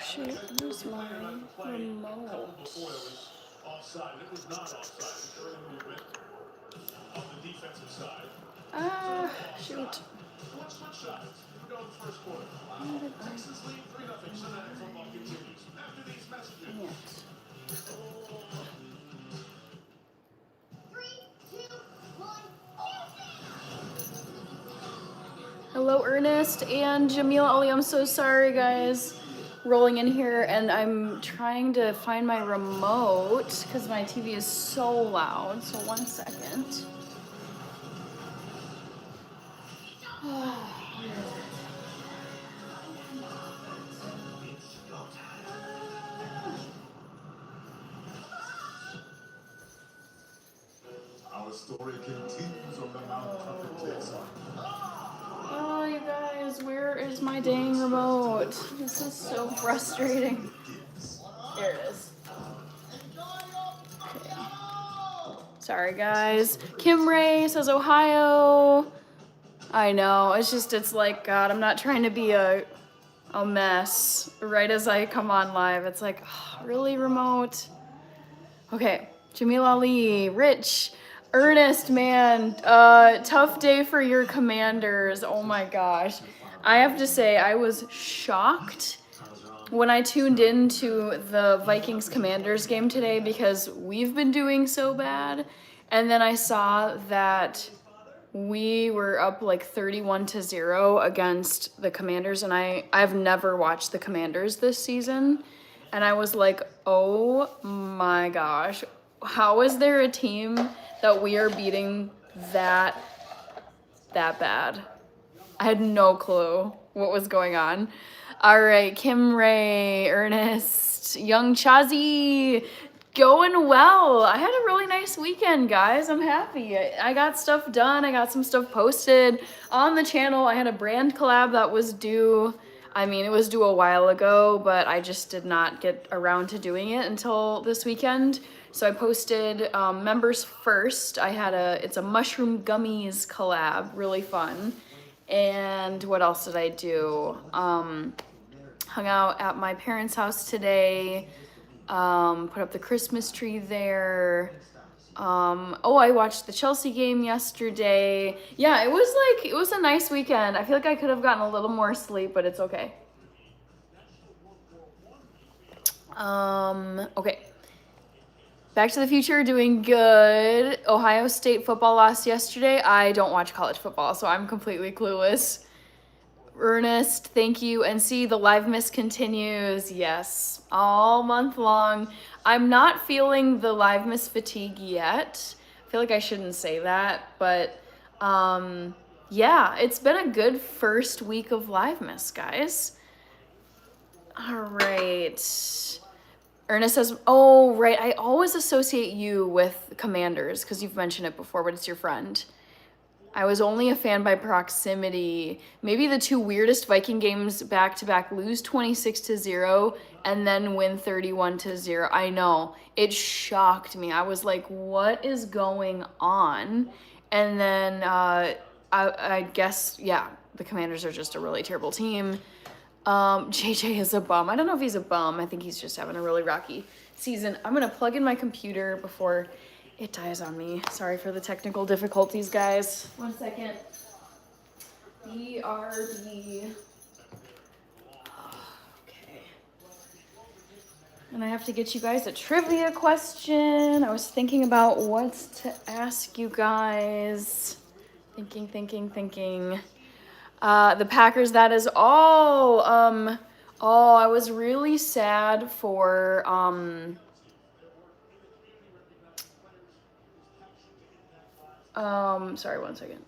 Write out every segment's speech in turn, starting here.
Shoot, where's my remote? Ah, shoot. Hello, Ernest and Jamil Ali. I'm so sorry, guys. Rolling in here, and I'm trying to find my remote because my TV is so loud. So 1 second. Our story continues on the Mount Perfect side. Oh, you guys, where is my dang remote? This is so frustrating. There it is. Okay. Sorry, guys. Kim Ray says Ohio. I know, it's like, God, I'm not trying to be a mess right as I come on live. It's like, oh, really, remote? Okay, Jamil Ali, Rich, Ernest, man, tough day for your Commanders. Oh my gosh. I have to say, I was shocked when I tuned into the Vikings Commanders game today because we've been doing so bad. And then I saw that we were up like 31-0 against the Commanders, and I've never watched the Commanders this season, and I was like, oh my gosh, how is there a team that we are beating that bad? I had no clue what was going on. All right, Kim Ray, Ernest, Young Chazi, going well. I had a really nice weekend, guys. I'm happy. I got stuff done. I got some stuff posted on the channel. I had a brand collab that was due. I mean, it was due a while ago, but I just did not get around to doing it until this weekend. So I posted Members First. It's a mushroom gummies collab, really fun. And what else did I do? Hung out at my parents' house today. Put up the Christmas tree there. I watched the Chelsea game yesterday. Yeah, it was a nice weekend. I feel like I could have gotten a little more sleep, but it's okay. Okay. Back to the Future, doing good. Ohio State football lost yesterday. I don't watch college football, so I'm completely clueless. Ernest, thank you. And see, the live miss continues. Yes, all month long. I'm not feeling the live miss fatigue yet. I feel like I shouldn't say that, but yeah, it's been a good first week of live miss, guys. All right. Ernest says, oh, right, I always associate you with Commanders because you've mentioned it before, but it's your friend. I was only a fan by proximity. Maybe the two weirdest Viking games back-to-back, lose 26-0 and then win 31-0. I know, it shocked me. I was like, what is going on? And then I guess, yeah, the Commanders are just a really terrible team. JJ is a bum. I don't know if he's a bum. I think he's just having a really rocky season. I'm gonna plug in my computer before it dies on me. Sorry for the technical difficulties, guys. 1 second. BRB. Okay. And I have to get you guys a trivia question. I was thinking about what to ask you guys. Thinking. The Packers, that is all. I was really sad for, sorry, 1 second.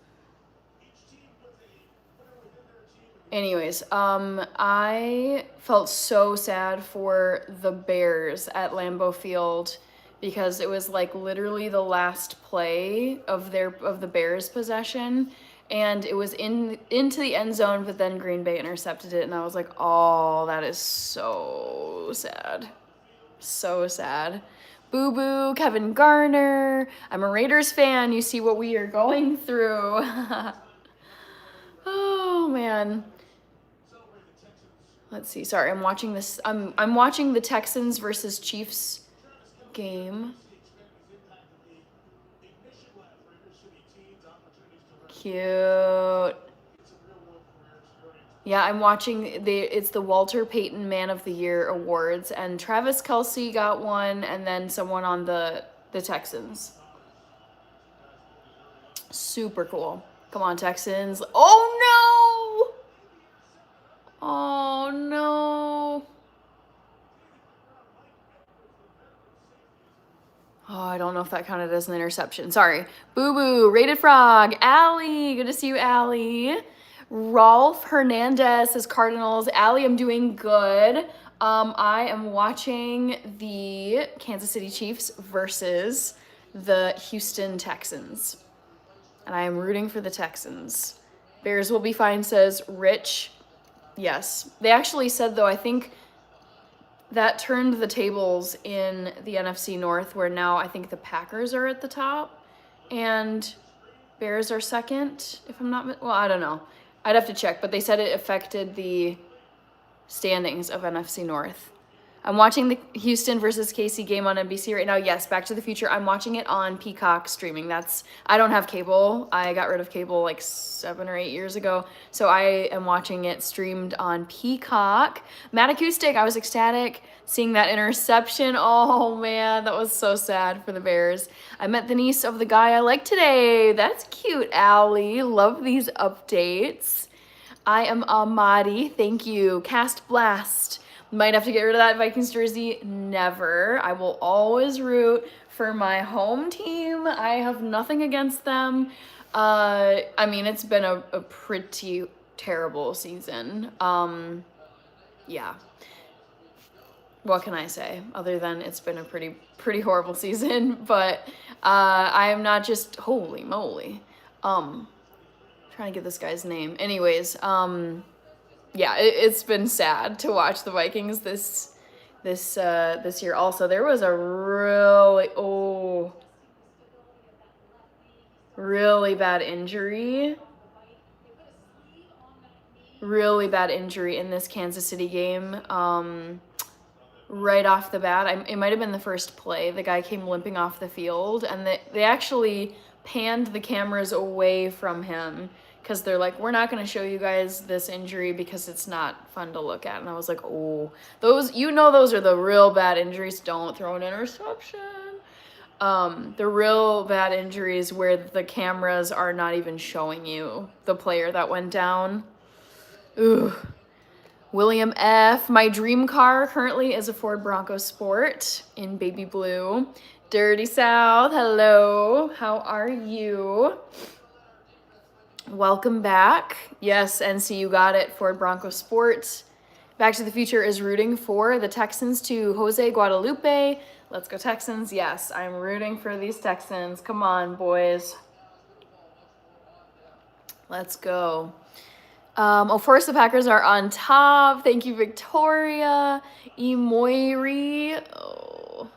Anyways, I felt so sad for the Bears at Lambeau Field because it was like literally the last play of the Bears' possession. And it was into the end zone, but then Green Bay intercepted it, and I was like, oh, that is so sad. So sad. Boo-boo, Kevin Garner. I'm a Raiders fan. You see what we are going through. Oh, man. Let's see. Sorry, I'm watching this. I'm watching the Texans versus Chiefs game. Cute. Yeah, I'm watching it's the Walter Payton Man of the Year awards, and Travis Kelce got one, and then someone on the Texans. Super cool. Come on, Texans. Oh no! Oh no! Oh, I don't know if that counted as an interception. Sorry. Boo Boo, Rated Frog, Allie. Good to see you, Allie. Rolf Hernandez says Cardinals. Allie, I'm doing good. I am watching the Kansas City Chiefs versus the Houston Texans. And I am rooting for the Texans. Bears will be fine, says Rich. Yes. They actually said, though, I think that turned the tables in the NFC North, where now I think the Packers are at the top and Bears are second, if I'm not, well, I don't know. I'd have to check, but they said it affected the standings of NFC North. I'm watching the Houston versus KC game on NBC right now. Yes, Back to the Future. I'm watching it on Peacock streaming. I don't have cable. I got rid of cable like 7 or 8 years ago. So I am watching it streamed on Peacock. Matt Acoustic, I was ecstatic seeing that interception. Oh man, that was so sad for the Bears. I met the niece of the guy I like today. That's cute, Allie. Love these updates. I am Amadi. Thank you. Cast Blast. Might have to get rid of that Vikings jersey. Never. I will always root for my home team. I have nothing against them. I mean, it's been a pretty terrible season. Yeah. What can I say other than it's been a pretty horrible season? But I am not just, holy moly. Trying to get this guy's name. Anyways, yeah, it's been sad to watch the Vikings this year. Also, there was a really bad injury. Really bad injury in this Kansas City game. Right off the bat, it might have been the first play. The guy came limping off the field, and they actually panned the cameras away from him, because they're like, we're not going to show you guys this injury because it's not fun to look at. And I was like, oh, those are the real bad injuries. Don't throw an interception. The real bad injuries where the cameras are not even showing you the player that went down. Ooh. William F. My dream car currently is a Ford Bronco Sport in baby blue. Dirty South, hello. How are you? Welcome back. Yes, NC, you got it. Ford Bronco Sport. Back to the Future is rooting for the Texans to Jose Guadalupe. Let's go Texans. Yes, I'm rooting for these Texans. Come on, boys. Let's go. Of course, the Packers are on top. Thank you, Victoria. Emoiri. Oh.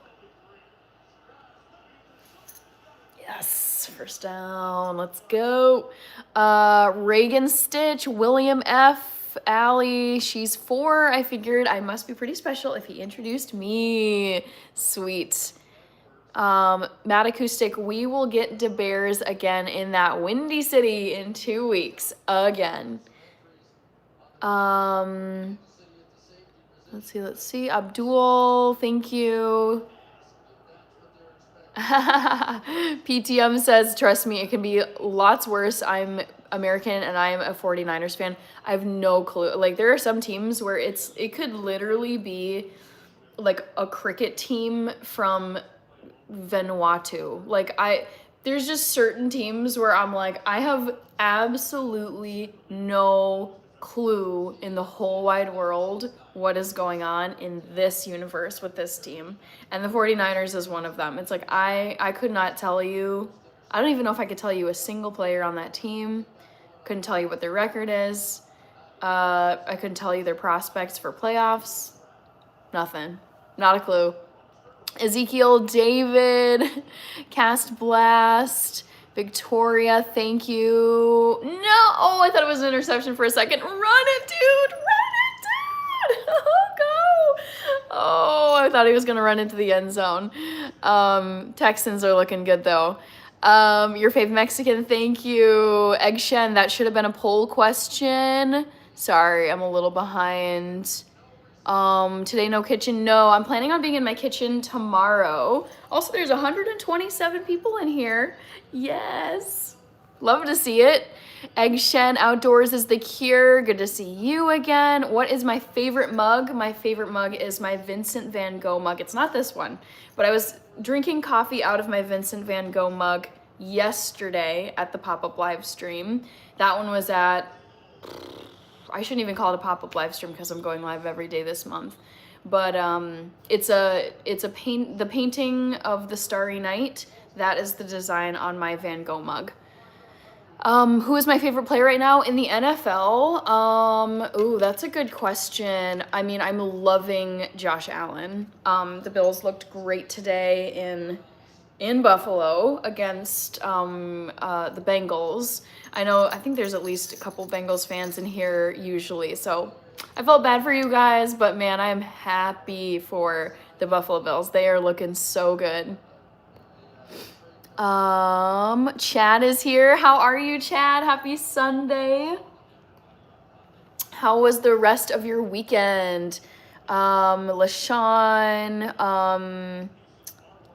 Yes. First down. Let's go. Reagan Stitch, William F, Allie, she's 4. I figured I must be pretty special if he introduced me. Sweet. Matt Acoustic, we will get the Bears again in that windy city in 2 weeks. Again. Let's see. Abdul, thank you. PTM says, trust me, it can be lots worse. I'm American and I'm a 49ers fan. I have no clue. Like, there are some teams where it could literally be like a cricket team from Vanuatu. Like, there's just certain teams where I'm like, I have absolutely no clue in the whole wide world what is going on in this universe with this team, and the 49ers is one of them. It's like I could not tell you. I don't even know if I could tell you a single player on that team. Couldn't tell you what their record is. I couldn't tell you their prospects for playoffs. Nothing. Not a clue. Ezekiel, David, Cast Blast, Victoria, thank you. No, oh, I thought it was an interception for a second. Run it, dude, run it, Oh, I thought he was gonna run into the end zone. Texans are looking good though. Your fave Mexican, thank you. Egg Shen, that should have been a poll question. Sorry, I'm a little behind. Today no kitchen, no. I'm planning on being in my kitchen tomorrow. Also, there's 127 people in here. Yes. Love to see it. Egg Shen, outdoors is the cure. Good to see you again. What is my favorite mug? My favorite mug is my Vincent van Gogh mug. It's not this one, but I was drinking coffee out of my Vincent van Gogh mug yesterday at the pop-up live stream. That one was at, I shouldn't even call it a pop-up live stream because I'm going live every day this month. But it's the painting of the Starry Night. That is the design on my Van Gogh mug. Who is my favorite player right now in the NFL? Ooh, that's a good question. I mean, I'm loving Josh Allen. The Bills looked great today in Buffalo against the Bengals. I think there's at least a couple Bengals fans in here usually, so I felt bad for you guys, but man, I am happy for the Buffalo Bills. They are looking so good. Chad is here. How are you, Chad? Happy Sunday. How was the rest of your weekend? LaShawn,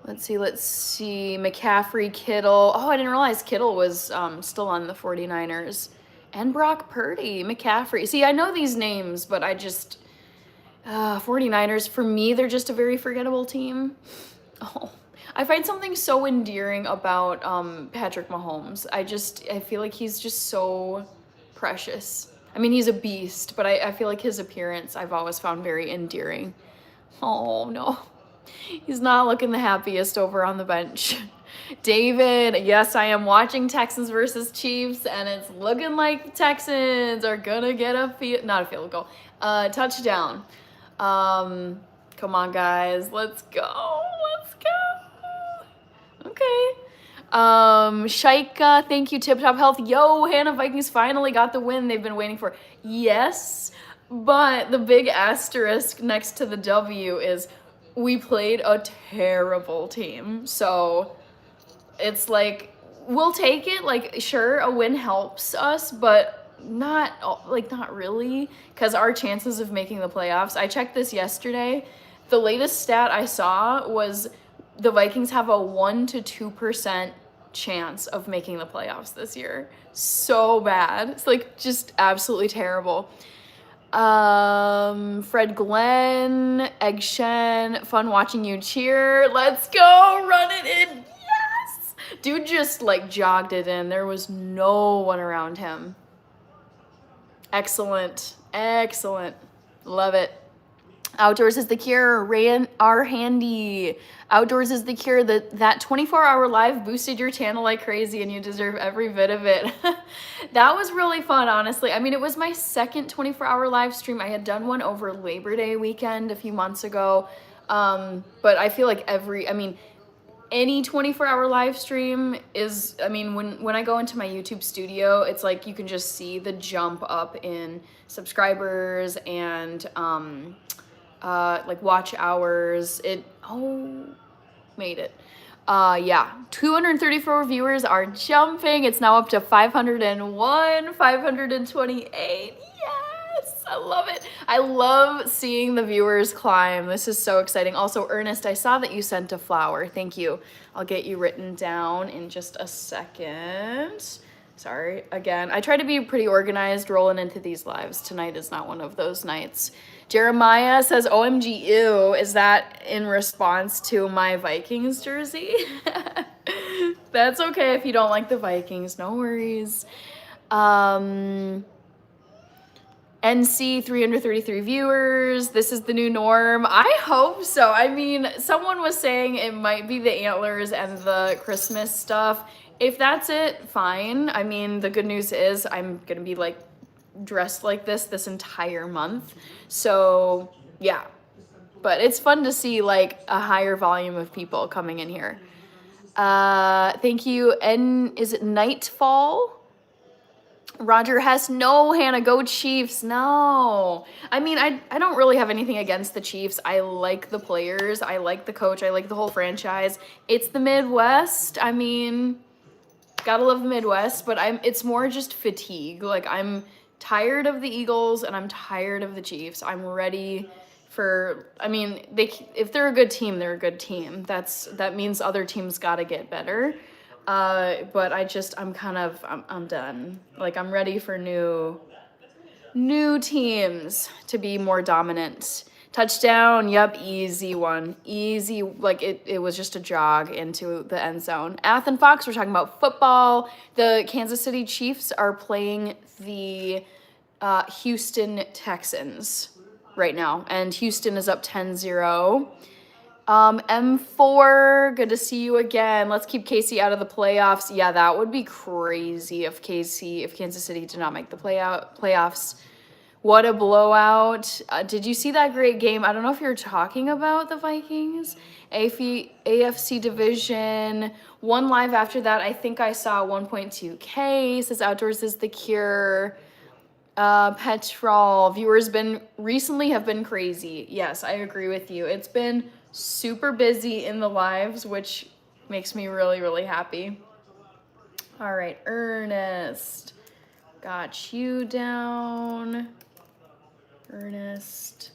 let's see, McCaffrey, Kittle. Oh, I didn't realize Kittle was still on the 49ers. And Brock Purdy, McCaffrey. See, I know these names, but I just, 49ers, for me, they're just a very forgettable team. Oh, I find something so endearing about Patrick Mahomes. I feel like he's just so precious. I mean, he's a beast, but I feel like his appearance I've always found very endearing. Oh, no. He's not looking the happiest over on the bench. David, yes, I am watching Texans versus Chiefs, and it's looking like the Texans are gonna get not a field goal, touchdown. Come on, guys, let's go. Okay. Shaika, thank you, Tip Top Health. Yo, Hannah, Vikings finally got the win they've been waiting for. Yes, but the big asterisk next to the W is we played a terrible team. So it's like, we'll take it. Like, sure, a win helps us, but not really, because our chances of making the playoffs, I checked this yesterday. The latest stat I saw was the Vikings have a 1 to 2% chance of making the playoffs this year. So bad. It's like just absolutely terrible. Fred Glenn, Egg Shen, fun watching you cheer. Let's go, run it in. Yes! Dude just like jogged it in. There was no one around him. Excellent. Love it. Outdoors is the cure. Ray are handy. Outdoors is the cure. That 24-hour live boosted your channel like crazy, and you deserve every bit of it. That was really fun, honestly. I mean, it was my second 24-hour live stream. I had done one over Labor Day weekend a few months ago, but I feel like any 24-hour live stream is, when I go into my YouTube studio, it's like you can just see the jump up in subscribers and like watch hours. Made it. Yeah, 234 viewers are jumping. It's now up to 501, 528. Yes, I love it. I love seeing the viewers climb. This is so exciting. Also, Ernest, I saw that you sent a flower. Thank you. I'll get you written down in just a second. Sorry, again, I try to be pretty organized rolling into these lives. Tonight is not one of those nights. Jeremiah says, OMG, ew. Is that in response to my Vikings jersey? That's okay if you don't like the Vikings. No worries. NC, 333 viewers. This is the new norm. I hope so. I mean, someone was saying it might be the antlers and the Christmas stuff. If that's it, fine. I mean, the good news is I'm going to be like dressed like this entire month. So yeah, but it's fun to see like a higher volume of people coming in here. Thank you. And is it Nightfall? Roger Hess, no, Hannah, go Chiefs, no. I mean, I don't really have anything against the Chiefs. I like the players, I like the coach, I like the whole franchise. It's the Midwest. I mean, gotta love the Midwest, but it's more just fatigue. Like, I'm tired of the Eagles and I'm tired of the Chiefs. I'm ready for, I mean, if they're a good team, they're a good team. That means other teams gotta get better. But I'm done. Like, I'm ready for new teams to be more dominant. Touchdown, yep, easy one. Easy, like it was just a jog into the end zone. Athen Fox, we're talking about football. The Kansas City Chiefs are playing the Houston Texans right now, and Houston is up 10-0. M4, good to see you again. Let's keep KC out of the playoffs. Yeah, that would be crazy if Kansas City did not make the playoffs. What a blowout. Did you see that great game? I don't know if you're talking about the Vikings. AFC Division. One live after that, I think I saw 1.2K. Says Outdoors is the cure. Petrol. Viewers recently have been crazy. Yes, I agree with you. It's been super busy in the lives, which makes me really, really happy. All right, Ernest. Got you down. Ernest.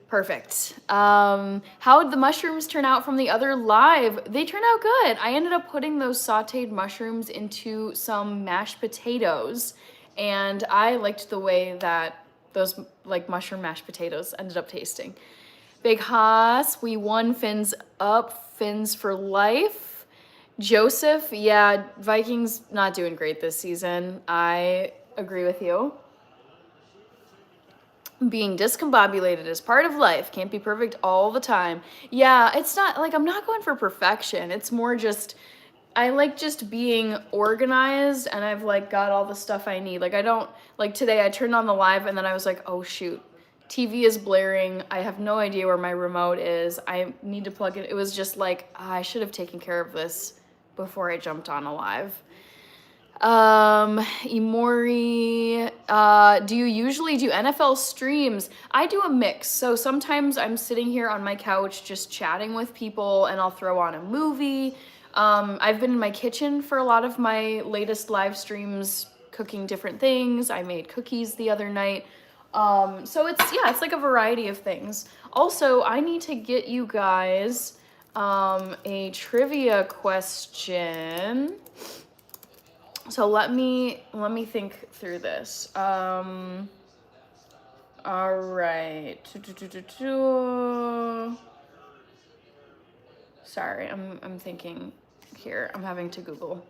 Perfect. How'd the mushrooms turn out from the other live? They turned out good. I ended up putting those sauteed mushrooms into some mashed potatoes, and I liked the way that those like mushroom mashed potatoes ended up tasting. Big Haas, we won. Fins up, Fins for life. Joseph, yeah, Vikings not doing great this season. I agree with you. Being discombobulated is part of life. Can't be perfect all the time. Yeah, it's not like I'm not going for perfection. It's more just I like just being organized, and I've like got all the stuff I need. Like I don't like today I turned on the live and then I was like, "Oh shoot. TV is blaring. I have no idea where my remote is. I need to plug it." It was just like, I should have taken care of this before I jumped on a live. Imori, do you usually do NFL streams? I do a mix. So sometimes I'm sitting here on my couch just chatting with people and I'll throw on a movie. I've been in my kitchen for a lot of my latest live streams, cooking different things. I made cookies the other night. So it's like a variety of things. Also, I need to get you guys a trivia question. So let me think through this. All right. Sorry, I'm thinking here. I'm having to Google.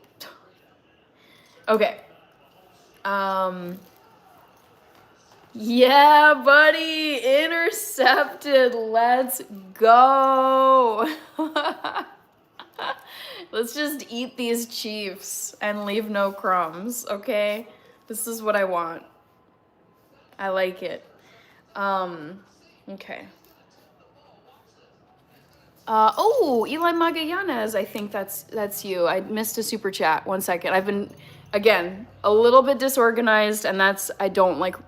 Okay. Yeah, buddy, intercepted. Let's go. Let's just eat these Chiefs and leave no crumbs, okay? This is what I want. I like it. Okay. Eli Magallanes, I think that's you. I missed a super chat. 1 second. I've been, again, a little bit disorganized, and I don't like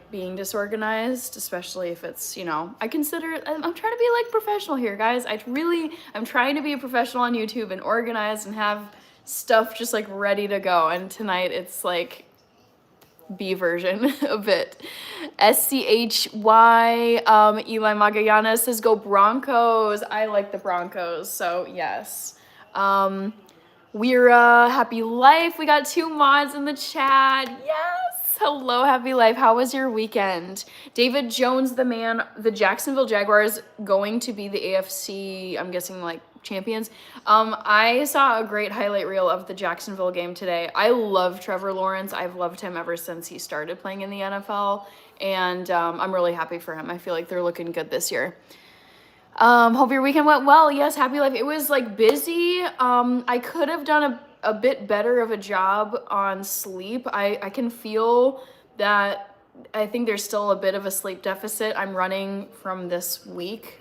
being disorganized, especially if it's, I consider it, I'm trying to be like professional here, guys. I'm trying to be a professional on YouTube and organized and have stuff just like ready to go. And tonight it's like B version of it. SCHY, Eli Magallanes says, go Broncos. I like the Broncos, so yes. We're Happy Life. We got 2 mods in the chat. Yes. Hello, Happy Life. How was your weekend? David Jones, the man, the Jacksonville Jaguars going to be the AFC, I'm guessing like champions. I saw a great highlight reel of the Jacksonville game today. I love Trevor Lawrence. I've loved him ever since he started playing in the NFL, and I'm really happy for him. I feel like they're looking good this year. Hope your weekend went well. Yes, Happy Life. It was like busy. I could have done a bit better of a job on sleep. I can feel that. I think there's still a bit of a sleep deficit I'm running from this week.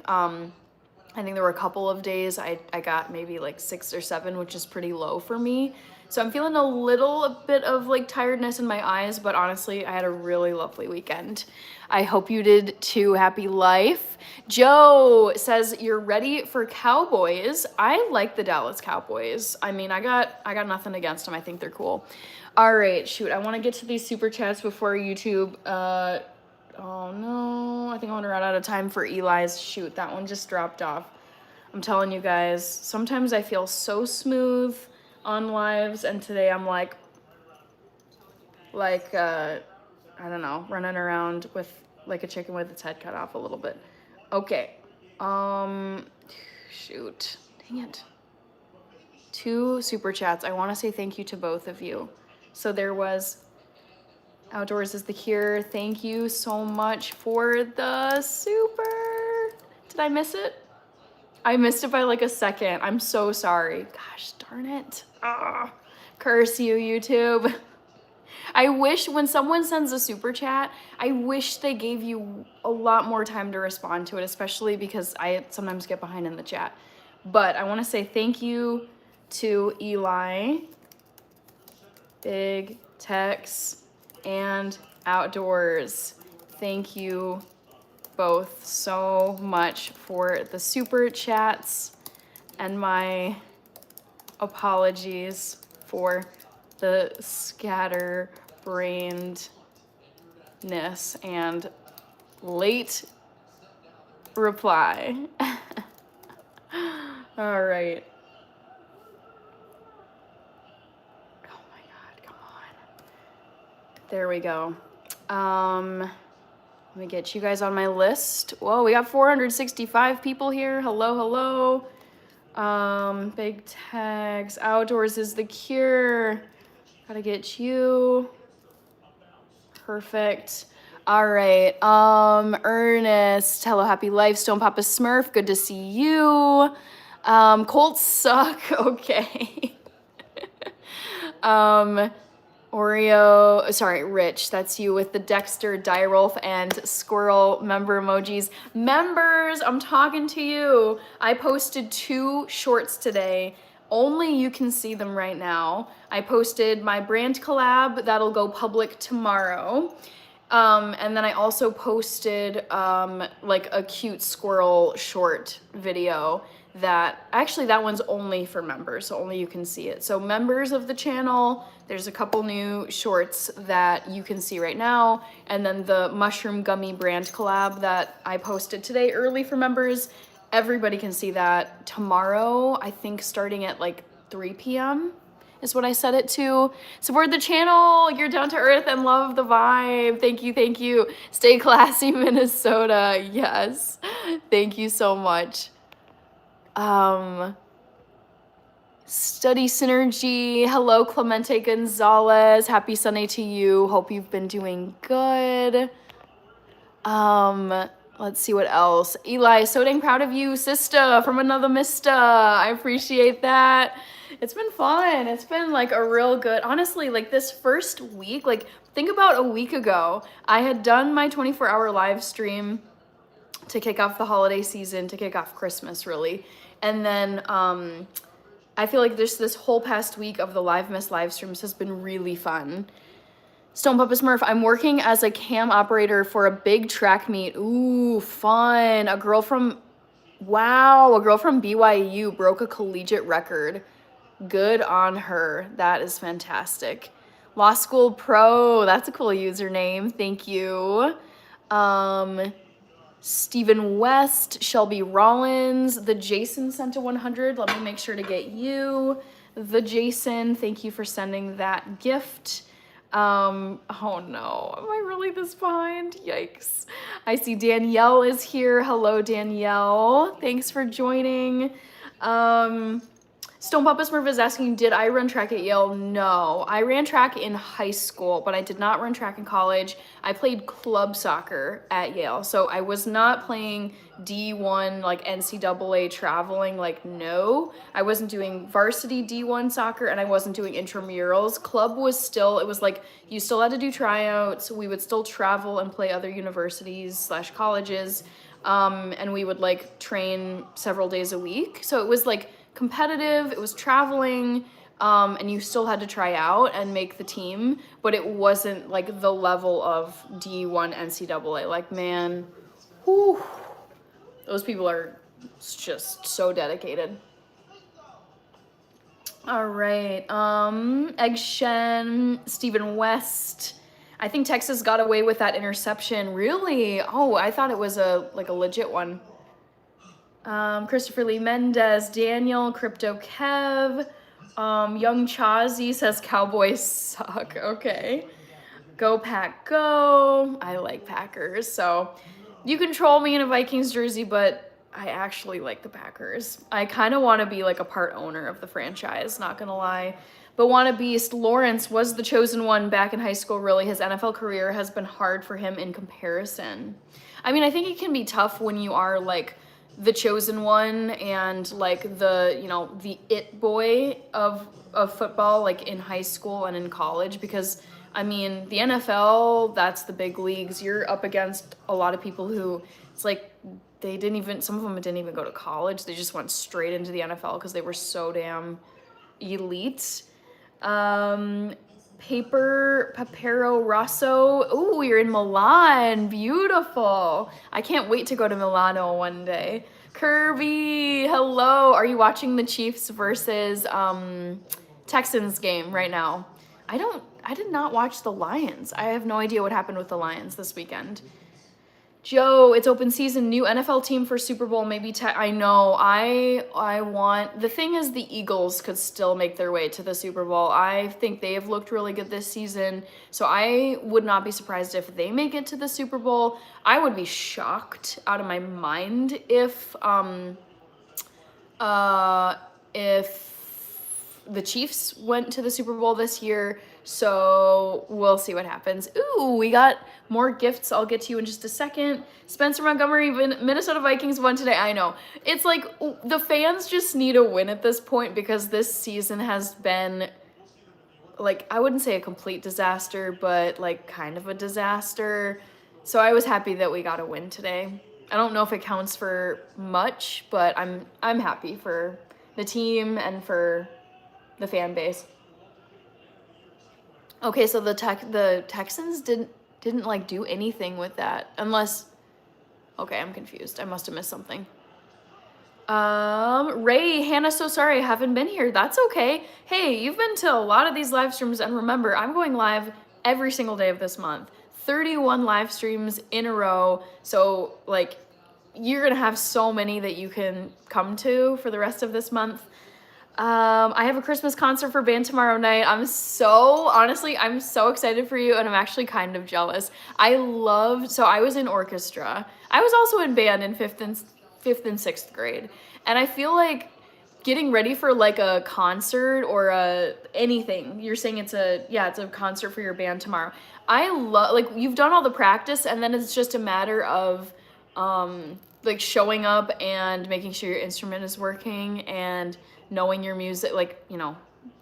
I think there were a couple of days I got maybe like 6 or 7, which is pretty low for me. So I'm feeling a little bit of like tiredness in my eyes, but honestly, I had a really lovely weekend. I hope you did too. Happy life. Joe says you're ready for Cowboys. I like the Dallas Cowboys. I mean, I got nothing against them. I think they're cool. All right, shoot. I want to get to these super chats before YouTube. Oh no, I think I'm gonna run out of time for Eli's. Shoot, that one just dropped off. I'm telling you guys, sometimes I feel so smooth on lives, and today I'm like, I don't know, running around with like a chicken with its head cut off a little bit. Okay, shoot, dang it. 2 super chats. I want to say thank you to both of you. So there was Outdoors is the Cure. Thank you so much for the super. Did I miss it? I missed it by like a second. I'm so sorry. Gosh darn it. Ah, curse you, YouTube. I wish when someone sends a super chat, I wish they gave you a lot more time to respond to it, especially because I sometimes get behind in the chat. But I want to say thank you to Eli, Big Tex, and Outdoors. Thank you both so much for the super chats, and my apologies for the scatterbrainedness and late reply. All right. Oh my God, come on. There we go. Let me get you guys on my list. Whoa, we got 465 people here. Hello, hello. Big Tags. Outdoors is the Cure. Gotta get you. Perfect. All right. Ernest. Hello, happy life. Stone Papa Smurf. Good to see you. Colts suck. Okay. Rich, that's you with the Dexter, Direwolf, and Squirrel member emojis. Members, I'm talking to you. I posted 2 shorts today. Only you can see them right now. I posted my brand collab that'll go public tomorrow. And then I also posted like a cute squirrel short video that one's only for members, so only you can see it. So members of the channel, there's a couple new shorts that you can see right now, and then the mushroom gummy brand collab that I posted today early for members, everybody can see that tomorrow, I think starting at like 3 p.m. is what I set it to. Support the channel, you're down to earth and love the vibe. Thank you, thank you. Stay classy, Minnesota. Yes, thank you so much. Study Synergy. Hello, Clemente Gonzalez. Happy Sunday to you. Hope you've been doing good. Let's see what else. Eli, so dang proud of you, sister, from another mister. I appreciate that. It's been fun. It's been like a real good, honestly, like this first week, like think about a week ago, I had done my 24-hour live stream to kick off the holiday season, to kick off Christmas, really. And then I feel like this whole past week of the Live Miss live streams has been really fun. Stone Papa Smurf, I'm working as a cam operator for a big track meet. Ooh, fun. A girl from BYU broke a collegiate record. Good on her. That is fantastic. Law School Pro, that's a cool username. Thank you. Stephen West, Shelby Rollins, the Jason sent a 100. Let me make sure to get you. The Jason, thank you for sending that gift. Oh no, am I really this behind? Yikes. I see Danielle is here. Hello, Danielle. Thanks for joining. Stone Papa Smurf is asking, did I run track at Yale? No, I ran track in high school, but I did not run track in college. I played club soccer at Yale, so I was not playing D1, like NCAA traveling, like no. I wasn't doing varsity D1 soccer, and I wasn't doing intramurals. Club was still, it was like, you still had to do tryouts. We would still travel and play other universities / colleges, and we would like train several days a week. So it was like competitive, it was traveling, and you still had to try out and make the team, but it wasn't like the level of D1 NCAA. Like, man, whew, those people are just so dedicated. All right, Egg Shen, Stephen West. I think Texas got away with that interception. Really? Oh, I thought it was a legit one. Christopher Lee Mendez, Daniel, Crypto Kev, Young Chazi says Cowboys suck. Okay. Go Pack Go. I like Packers. So you can troll me in a Vikings jersey, but I actually like the Packers. I kind of want to be like a part owner of the franchise, not gonna lie. But Wanna Beast, Lawrence was the chosen one back in high school, really. His NFL career has been hard for him in comparison. I mean, I think it can be tough when you are like the chosen one and like the, you know, the it boy of football, like in high school and in college, because I mean, the NFL, that's the big leagues. You're up against a lot of people who, it's like, some of them didn't even go to college. They just went straight into the NFL because they were so damn elite. Papero Rosso. Oh, you're in Milan. Beautiful. I can't wait to go to Milano one day. Kirby, hello. Are you watching the Chiefs versus Texans game right now? I did not watch the Lions. I have no idea what happened with the Lions this weekend. Joe, it's open season, new NFL team for Super Bowl, maybe I know, I want, the thing is the Eagles could still make their way to the Super Bowl. I think they have looked really good this season, so I would not be surprised if they make it to the Super Bowl. I would be shocked out of my mind if the Chiefs went to the Super Bowl this year, so we'll see what happens. Ooh, we got more gifts. I'll get to you in just a second. Spencer Montgomery, Minnesota Vikings won today. I know. It's like the fans just need a win at this point because this season has been, like, I wouldn't say a complete disaster, but like kind of a disaster. So I was happy that we got a win today. I don't know if it counts for much, but I'm happy for the team and for the fan base. Okay, so the Texans didn't like do anything with that, unless, okay, I'm confused. I must have missed something. Ray, Hannah, so sorry I haven't been here. That's okay. Hey, you've been to a lot of these live streams, and remember, I'm going live every single day of this month. 31 live streams in a row, so like you're gonna have so many that you can come to for the rest of this month. I have a Christmas concert for band tomorrow night. Honestly, I'm so excited for you, and I'm actually kind of jealous. So I was in orchestra. I was also in band in fifth and sixth grade, and I feel like getting ready for like a concert or anything. You're saying it's a concert for your band tomorrow. I love, like, you've done all the practice, and then it's just a matter of like showing up and making sure your instrument is working and knowing your music, like, you know,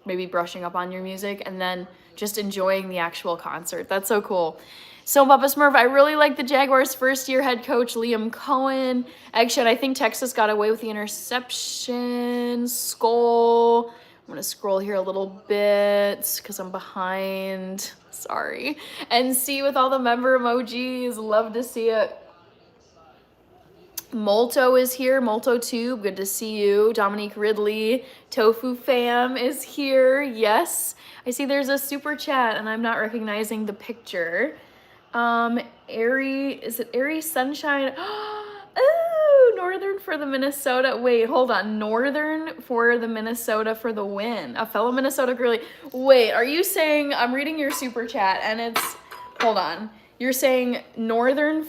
maybe brushing up on your music and then just enjoying the actual concert. That's so cool. So Papa Smurf, I really like the Jaguars' first-year head coach, Liam Cohen. Actually, I think Texas got away with the interception. Skull. I'm going to scroll here a little bit because I'm behind. Sorry. And see with all the member emojis. Love to see it. Molto is here, MoltoTube, good to see you. Dominique Ridley, Tofu Fam is here, yes. I see there's a super chat and I'm not recognizing the picture. Is it Airy Sunshine? Ooh, Northern for the Minnesota, wait, hold on. Northern for the Minnesota for the win. A fellow Minnesota girly. Wait, are you saying, I'm reading your super chat and it's, hold on. You're saying Northern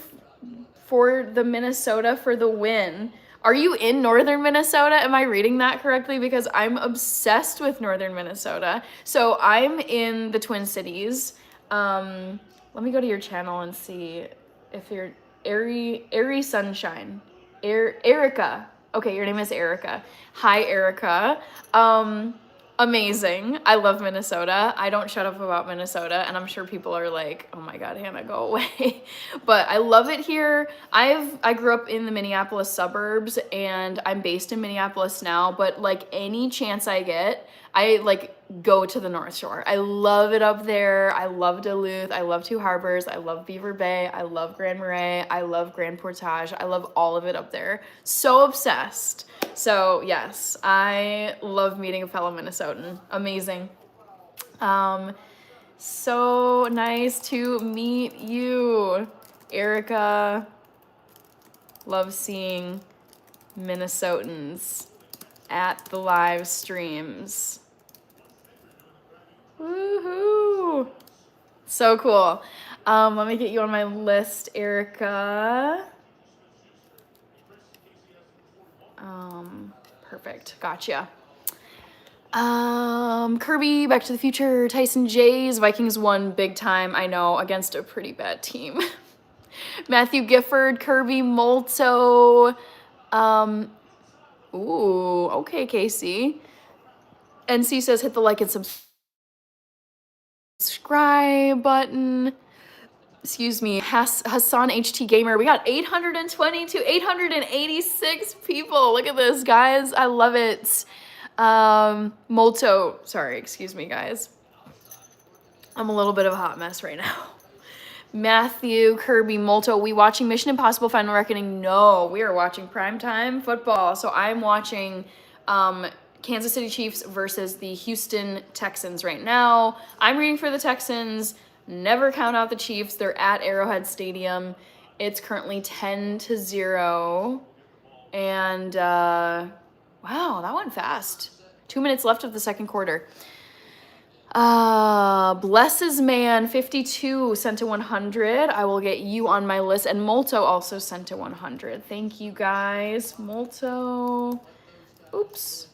for the Minnesota for the win. Are you in northern Minnesota? Am I reading that correctly? Because I'm obsessed with northern Minnesota. So I'm in the Twin Cities. Let me go to your channel and see if you're Airy Sunshine. Erica. Okay, your name is Erica. Hi, Erica. Amazing. I love Minnesota. I don't shut up about Minnesota, and I'm sure people are like, oh my God, Hannah, go away. But I love it here. I grew up in the Minneapolis suburbs, and I'm based in Minneapolis now, but like any chance I get, I like go to the North Shore. I love it up there. I love Duluth. I love Two Harbors. I love Beaver Bay. I love Grand Marais. I love Grand Portage. I love all of it up there. So obsessed. So yes, I love meeting a fellow Minnesotan. Amazing. So nice to meet you, Erica. Love seeing Minnesotans at the live streams. Woohoo! So cool. Let me get you on my list, Erica. Perfect. Gotcha. Kirby, Back to the Future, Tyson Jays, Vikings won big time, I know, against a pretty bad team. Matthew Gifford, Kirby, Molto. Ooh, okay, Casey. NC says hit the like and subscribe button. Excuse me, Hassan HT Gamer. We got 820 to 886 people. Look at this, guys. I love it. Molto. Sorry, excuse me, guys. I'm a little bit of a hot mess right now. Matthew, Kirby, Molto. We watching Mission Impossible Final Reckoning? No, we are watching primetime football. So I'm watching Kansas City Chiefs versus the Houston Texans right now. I'm rooting for the Texans. Never count out the Chiefs. They're at Arrowhead Stadium. It's currently 10-0. And wow, that went fast. 2 minutes left of the second quarter. Blesses Man 52 sent to 100. I will get you on my list. And Molto also sent to 100. Thank you guys. Molto. Oops.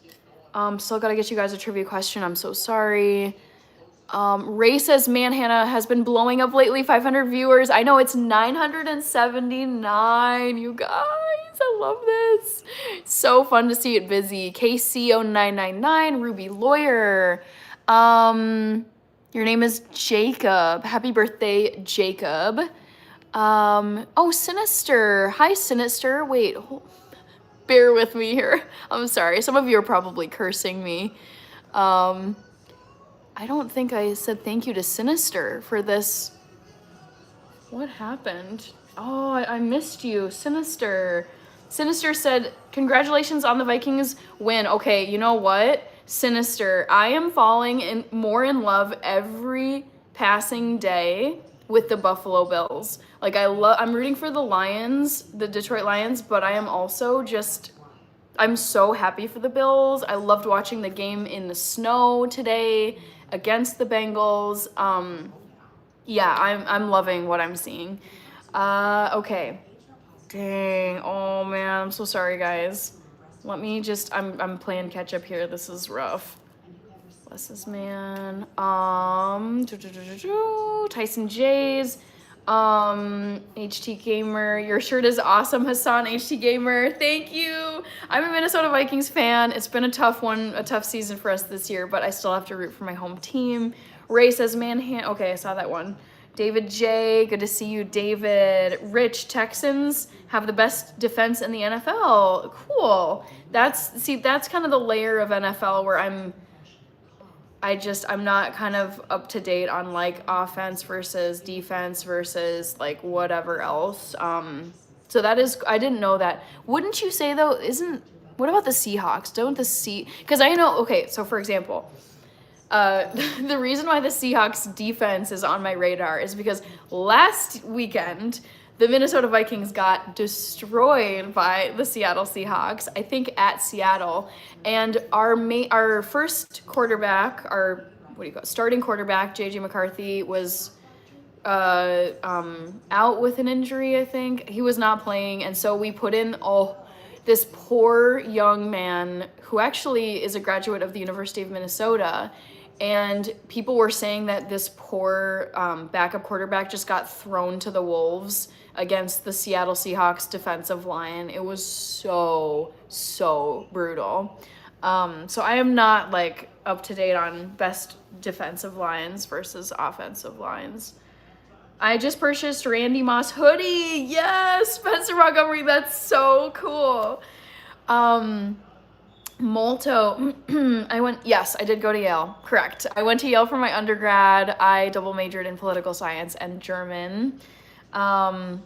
Still gotta get you guys a trivia question. I'm so sorry. Ray says, man, Hannah has been blowing up lately. 500 viewers. I know it's 979. You guys, I love this. So fun to see it busy. KCO999, Ruby Lawyer. Your name is Jacob. Happy birthday, Jacob. Oh, Sinister. Hi, Sinister. Wait, bear with me here. I'm sorry. Some of you are probably cursing me. I don't think I said thank you to Sinister for this. What happened? Oh, I missed you, Sinister. Sinister said, congratulations on the Vikings win. Okay, you know what? Sinister, I am falling more in love every passing day with the Buffalo Bills. Like I'm rooting for the Lions, the Detroit Lions, but I am also I'm so happy for the Bills. I loved watching the game in the snow today against the Bengals. Yeah, I'm loving what I'm seeing. Okay. Dang. Oh man, I'm so sorry, guys. Let me just, I'm playing catch up here. This is rough. Bless this man. Tyson Jays. HT Gamer. Your shirt is awesome, Hassan HT Gamer. Thank you. I'm a Minnesota Vikings fan. It's been a tough season for us this year, but I still have to root for my home team. Ray says, okay, I saw that one. David J, good to see you, David. Rich, Texans have the best defense in the NFL. Cool. That's kind of the layer of NFL where I'm not kind of up to date on like offense versus defense versus like whatever else. So that is, I didn't know that. Wouldn't you say though, what about the Seahawks? Because I know, okay, so for example, the reason why the Seahawks defense is on my radar is because last weekend, the Minnesota Vikings got destroyed by the Seattle Seahawks, I think at Seattle. And our first quarterback, starting quarterback, JJ McCarthy, was out with an injury, I think. He was not playing, and so we put in this poor young man who actually is a graduate of the University of Minnesota. And people were saying that this poor backup quarterback just got thrown to the wolves against the Seattle Seahawks defensive line. It was so brutal. So I am not like up to date on best defensive lines versus offensive lines. I just purchased Randy Moss hoodie. Yes, Spencer Montgomery, that's so cool. Molto. Yes, I did go to Yale. Correct. I went to Yale for my undergrad. I double majored in political science and German. I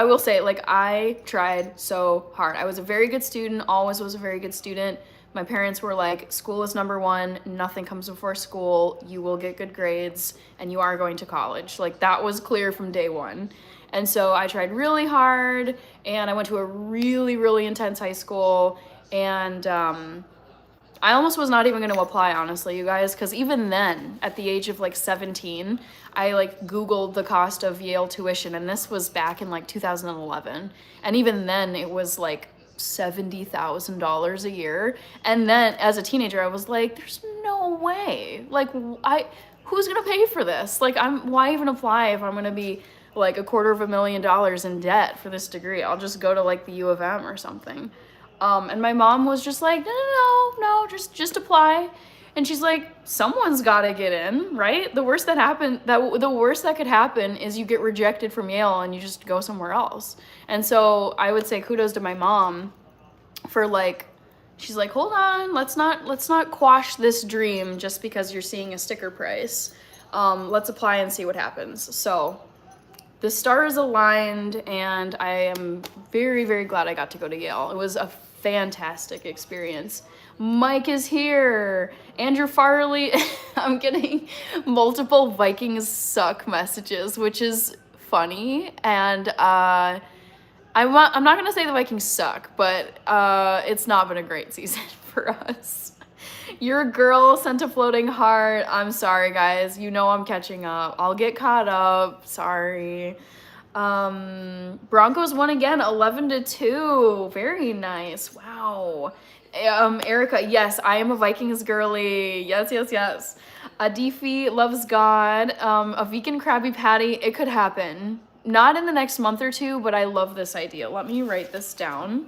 will say, like, I tried so hard. I was a very good student, always was a very good student. My parents were like, school is number one, nothing comes before school, you will get good grades, and you are going to college. Like, that was clear from day one. And so I tried really hard, and I went to a really, really intense high school, and I almost was not even going to apply, honestly, you guys, because even then, at the age of like 17, I like Googled the cost of Yale tuition, and this was back in like 2011. And even then, it was like $70,000 a year. And then as a teenager, I was like, there's no way. Like, who's going to pay for this? Like, why even apply if I'm going to be like $250,000 in debt for this degree? I'll just go to like the U of M or something. And my mom was just like, no, just apply. And she's like, someone's got to get in, right? The worst that could happen is you get rejected from Yale and you just go somewhere else. And so I would say kudos to my mom for like, she's like, hold on, let's not quash this dream just because you're seeing a sticker price. Let's apply and see what happens. So the stars aligned, and I am very, very glad I got to go to Yale. It was a fantastic experience. Mike is here. Andrew Farley. I'm getting multiple Vikings suck messages, which is funny. And I'm not going to say the Vikings suck, but it's not been a great season for us. Your girl sent a floating heart. I'm sorry, guys. You know I'm catching up. I'll get caught up. Sorry. Broncos won again, 11-2. Very nice. Wow. Erica, yes, I am a Vikings girly. Yes. Adifi loves God. A vegan Krabby Patty. It could happen. Not in the next month or two, but I love this idea. Let me write this down.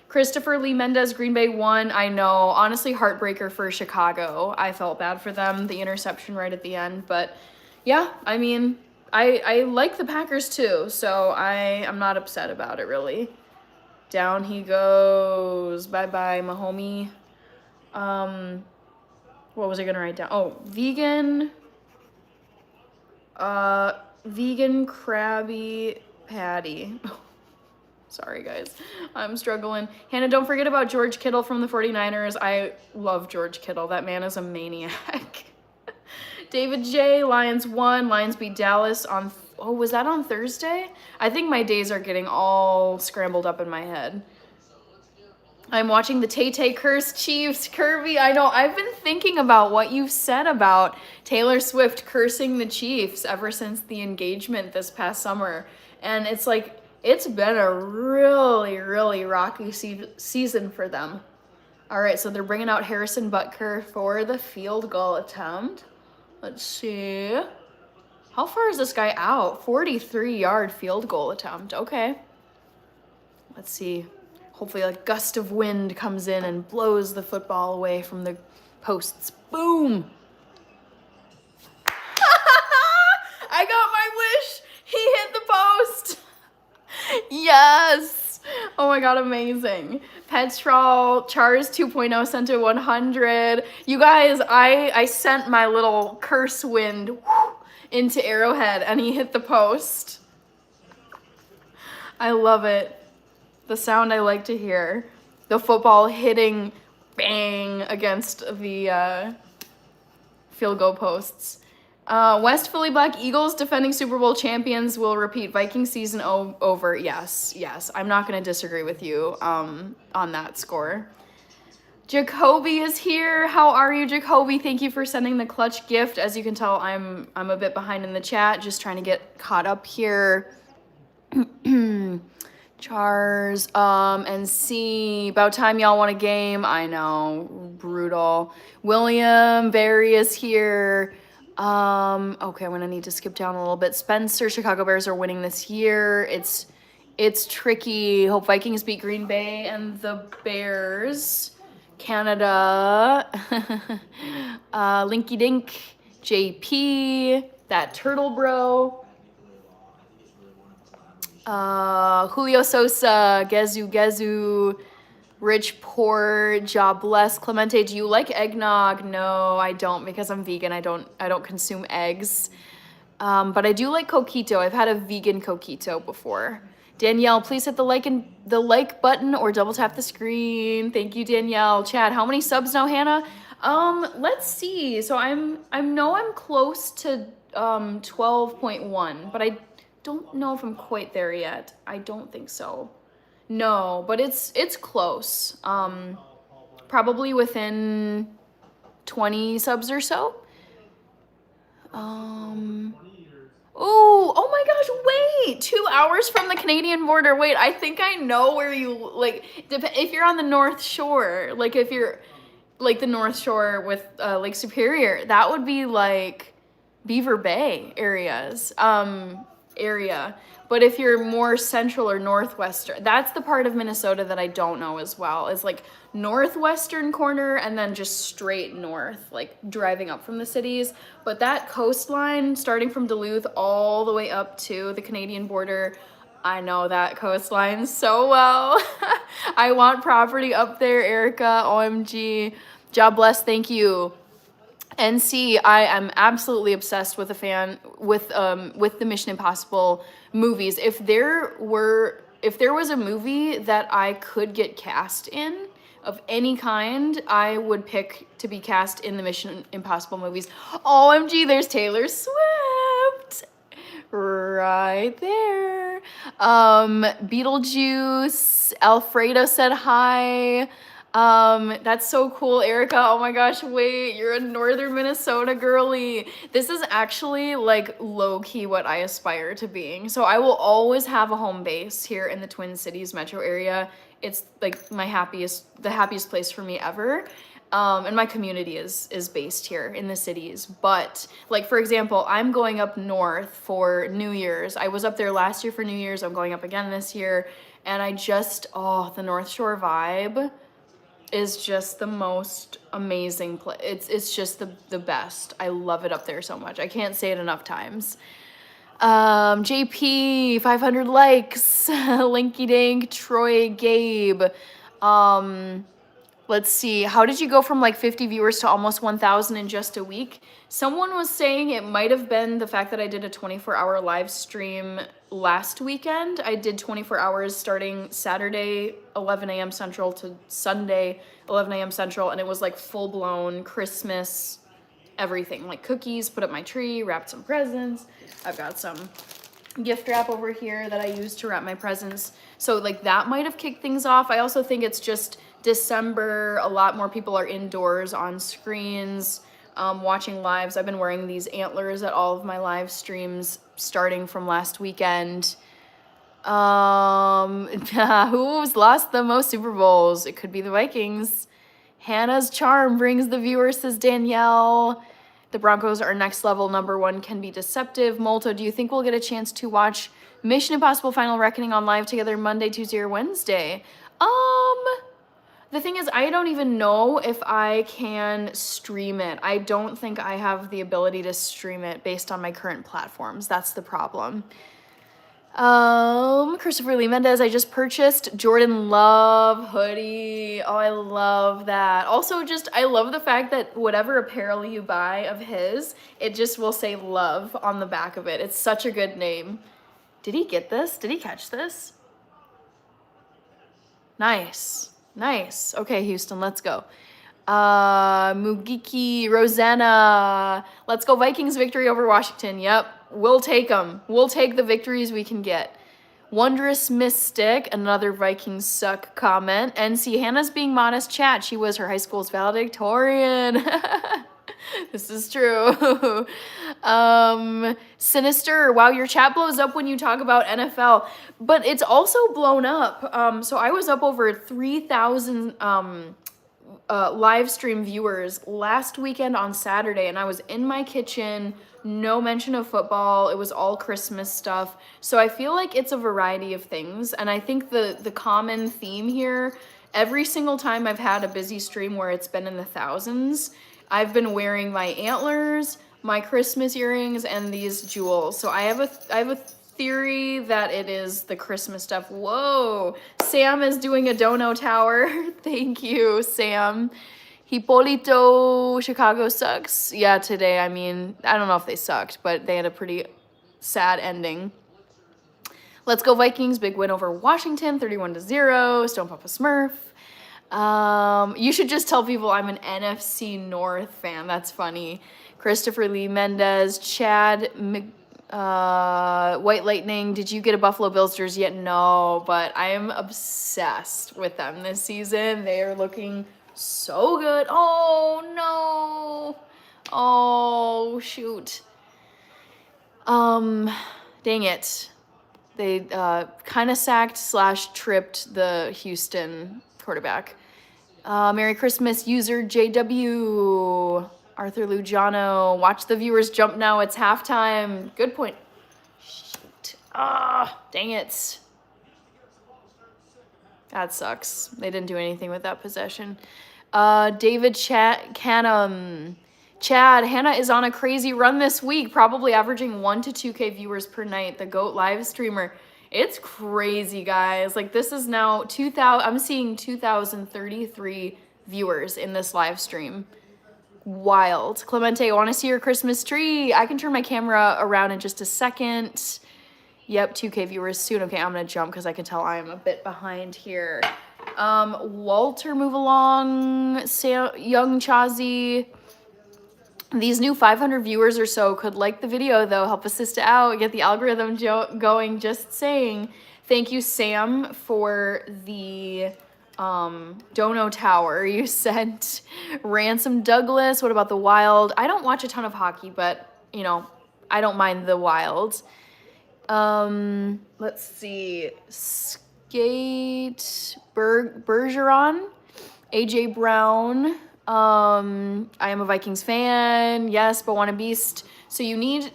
Christopher Lee Mendez, Green Bay won. I know, honestly, heartbreaker for Chicago. I felt bad for them, the interception right at the end. But yeah, I mean, I like the Packers too, so I'm not upset about it, really. Down he goes. Bye-bye, my homie. What was I gonna write down? Oh, vegan Krabby Patty. Sorry, guys. I'm struggling. Hannah, don't forget about George Kittle from the 49ers. I love George Kittle. That man is a maniac. David J. Lions won. Lions beat Dallas on... Oh, was that on Thursday? I think my days are getting all scrambled up in my head. I'm watching the Tay-Tay curse Chiefs. Kirby, I know. I've been thinking about what you've said about Taylor Swift cursing the Chiefs ever since the engagement this past summer. And it's like... It's been a really, really rocky season for them. All right, so they're bringing out Harrison Butker for the field goal attempt. Let's see. How far is this guy out? 43-yard field goal attempt. Okay. Let's see. Hopefully a gust of wind comes in and blows the football away from the posts. Boom! I got my wish! He hit the post! Yes! Oh my god, amazing. Petrol, Chars 2.0 sent to 100. You guys, I sent my little curse wind into Arrowhead and he hit the post. I love it. The sound I like to hear. The football hitting bang against the field goal posts. West Philly Black Eagles, defending Super Bowl champions, will repeat Viking season over. Yes. I'm not going to disagree with you on that score. Jacoby is here. How are you, Jacoby? Thank you for sending the clutch gift. As you can tell, I'm a bit behind in the chat, just trying to get caught up here. Chars, and C. About time y'all won a game. I know, brutal. William Barry is here. Okay, I'm gonna need to skip down a little bit. Spencer, Chicago Bears are winning this year. It's tricky. Hope Vikings beat Green Bay and the Bears. Canada. Linky Dink. JP. That turtle bro. Julio Sosa. Gezu. Rich, poor, jobless. Clemente, do you like eggnog? No, I don't because I'm vegan. I don't consume eggs. But I do like coquito. I've had a vegan coquito before. Danielle, please hit the like button or double tap the screen. Thank you, Danielle. Chad, how many subs now, Hannah? Let's see. So I know I'm close to 12.1, but I don't know if I'm quite there yet. I don't think so. No, but it's close. Probably within 20 subs or so. Oh my gosh, wait! 2 hours from the Canadian border. Wait, I think I know where you, like, if you're on the North Shore, like, if you're, like, the North Shore with, Lake Superior, that would be, like, Beaver Bay areas, area. But if you're more central or northwestern, that's the part of Minnesota that I don't know as well. Is like northwestern corner and then just straight north, like driving up from the cities. But that coastline, starting from Duluth all the way up to the Canadian border, I know that coastline so well. I want property up there, Erica. OMG. Job bless, thank you. NC, I am absolutely obsessed with the Mission Impossible movies. If there was a movie that I could get cast in of any kind, I would pick to be cast in the Mission Impossible movies. OMG, there's Taylor Swift right there. Beetlejuice, Alfredo said hi. That's so cool, Erica. Oh my gosh, wait, you're a northern Minnesota girly. This is actually like low-key what I aspire to being. So I will always have a home base here in the Twin Cities metro area. It's like the happiest place for me ever. And my community is based here in the cities. But like, for example, I'm going up north for New Year's. I was up there last year for New Year's. I'm going up again this year. And the North Shore vibe is just the most amazing place. It's just the best. I love it up there so much. I can't say it enough times. JP, 500 likes. Linky Dink, Troy, Gabe. Let's see. How did you go from like 50 viewers to almost 1,000 in just a week? Someone was saying it might have been the fact that I did a 24-hour live stream last weekend. I did 24 hours starting Saturday, 11 a.m. Central to Sunday, 11 a.m. Central. And it was like full-blown Christmas, everything. Like cookies, put up my tree, wrapped some presents. I've got some gift wrap over here that I use to wrap my presents. So like that might have kicked things off. I also think it's just December. A lot more people are indoors on screens, watching lives. I've been wearing these antlers at all of my live streams starting from last weekend. Who's lost the most Super Bowls? It could be the Vikings. Hannah's charm brings the viewers, says Danielle. The Broncos are next level. Number one can be deceptive. Molto, do you think we'll get a chance to watch Mission Impossible Final Reckoning on live together Monday, Tuesday, or Wednesday? The thing is, I don't even know if I can stream it. I don't think I have the ability to stream it based on my current platforms. That's the problem. Christopher Lee Mendez, I just purchased Jordan Love hoodie. Oh, I love that. Also, I love the fact that whatever apparel you buy of his, it just will say love on the back of it. It's such a good name. Did he get this? Did he catch this? Nice. Nice. Okay, Houston, let's go. Mugiki, Rosanna. Let's go Vikings victory over Washington. Yep, we'll take them. We'll take the victories we can get. Wondrous Mystic, another Vikings suck comment. NC, Hannah's being modest chat. She was her high school's valedictorian. This is true. Sinister, wow, your chat blows up when you talk about NFL, but it's also blown up. So I was up over 3,000 live stream viewers last weekend on Saturday, and I was in my kitchen, no mention of football. It was all Christmas stuff. So I feel like it's a variety of things, and I think the common theme here, every single time I've had a busy stream where it's been in the thousands, I've been wearing my antlers, my Christmas earrings, and these jewels. So I have a theory that it is the Christmas stuff. Whoa, Sam is doing a dono tower. Thank you, Sam. Hipólito, Chicago sucks. Yeah, today, I mean, I don't know if they sucked, but they had a pretty sad ending. Let's go Vikings, big win over Washington, 31-0. Stone Papa Smurf. You should just tell people I'm an NFC North fan. That's funny. Christopher Lee Mendez, Chad, White Lightning. Did you get a Buffalo Bills jersey yet? No, but I am obsessed with them this season. They are looking so good. Oh no. Oh shoot. Dang it. They kind of sacked / tripped the Houston quarterback. Merry Christmas, user JW. Arthur Lugiano. Watch the viewers jump now. It's halftime. Good point. Shoot. Dang it. That sucks. They didn't do anything with that possession. David Canham. Chad, Hannah is on a crazy run this week, probably averaging 1 to 2K viewers per night. The GOAT live streamer. It's crazy, guys. Like, this is now 2,000. I'm seeing 2,033 viewers in this live stream. Wild. Clemente, I want to see your Christmas tree. I can turn my camera around in just a second. Yep, 2K viewers soon. Okay, I'm going to jump because I can tell I'm a bit behind here. Walter, move along. Young Chazi. These new 500 viewers or so could like the video, though. Help assist out. Get the algorithm going. Just saying. Thank you, Sam, for the dono tower you sent. Ransom Douglas. What about the Wild? I don't watch a ton of hockey, but, you know, I don't mind the Wild. Let's see. Skate Bergeron. AJ Brown. I am a Vikings fan. Yes, but want a beast. So you need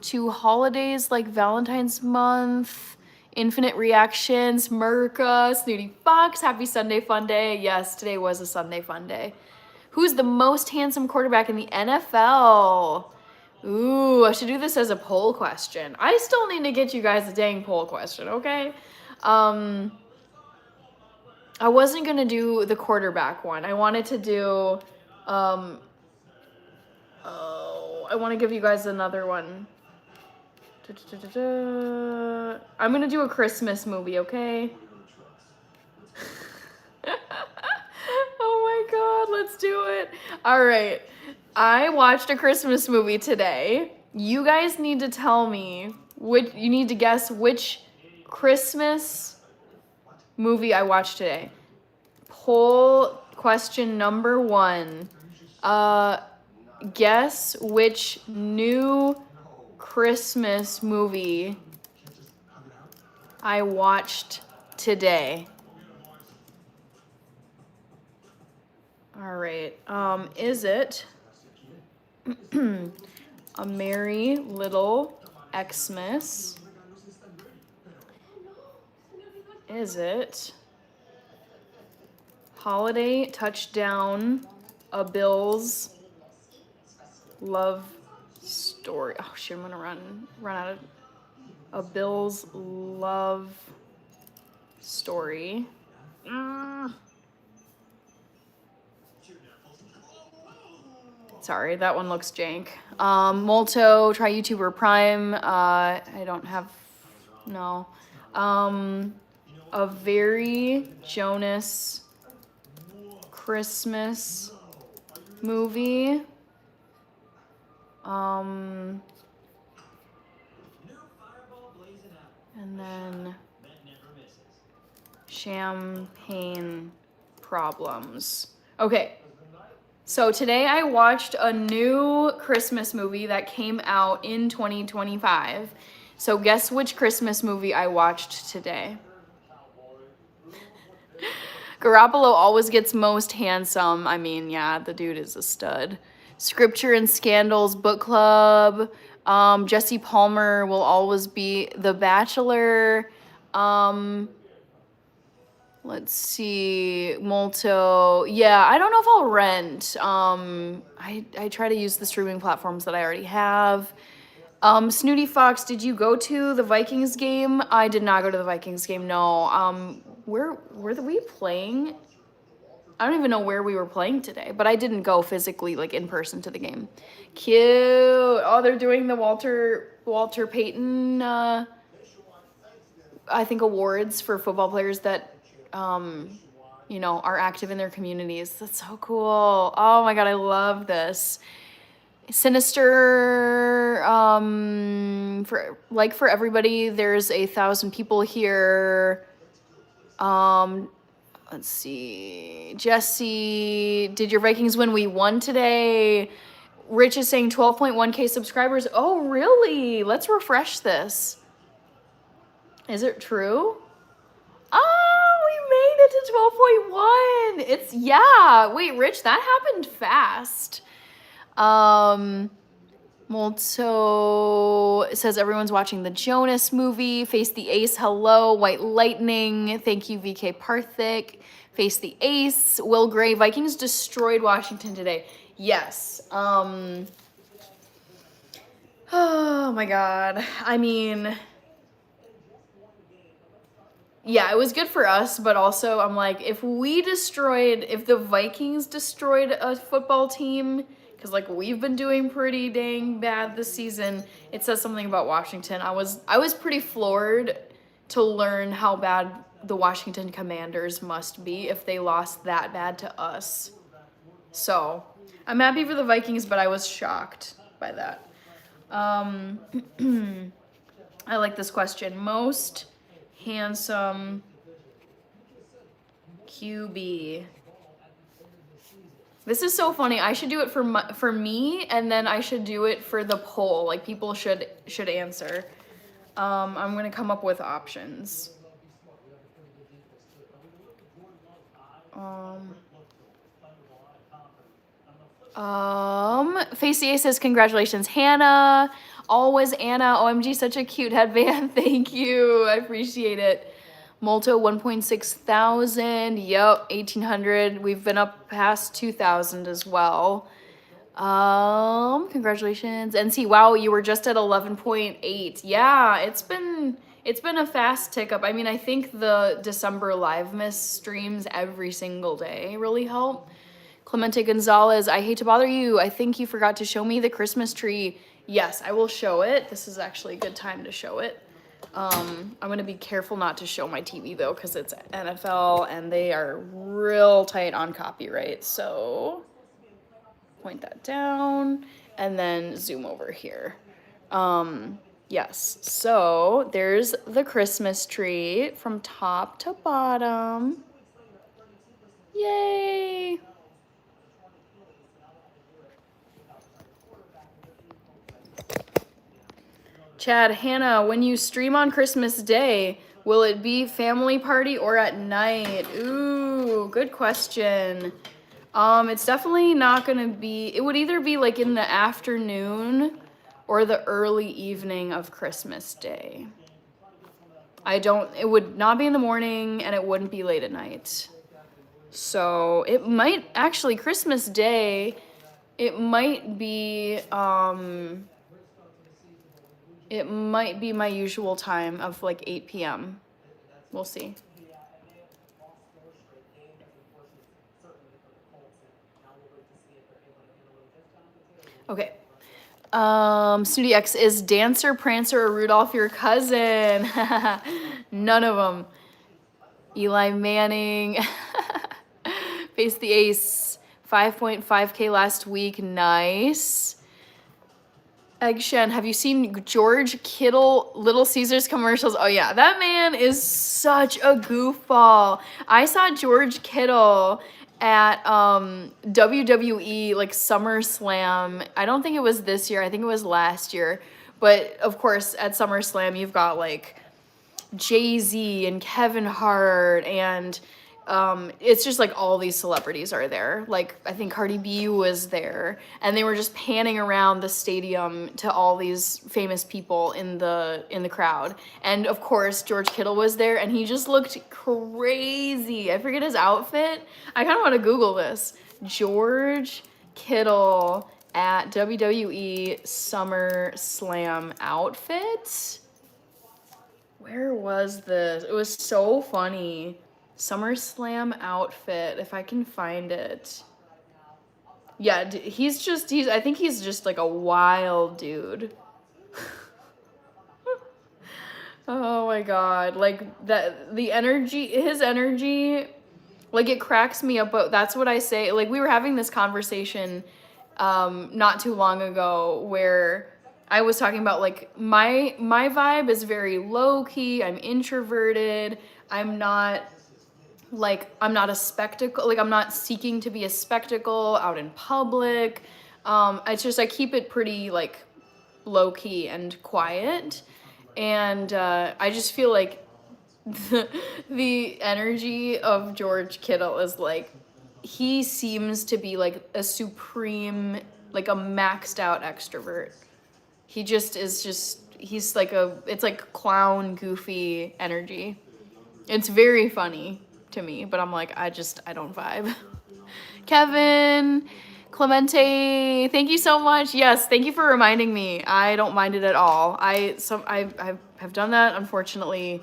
2 holidays like Valentine's month, Infinite Reactions, Merca, Snooty Fox, Happy Sunday Fun Day. Yes, today was a Sunday Fun Day. Who's the most handsome quarterback in the NFL? Ooh, I should do this as a poll question. I still need to get you guys a dang poll question, okay? I wasn't going to do the quarterback one. I wanted to do, I want to give you guys another one. I'm going to do a Christmas movie, okay? Oh my God, let's do it. All right. I watched a Christmas movie today. You guys need to tell me you need to guess which Christmas movie I watched today. Poll question number 1. Guess which new Christmas movie I watched today. All right. Is it A Merry Little Xmas? Is it Holiday Touchdown, A Bills Love Story? Oh shit, I'm gonna run out of A Bills Love Story. Sorry, that one looks jank. Molto, try YouTuber Prime. I don't have, no. A Very Jonas Christmas movie. And then Champagne Problems. Okay. So today I watched a new Christmas movie that came out in 2025. So guess which Christmas movie I watched today? Garoppolo always gets most handsome. I mean, yeah, the dude is a stud. Scripture and Scandals Book Club. Jesse Palmer will always be The Bachelor. Let's see, Molto. Yeah, I don't know if I'll rent. I try to use the streaming platforms that I already have. Snooty Fox, did you go to the Vikings game? I did not go to the Vikings game, no. Where were we playing? I don't even know where we were playing today, but I didn't go physically, like in person to the game. Cute. Oh, they're doing the Walter Payton, I think awards for football players that, you know, are active in their communities. That's so cool. Oh my God, I love this. Sinister, for everybody, there's 1,000 people here. Let's see. Jesse, did your Vikings win? We won today. Rich is saying 12.1K subscribers. Oh, really? Let's refresh this. Is it true? Oh, we made it to 12.1. Yeah. Wait, Rich, that happened fast. Molto says everyone's watching the Jonas movie. Face the Ace, hello. White Lightning, thank you, VK Parthic. Face the Ace. Will Gray, Vikings destroyed Washington today. Yes. Oh my God. I mean, yeah, it was good for us, but also I'm like, if the Vikings destroyed a football team, because like we've been doing pretty dang bad this season, it says something about Washington. I was pretty floored to learn how bad the Washington Commanders must be if they lost that bad to us. So I'm happy for the Vikings, but I was shocked by that. I like this question. Most handsome QB. This is so funny. I should do it for me, and then I should do it for the poll. Like people should answer. I'm gonna come up with options. Facey says congratulations, Hannah. Always Anna. OMG, such a cute headband. Thank you. I appreciate it. Molto 1.6 thousand. Yep, 1,800. We've been up past 2,000 as well. Congratulations. NC, wow, you were just at 11.8. Yeah, it's been a fast tick up. I mean, I think the December live miss streams every single day really help. Clemente Gonzalez, I hate to bother you. I think you forgot to show me the Christmas tree. Yes, I will show it. This is actually a good time to show it. I'm going to be careful not to show my TV, though, because it's NFL, and they are real tight on copyright. So point that down, and then zoom over here. Yes, so there's the Christmas tree from top to bottom. Yay! Chad, Hannah, when you stream on Christmas Day, will it be family party or at night? Ooh, good question. It's definitely not gonna be, it would either be like in the afternoon or the early evening of Christmas Day. It would not be in the morning, and it wouldn't be late at night. So it might actually, Christmas Day, it might be my usual time of like 8 p.m. We'll see. Okay. Snooty X, is Dancer, Prancer, or Rudolph your cousin? None of them. Eli Manning. Face the Ace. 5.5K last week. Nice. Egg Shen, have you seen George Kittle Little Caesars commercials? Oh yeah, that man is such a goofball. I saw George Kittle at WWE like SummerSlam. I don't think it was this year. I think it was last year. But of course, at SummerSlam, you've got like Jay-Z and Kevin Hart, and it's just like all these celebrities are there. Like I think Cardi B was there, and they were just panning around the stadium to all these famous people in the crowd. And of course George Kittle was there, and he just looked crazy. I forget his outfit. I kind of want to Google this. George Kittle at WWE SummerSlam outfit. Where was this? It was so funny. SummerSlam outfit, if I can find it. Yeah, I think he's just like a wild dude. Oh my god, like that, his energy, like it cracks me up, but that's what I say. Like we were having this conversation not too long ago where I was talking about like my vibe is very low key, I'm introverted, I'm not a spectacle, like I'm not seeking to be a spectacle out in public. It's just I keep it pretty like low key and quiet. And I just feel like the energy of George Kittle is like, he seems to be like a supreme, like a maxed out extrovert. He just is he's like it's like clown, goofy energy. It's very funny to me, but I'm like, I don't vibe. Kevin, Clemente, thank you so much. Yes, thank you for reminding me. I don't mind it at all. I have done that, unfortunately,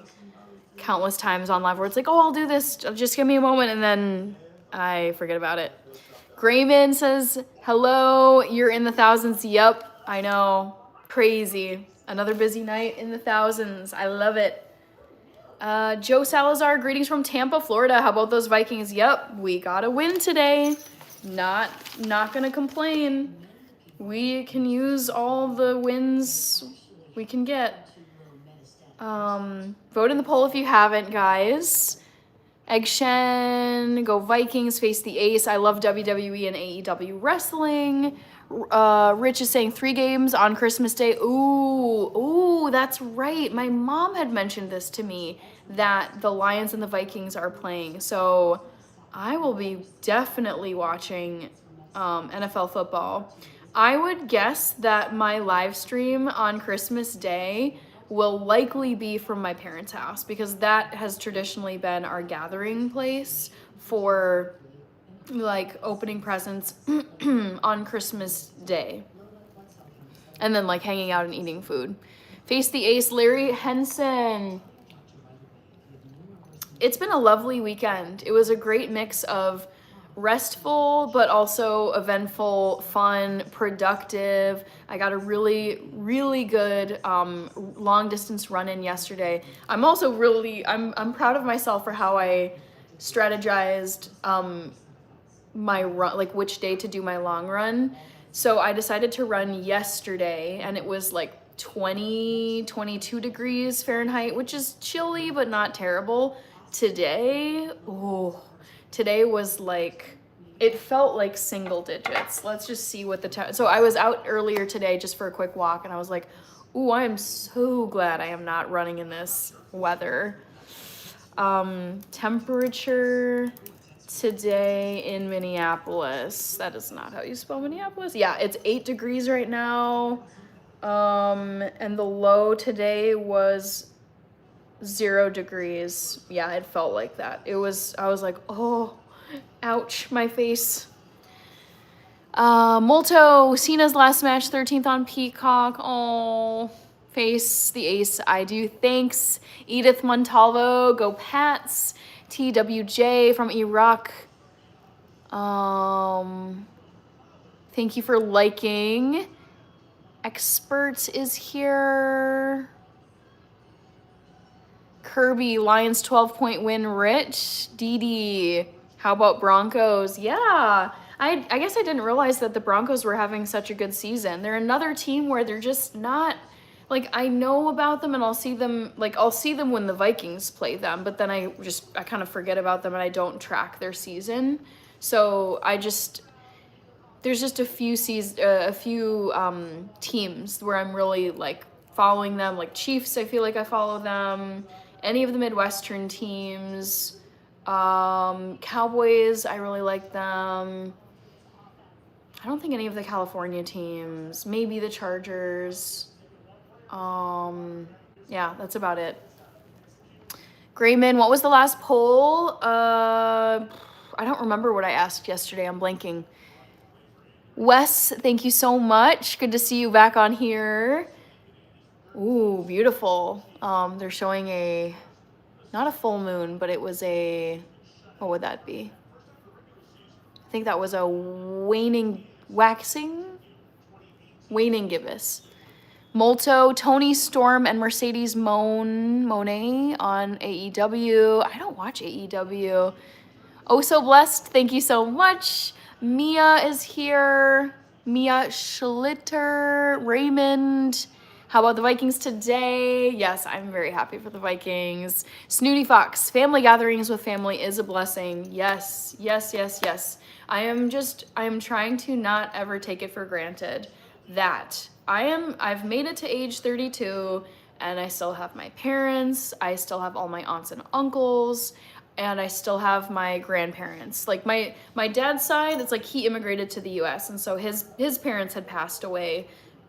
countless times on live where it's like, oh, I'll do this. Just give me a moment, and then I forget about it. Grayman says, hello, you're in the thousands. Yep, I know. Crazy. Another busy night in the thousands. I love it. Joe Salazar, greetings from Tampa, Florida. How about those Vikings? Yep, we got a win today. Not gonna complain. We can use all the wins we can get. Vote in the poll if you haven't, guys. Egg Shen, go Vikings, face the ace. I love WWE and AEW wrestling. Rich is saying 3 games on Christmas Day. Ooh, that's right. My mom had mentioned this to me, that the Lions and the Vikings are playing. So I will be definitely watching NFL football. I would guess that my live stream on Christmas Day will likely be from my parents' house, because that has traditionally been our gathering place for like opening presents on Christmas Day, and then like hanging out and eating food. Face the ace, Larry Henson. It's been a lovely weekend. It was a great mix of restful but also eventful, fun, productive. I got a really, really good long distance run in yesterday. I'm also I'm proud of myself for how I strategized my run, like which day to do my long run. So I decided to run yesterday, and it was like 22 degrees Fahrenheit, which is chilly but not terrible. Today was like, it felt like single digits. Let's just see what so I was out earlier today just for a quick walk, and I was like, ooh, I am so glad I am not running in this weather. Temperature today in Minneapolis. That is not how you spell Minneapolis. Yeah, it's 8 degrees right now. And the low today was 0 degrees. Yeah, it felt like that. I was like, oh, ouch, my face. Molto, Cena's last match, 13th on Peacock. Oh, face the ace. I do. Thanks. Edith Montalvo, go Pats. TWJ from Iraq. Thank you for liking. Expert is here. Kirby, Lions 12-point win. Rich, Didi, how about Broncos? Yeah, I guess I didn't realize that the Broncos were having such a good season. They're another team where they're just not, like, I know about them and I'll see them when the Vikings play them, but then I kind of forget about them and I don't track their season. So there's just a few teams where I'm really like following them, like Chiefs, I feel like I follow them. Any of the Midwestern teams, Cowboys, I really like them. I don't think any of the California teams, maybe the Chargers. Yeah, that's about it. Grayman, what was the last poll? I don't remember what I asked yesterday. I'm blanking. Wes, thank you so much. Good to see you back on here. Ooh, beautiful. They're showing not a full moon, but it was what would that be? I think that was a waning gibbous. Molto, Tony Storm, and Mercedes Monet on AEW. I don't watch AEW. Oh, so blessed. Thank you so much. Mia is here. Mia Schlitter, Raymond. How about the Vikings today? Yes, I'm very happy for the Vikings. Snooty Fox, family gatherings with family is a blessing. Yes, yes, yes, yes. I'm trying to not ever take it for granted that I've made it to age 32 and I still have my parents, I still have all my aunts and uncles, and I still have my grandparents. Like my dad's side, it's like he immigrated to the US, and so his parents had passed away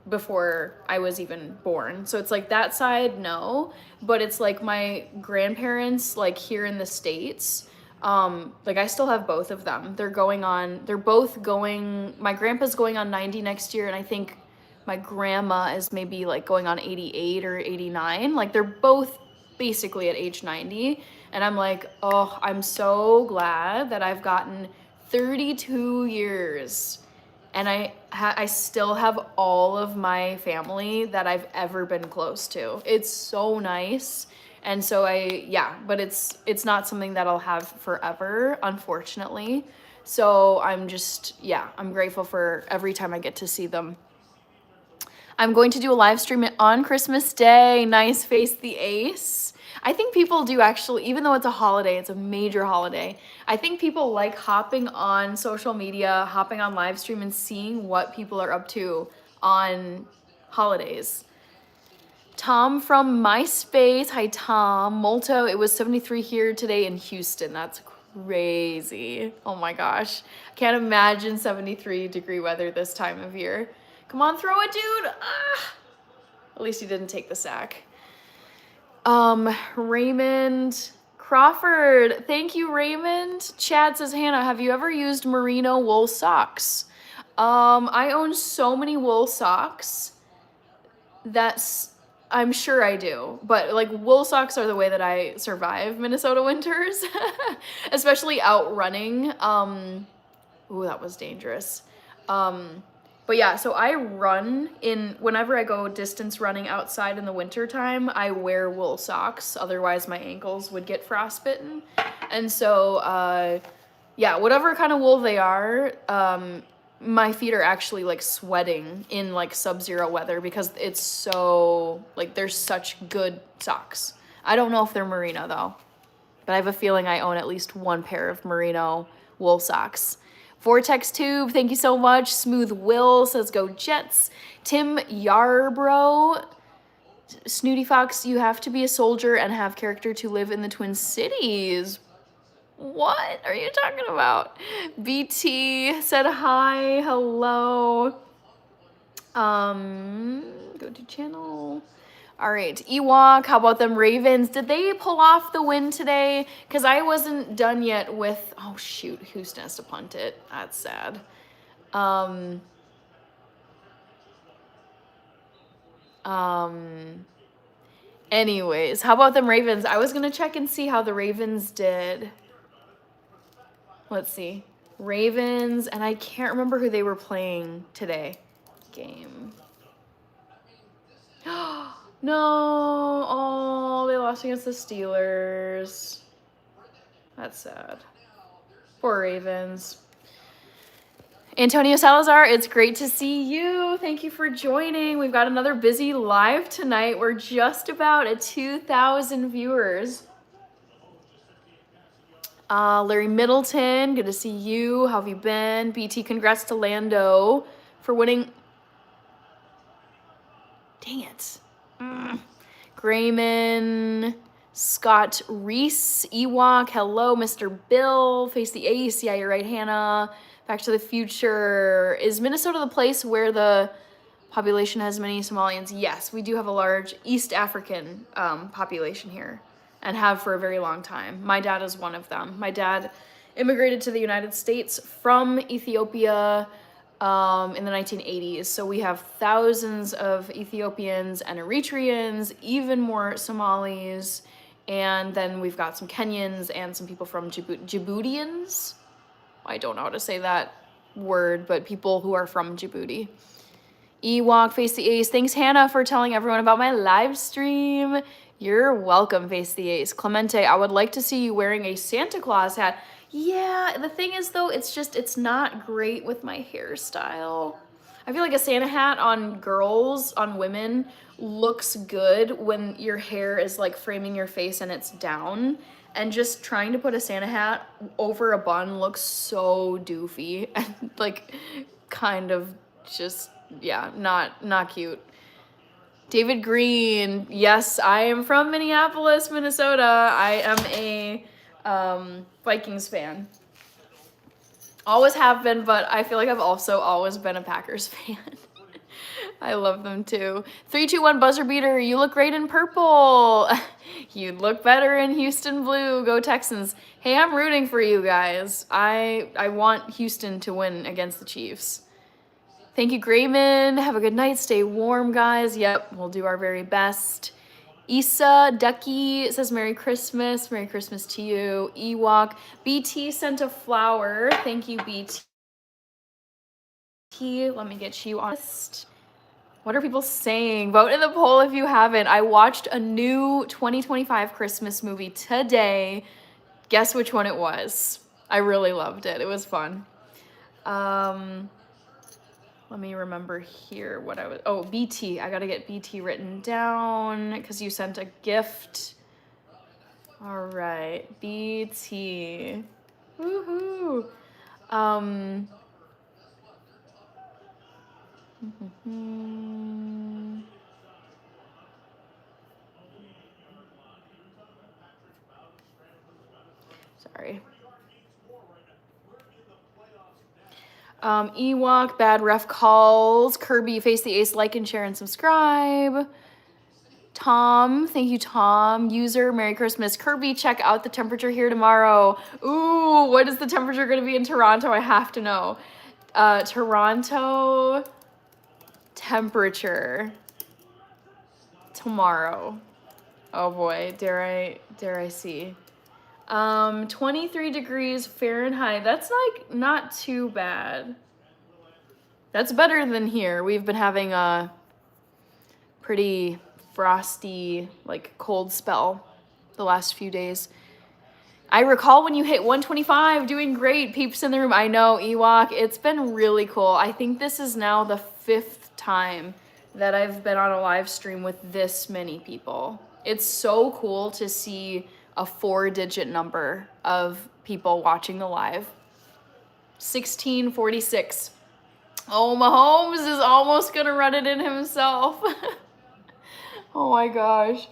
before I was even born. So it's like that side, no, but it's like my grandparents like here in the States, like I still have both of them. They're both going, my grandpa's going on 90 next year, and I think my grandma is maybe like going on 88 or 89. Like they're both basically at age 90. And I'm like, oh, I'm so glad that I've gotten 32 years and I still have all of my family that I've ever been close to. It's so nice. And so but it's not something that I'll have forever, unfortunately. So I'm grateful for every time I get to see them. I'm going to do a live stream on Christmas Day. Nice, Face the Ace. I think people do actually, even though it's a holiday, it's a major holiday, I think people like hopping on social media, hopping on live stream and seeing what people are up to on holidays. Tom from MySpace. Hi, Tom. Molto, it was 73 here today in Houston. That's crazy. Oh my gosh. I can't imagine 73-degree weather this time of year. Come on, throw it, dude. Ah. At least he didn't take the sack. Raymond Crawford. Thank you, Raymond. Chad says, Hannah, have you ever used merino wool socks? I own so many wool socks I'm sure I do, but like wool socks are the way that I survive Minnesota winters, especially out running. Ooh, that was dangerous. But yeah, so I run whenever I go distance running outside in the winter time, I wear wool socks. Otherwise my ankles would get frostbitten. And so, whatever kind of wool they are, my feet are actually like sweating in like sub-zero weather because it's so, like, they're such good socks. I don't know if they're merino though, but I have a feeling I own at least one pair of merino wool socks. Vortex Tube, thank you so much. Smooth Will says go Jets. Tim Yarbrough, Snooty Fox, you have to be a soldier and have character to live in the Twin Cities. What are you talking about? BT said hi, hello. Go to channel. All right, Ewok, how about them Ravens? Did they pull off the win today? Because I wasn't done yet with, oh shoot, Houston has to punt it. That's sad. Anyways, how about them Ravens? I was going to check and see how the Ravens did. Let's see. Ravens, and I can't remember who they were playing today. Game. No, oh, they lost against the Steelers. That's sad. Poor Ravens. Antonio Salazar, it's great to see you. Thank you for joining. We've got another busy live tonight. We're just about at 2,000 viewers. Larry Middleton, good to see you. How have you been? BT, congrats to Lando for winning. Dang it. Grayman, Scott Reese, Ewok, hello, Mr. Bill, Face the Ace, yeah, you're right, Hannah. Back to the Future. Is Minnesota the place where the population has many Somalians? Yes, we do have a large East African population here and have for a very long time. My dad is one of them. My dad immigrated to the United States from Ethiopia in the 1980s. So we have thousands of Ethiopians and Eritreans, even more Somalis, and then we've got some Kenyans and some people from Djiboutians. I don't know how to say that word, but people who are from Djibouti. Ewok, Face the Ace. Thanks, Hannah, for telling everyone about my live stream. You're welcome, Face the Ace. Clemente, I would like to see you wearing a Santa Claus hat. Yeah, the thing is, though, it's not great with my hairstyle. I feel like a Santa hat on girls, on women, looks good when your hair is like framing your face and it's down. And just trying to put a Santa hat over a bun looks so doofy and like kind of just, yeah, not cute. David Green, yes, I am from Minneapolis, Minnesota. I am a Vikings fan. Always have been, but I feel like I've also always been a Packers fan. I love them too. 3, 2, 1 buzzer beater. You look great in purple. You'd look better in Houston blue. Go Texans. Hey, I'm rooting for you guys. I want Houston to win against the Chiefs. Thank you, Grayman. Have a good night. Stay warm, guys. Yep, we'll do our very best. Issa Ducky says Merry Christmas. Merry Christmas to you. Ewok. BT sent a flower. Thank you, BT. Let me get you on. What are people saying? Vote in the poll if you haven't. I watched a new 2025 Christmas movie today. Guess which one it was. I really loved it. It was fun. Let me remember here what I was... Oh, BT. I gotta get BT written down because you sent a gift. All right. BT. Woohoo. Sorry. Ewok, bad ref calls. Kirby, Face the Ace, like and share and subscribe. Tom, thank you, Tom. User, Merry Christmas. Kirby, check out the temperature here tomorrow. Ooh, what is the temperature going to be in Toronto? I have to know. Toronto temperature tomorrow. Oh boy, dare I see. 23 degrees Fahrenheit. That's like not too bad. That's better than here. We've been having a pretty frosty, like cold spell the last few days. I recall when you hit 125, doing great. Peeps in the room. I know, Ewok. It's been really cool. I think this is now the 5th time that I've been on a live stream with this many people. It's so cool to see a 4-digit number of people watching the live. 1646. Oh, Mahomes is almost gonna run it in himself. Oh my gosh.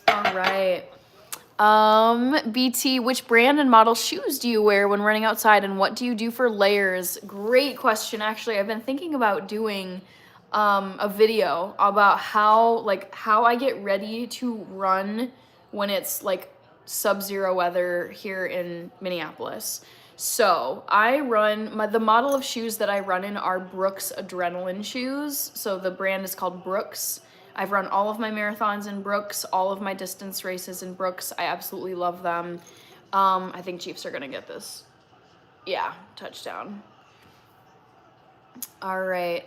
All right. BT, which brand and model shoes do you wear when running outside, and what do you do for layers? Great question. Actually, I've been thinking about doing a video about how I get ready to run when it's like sub-zero weather here in Minneapolis. So I run, the model of shoes that I run in are Brooks Adrenaline shoes. So the brand is called Brooks. I've run all of my marathons in Brooks, all of my distance races in Brooks. I absolutely love them. I think Chiefs are gonna get this. Yeah, touchdown. All right.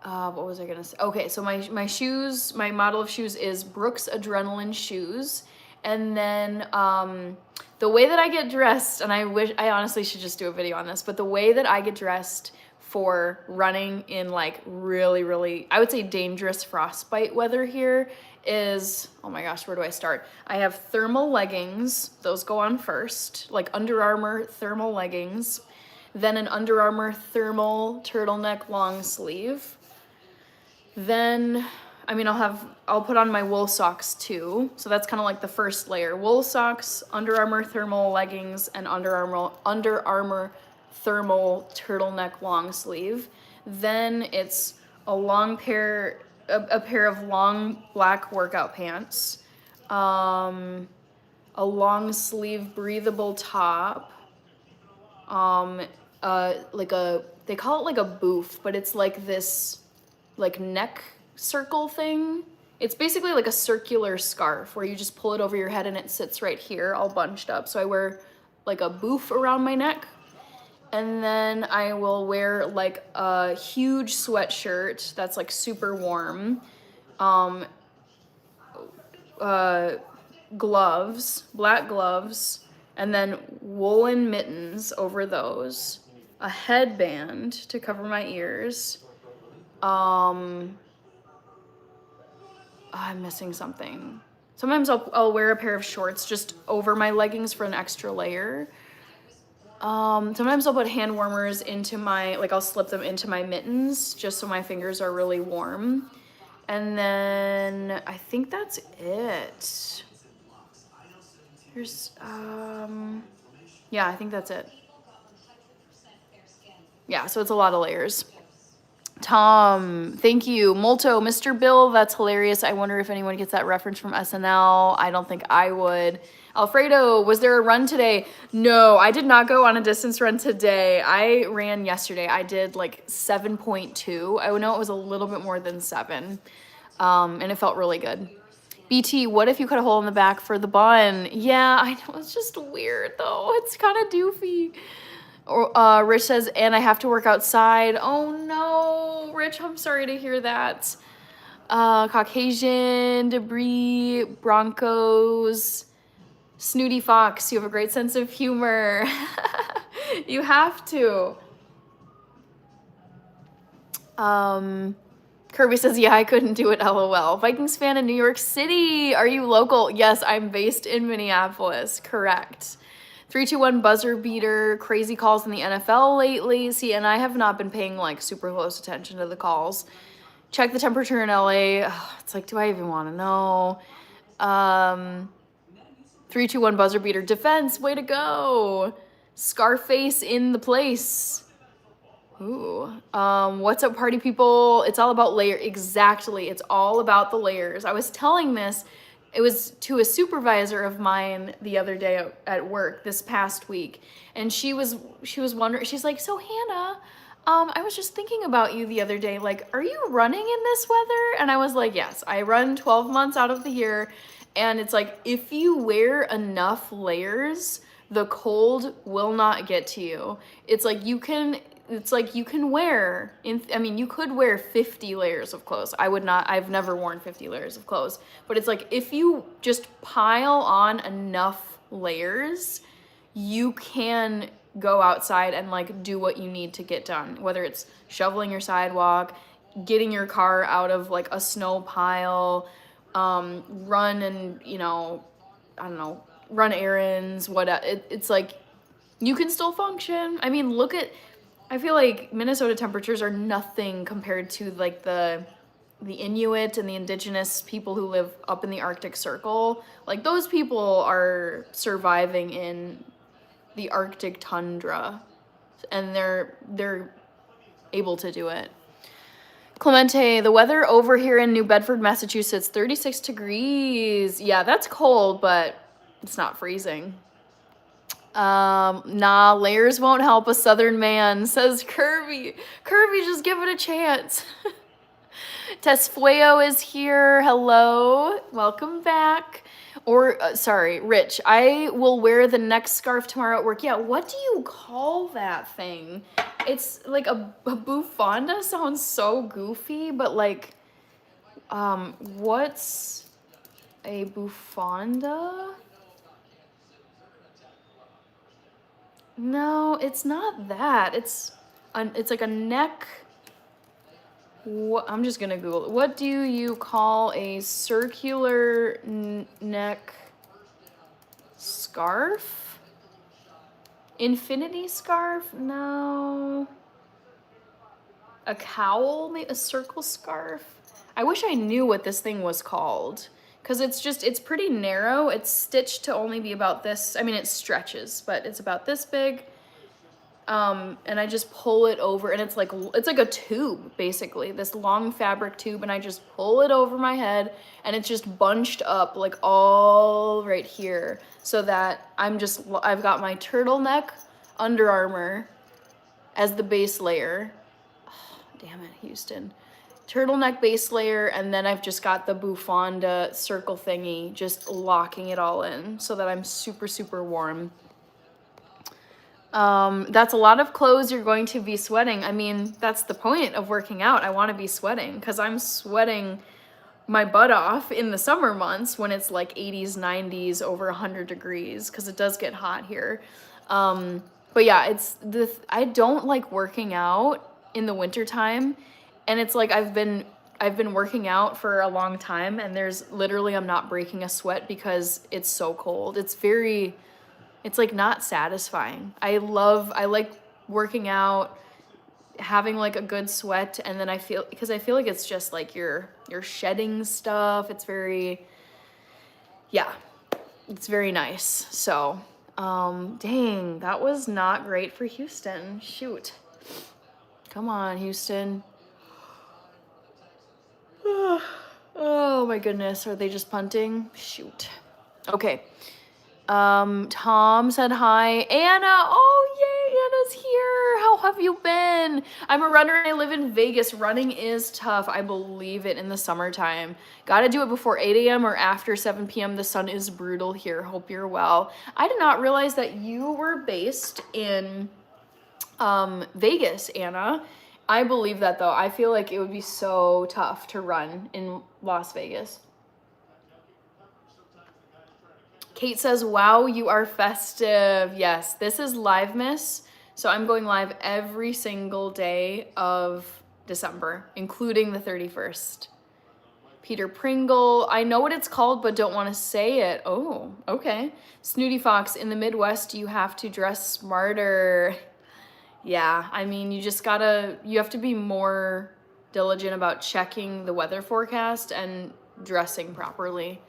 What was I gonna say? Okay, so my shoes, my model of shoes is Brooks Adrenaline shoes. And then the way that I get dressed, and I honestly should just do a video on this, but the way that I get dressed for running in like really, really, I would say dangerous frostbite weather here is, oh my gosh, where do I start? I have thermal leggings. Those go on first, like Under Armour thermal leggings. Then an Under Armour thermal turtleneck long sleeve. Then, I mean, I'll put on my wool socks too. So that's kind of like the first layer. Wool socks, Under Armour thermal leggings, and Under Armour thermal turtleneck long sleeve. Then it's a pair of long black workout pants, a long sleeve breathable top, they call it like a boof, but it's like this like neck circle thing. It's basically like a circular scarf where you just pull it over your head and it sits right here all bunched up. So I wear like a boof around my neck. And then I will wear like a huge sweatshirt that's like super warm. Gloves, black gloves, and then woolen mittens over those. A headband to cover my ears. I'm missing something. Sometimes I'll wear a pair of shorts just over my leggings for an extra layer. Sometimes I'll put hand warmers into my, like I'll slip them into my mittens just so my fingers are really warm. And then I think that's it. There's, yeah, I think that's it. Yeah, so it's a lot of layers. Tom, thank you. Molto, Mr. Bill, that's hilarious. I wonder if anyone gets that reference from SNL. I don't think I would. Alfredo, was there a run today? No, I did not go on a distance run today. I ran yesterday. I did like 7.2. I know it was a little bit more than 7. And it felt really good. BT, what if you cut a hole in the back for the bun? Yeah, I know, it's just weird though. It's kind of doofy. Or Rich says, and I have to work outside. Oh no, Rich, I'm sorry to hear that. Caucasian, Debris, Broncos, Snooty Fox, you have a great sense of humor. You have to. Kirby says, yeah, I couldn't do it, LOL. Vikings fan in New York City. Are you local? Yes, I'm based in Minneapolis. Correct. 3-2-1 buzzer beater. Crazy calls in the NFL lately. See, and I have not been paying like super close attention to the calls. Check the temperature in LA. Oh, it's like, do I even want to know? 3-2-1 buzzer beater. Defense, way to go. Scarface in the place. Ooh. What's up, party people? It's all about layer. Exactly. It's all about the layers. I was telling this, it was to a supervisor of mine the other day at work this past week. And she was wondering, she's like, so Hannah, I was just thinking about you the other day. Like, are you running in this weather? And I was like, yes, I run 12 months out of the year. And it's like, if you wear enough layers, the cold will not get to you. It's like you can wear, you could wear 50 layers of clothes. I've never worn 50 layers of clothes. But it's like, if you just pile on enough layers, you can go outside and like do what you need to get done. Whether it's shoveling your sidewalk, getting your car out of like a snow pile, run and, run errands, it's like, you can still function. I mean, I feel like Minnesota temperatures are nothing compared to like the Inuit and the indigenous people who live up in the Arctic Circle. Like, those people are surviving in the Arctic tundra, and they're able to do it. Clemente, the weather over here in New Bedford, Massachusetts, 36 degrees. Yeah, that's cold, but it's not freezing. Nah, layers won't help a southern man, says Kirby. Kirby, just give it a chance. Tesfueo is here. Hello. Welcome back. Or, sorry, Rich, I will wear the next scarf tomorrow at work. Yeah, what do you call that thing? It's like a bufanda. Sounds so goofy, but like, what's a bufanda? No, it's not that. It's like a neck. I'm just gonna Google it. What do you call a circular neck scarf? Infinity scarf? No. A cowl? A circle scarf? I wish I knew what this thing was called. Because it's pretty narrow. It's stitched to only be about this. I mean, it stretches, but it's about this big. And I just pull it over, and it's like a tube, basically, this long fabric tube, and I just pull it over my head, and it's just bunched up like all right here, so that I've got my turtleneck Under Armour as the base layer. Oh, damn it, Houston. Turtleneck base layer, and then I've just got the Bufanda circle thingy, just locking it all in so that I'm super, super warm. That's a lot of clothes you're going to be sweating. I mean, that's the point of working out. I want to be sweating because I'm sweating my butt off in the summer months when it's like 80s, 90s, over 100 degrees, because it does get hot here. But yeah, I don't like working out in the wintertime. And it's like I've been working out for a long time, and there's literally, I'm not breaking a sweat because it's so cold. It's like not satisfying. I like working out, having like a good sweat, and then I feel like it's just like you're shedding stuff. It's very nice. So, dang, that was not great for Houston. Shoot. Come on, Houston. Oh my goodness, are they just punting? Shoot. Okay. Tom said hi. Anna, oh yay, Anna's here. How have you been? I'm a runner and I live in Vegas. Running is tough. I believe it in the summertime. Gotta do it before 8 a.m. or after 7 p.m. The sun is brutal here. Hope you're well. I did not realize that you were based in Vegas, Anna. I believe that though. I feel like it would be so tough to run in Las Vegas. Kate says, wow, you are festive. Yes, this is Livemas. So I'm going live every single day of December, including the 31st. Peter Pringle, I know what it's called, but don't want to say it. Oh, okay. Snooty Fox, in the Midwest, you have to dress smarter. Yeah, I mean, you have to be more diligent about checking the weather forecast and dressing properly.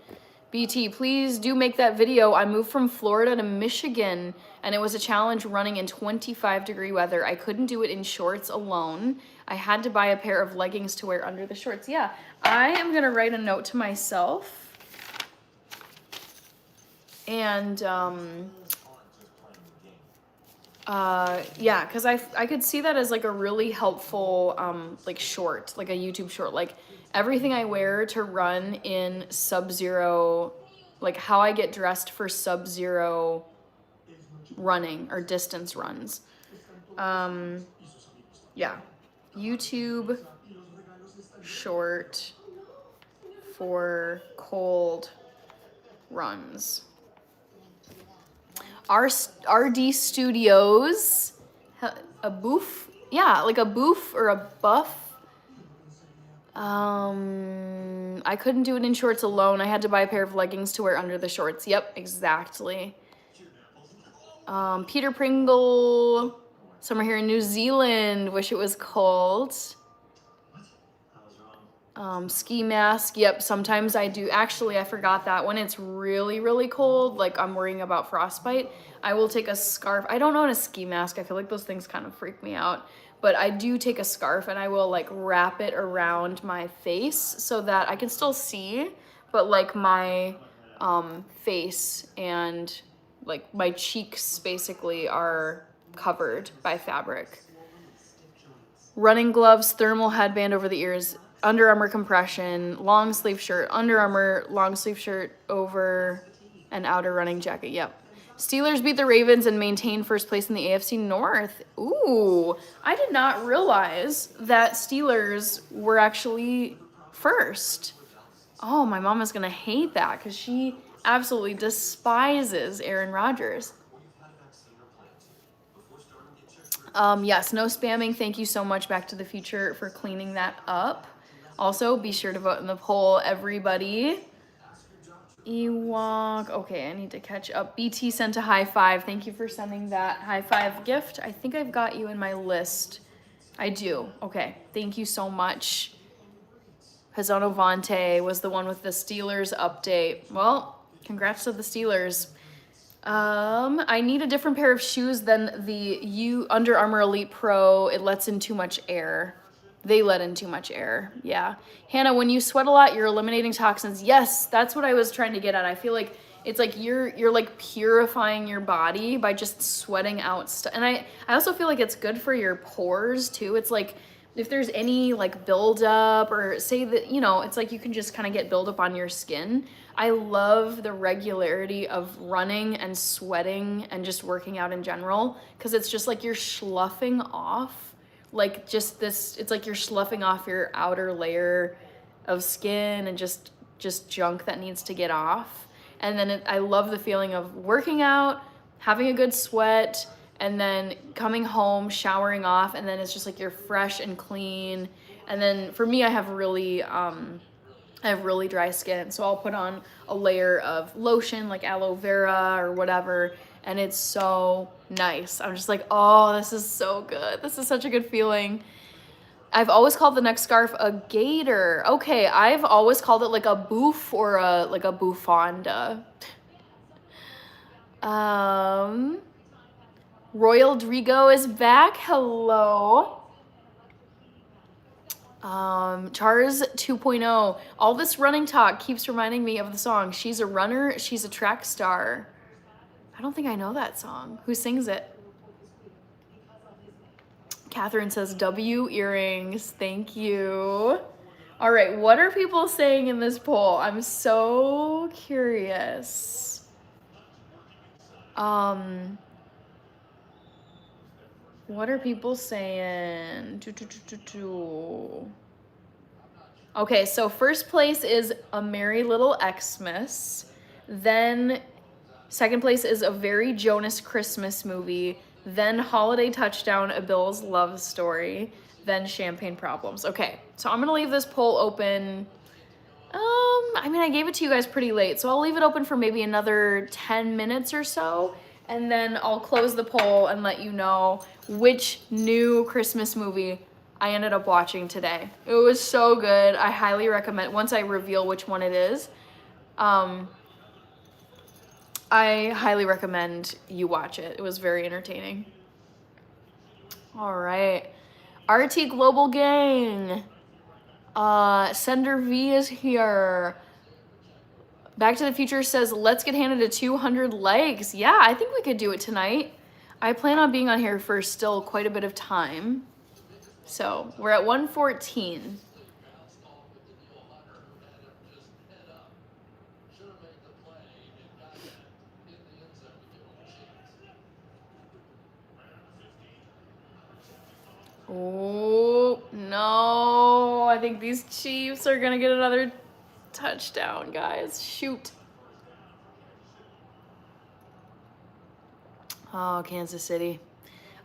BT, please do make that video. I moved from Florida to Michigan, and it was a challenge running in 25-degree weather. I couldn't do it in shorts alone. I had to buy a pair of leggings to wear under the shorts. Yeah, I am going to write a note to myself. And, yeah, because I could see that as like a really helpful like short, like a YouTube short, like everything I wear to run in sub-zero, like how I get dressed for sub-zero running or distance runs. Yeah, YouTube short for cold runs. RD Studios, a boof? Yeah, like a boof or a buff. I couldn't do it in shorts alone. I had to buy a pair of leggings to wear under the shorts. Yep, exactly. Peter Pringle, summer here in New Zealand. Wish it was cold. Ski mask. Yep, sometimes I do. Actually, I forgot that. When it's really, really cold, like I'm worrying about frostbite, I will take a scarf. I don't own a ski mask. I feel like those things kind of freak me out. But I do take a scarf and I will like wrap it around my face so that I can still see, but like my face and like my cheeks basically are covered by fabric. Running gloves, thermal headband over the ears, Under Armour compression, long sleeve shirt, Under Armour long sleeve shirt over an outer running jacket. Yep. Steelers beat the Ravens and maintain first place in the AFC North. Ooh, I did not realize that Steelers were actually first. Oh, my mom is going to hate that because she absolutely despises Aaron Rodgers. Yes, no spamming. Thank you so much, Back to the Future, for cleaning that up. Also, be sure to vote in the poll, everybody. Ewok. Okay, I need to catch up. BT sent a high five. Thank you for sending that high five gift. I think I've got you in my list. I do. Okay, thank you so much. Pizzano Vante was the one with the Steelers update. Well, congrats to the Steelers. I need a different pair of shoes than the Under Armour Elite Pro. It lets in too much air. They let in too much air. Yeah. Hannah, when you sweat a lot, you're eliminating toxins. Yes, that's what I was trying to get at. I feel like It's like you're like purifying your body by just sweating out stuff. And I also feel like it's good for your pores too. It's like if there's any like buildup or say that, you know, it's like you can just kind of get buildup on your skin. I love the regularity of running and sweating and just working out in general because it's just like you're sloughing off like just this, it's like you're sloughing off your outer layer of skin and just junk that needs to get off. And then I love the feeling of working out, having a good sweat, and then coming home, showering off, and then it's just like you're fresh and clean. And then for me, I have really dry skin, so I'll put on a layer of lotion like aloe vera or whatever, and it's so nice. I'm just like, oh, this is so good. This is such a good feeling. I've always called the neck scarf a gaiter. Okay, I've always called it like a boof or a bouffanda. Royal Drigo is back. Hello. Chars 2.0. All this running talk keeps reminding me of the song She's a Runner, She's a Track Star. I don't think I know that song. Who sings it? Catherine says W earrings. Thank you. All right, what are people saying in this poll? I'm so curious. What are people saying? Okay, so first place is A Merry Little Xmas. Then second place is A Very Jonas Christmas Movie. Then Holiday Touchdown, A Bill's Love Story. Then Champagne Problems. Okay, so I'm gonna leave this poll open. I mean, I gave it to you guys pretty late, so I'll leave it open for maybe another 10 minutes or so, and then I'll close the poll and let you know which new Christmas movie I ended up watching today. It was so good. I highly recommend, once I reveal which one it is, I highly recommend you watch it. It was very entertaining. All right. RT Global Gang. Sender V is here. Back to the Future says, let's get handed to 200 likes. Yeah, I think we could do it tonight. I plan on being on here for still quite a bit of time. So we're at 114. Oh, no. I think these Chiefs are going to get another touchdown, guys. Shoot. Oh, Kansas City.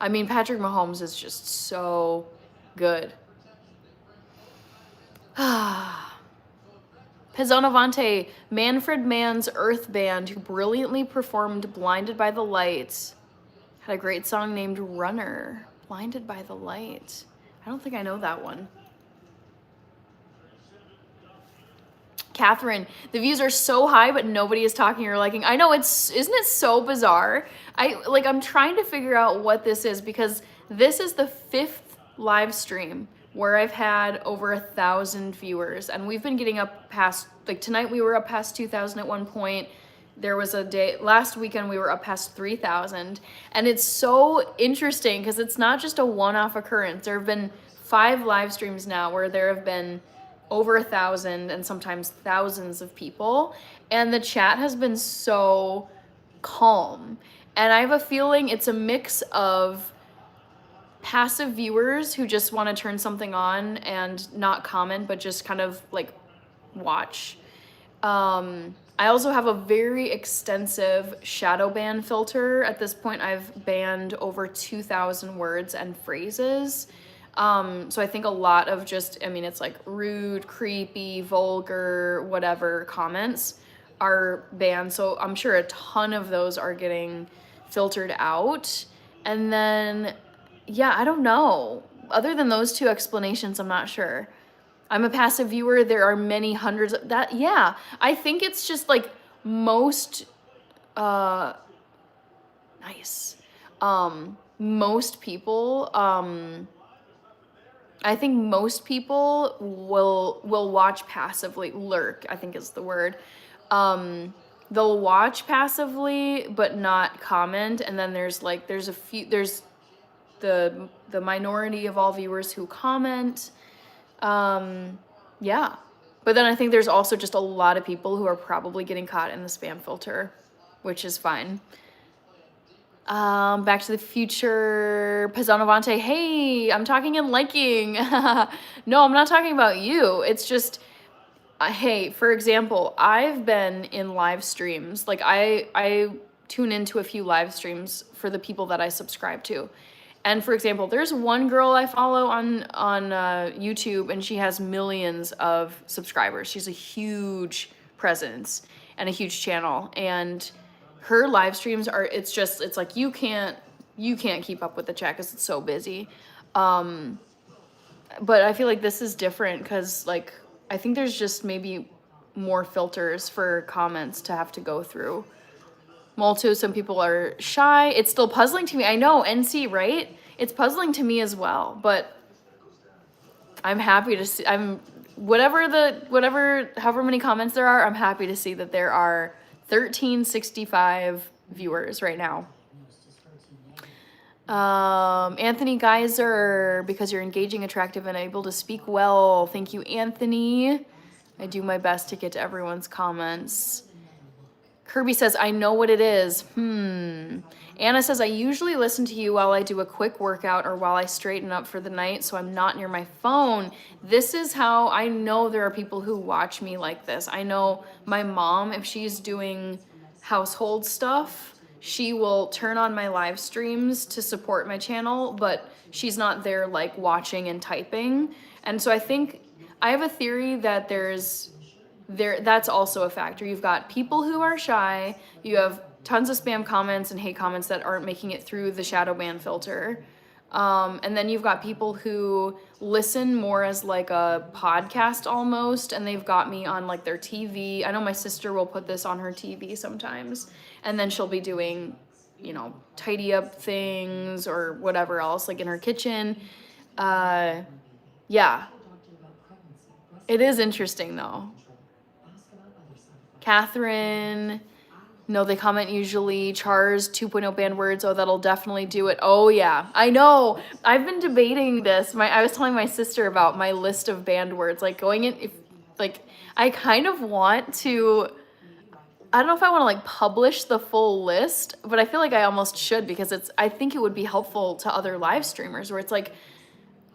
I mean, Patrick Mahomes is just so good. Pizzonavante, Manfred Mann's Earth Band, who brilliantly performed Blinded by the Light, had a great song named Runner. Blinded by the Light. I don't think I know that one. Catherine, the views are so high, but nobody is talking or liking. I know, isn't it so bizarre? I'm trying to figure out what this is because this is the 5th live stream where I've had over 1,000 viewers, and we've been getting up past, like tonight we were up past 2,000 at one point. There was a day, last weekend we were up past 3,000, and it's so interesting because it's not just a one-off occurrence. There have been 5 live streams now where there have been over 1,000 and sometimes thousands of people, and the chat has been so calm. And I have a feeling it's a mix of passive viewers who just want to turn something on and not comment, but just kind of like watch. I also have a very extensive shadow ban filter. At this point, I've banned over 2,000 words and phrases. So I think a lot of just, I mean, it's like rude, creepy, vulgar, whatever comments are banned. So I'm sure a ton of those are getting filtered out. And then, yeah, I don't know. Other than those 2 explanations, I'm not sure. I'm a passive viewer. There are many hundreds of that. Yeah, I think it's just like most, nice. Most people, I think most people will watch passively, lurk, I think is the word. they'll watch passively but not comment, and then there's the minority of all viewers who comment. Yeah. But then I think there's also just a lot of people who are probably getting caught in the spam filter, which is fine. Back to the Future, Pazanavante, hey, I'm talking and liking. No, I'm not talking about you. It's just, hey, for example, I've been in live streams. Like I tune into a few live streams for the people that I subscribe to. And for example, there's one girl I follow on YouTube, and she has millions of subscribers. She's a huge presence and a huge channel, and her live streams are, it's like you can't keep up with the chat because it's so busy. But I feel like this is different because like I think there's just maybe more filters for comments to have to go through. Molto, some people are shy. It's still puzzling to me. I know, NC, right? It's puzzling to me as well, but I'm happy to see, however many comments there are, I'm happy to see that there are 1365 viewers right now. Anthony Geyser, because you're engaging, attractive, and able to speak well. Thank you, Anthony. I do my best to get to everyone's comments. Kirby says, I know what it is. Anna says, I usually listen to you while I do a quick workout or while I straighten up for the night, so I'm not near my phone. This is how I know there are people who watch me like this. I know my mom, if she's doing household stuff, she will turn on my live streams to support my channel, but she's not there like watching and typing. And so I think I have a theory that that's also a factor. You've got people who are shy, you have tons of spam comments and hate comments that aren't making it through the shadow ban filter. And then you've got people who listen more as like a podcast almost, and they've got me on like their TV. I know my sister will put this on her TV sometimes, and then she'll be doing, you know, tidy up things or whatever else, like in her kitchen. Yeah. It is interesting though. Catherine, no, they comment usually. Chars 2.0 banned words. Oh, that'll definitely do it. Oh yeah, I know. I've been debating this. I was telling my sister about my list of banned words. Like going in, I kind of want to. I don't know if I want to like publish the full list, but I feel like I almost should because I think it would be helpful to other live streamers where it's like,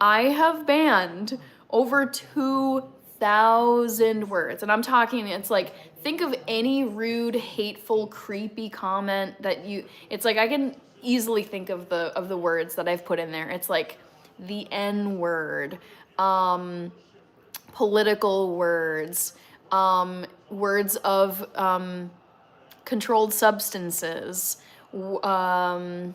I have banned over 2,000 words, and I'm talking, it's like, think of any rude, hateful, creepy comment that it's like I can easily think of the words that I've put in there. It's like the N word, political words, words of controlled substances, any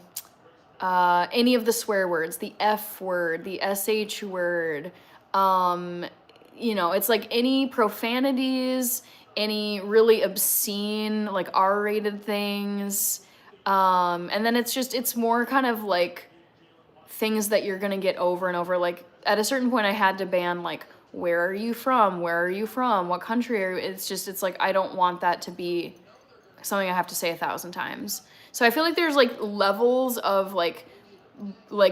of the swear words, the F word, the SH word, you know, it's like any profanities, any really obscene, like R-rated things. And then it's more kind of like things that you're gonna get over and over. Like at a certain point I had to ban like, where are you from? Where are you from? What country are you? It's like, I don't want that to be something I have to say 1,000 times. So I feel like there's like levels of like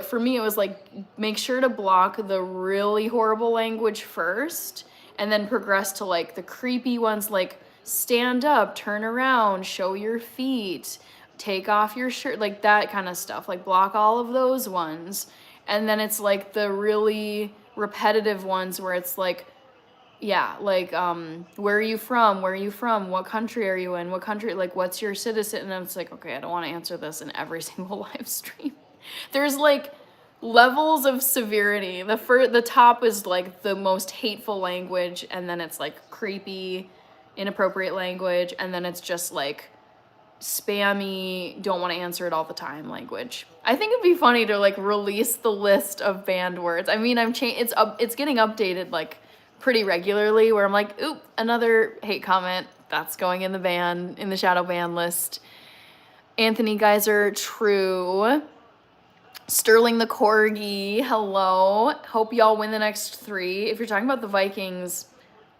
for me, it was like, make sure to block the really horrible language first and then progress to like the creepy ones, like stand up, turn around, show your feet, take off your shirt, like that kind of stuff, like block all of those ones. And then it's like the really repetitive ones where it's like, yeah, like, where are you from? Where are you from? What country are you in? What country, like, what's your citizen? And it's like, okay, I don't want to answer this in every single live stream. There's like levels of severity. The top is like the most hateful language, and then it's like creepy, inappropriate language, and then it's just like spammy, don't want to answer it all the time language. I think it'd be funny to like release the list of banned words. I mean, it's getting updated like pretty regularly where I'm like, oop, another hate comment that's going in the shadow ban list. Anthony Geyser, true. Sterling the Corgi, hello. Hope y'all win the next 3. If you're talking about the Vikings,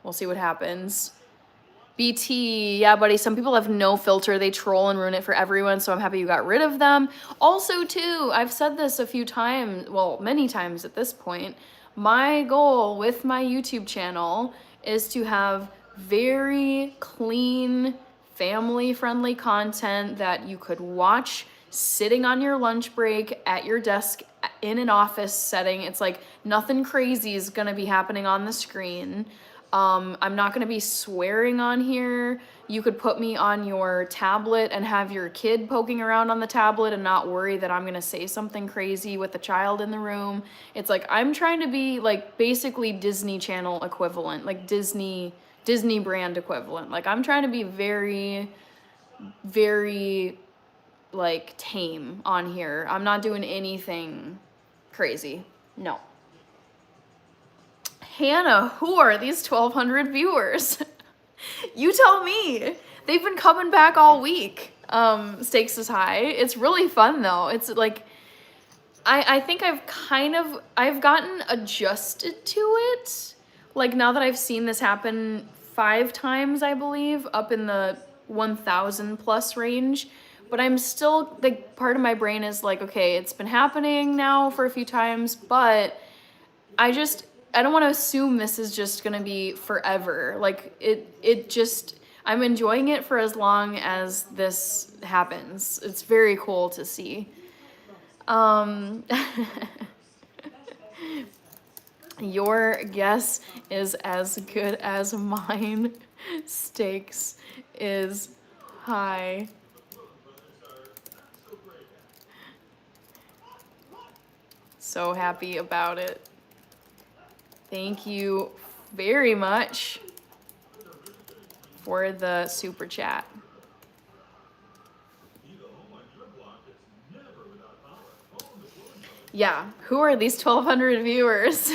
we'll see what happens. BT, yeah, buddy. Some people have no filter. They troll and ruin it for everyone. So I'm happy you got rid of them. Also, too, I've said this a few times, well, many times at this point. My goal with my YouTube channel is to have very clean, family-friendly content that you could watch sitting on your lunch break at your desk in an office setting. It's like nothing crazy is gonna be happening on the screen. I'm not gonna be swearing on here. You could put me on your tablet and have your kid poking around on the tablet and not worry that I'm gonna say something crazy with the child in the room. It's like, I'm trying to be like basically Disney Channel equivalent, like Disney brand equivalent. Like, I'm trying to be very, very like tame on here. I'm not doing anything crazy. No. Hannah, who are these 1,200 viewers? You tell me. They've been coming back all week. Stakes is high. It's really fun though. It's like, I think I've gotten adjusted to it. Like, now that I've seen this happen 5 times, I believe, up in the 1,000 plus range. But I'm still, like, part of my brain is like, okay, it's been happening now for a few times, but I don't want to assume this is just going to be forever. Like, I'm enjoying it for as long as this happens. It's very cool to see. Your guess is as good as mine. Stakes is high. So happy about it. Thank you very much for the super chat. Yeah, who are these 1,200 viewers?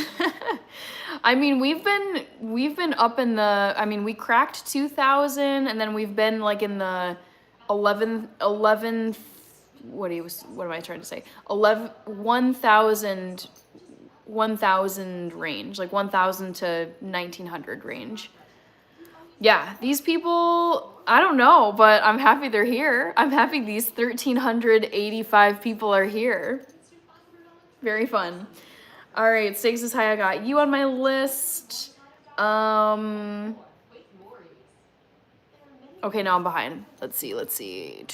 I mean, we've been up in the, I mean, we cracked 2,000 and then we've been like in the 11 what am I trying to say? 1,000 range, like 1,000 to 1,900 range. Yeah, these people, I don't know, but I'm happy they're here. I'm happy these 1,385 people are here. Very fun. All right, Stakes is high. I got you on my list. Okay, now I'm behind. Let's see.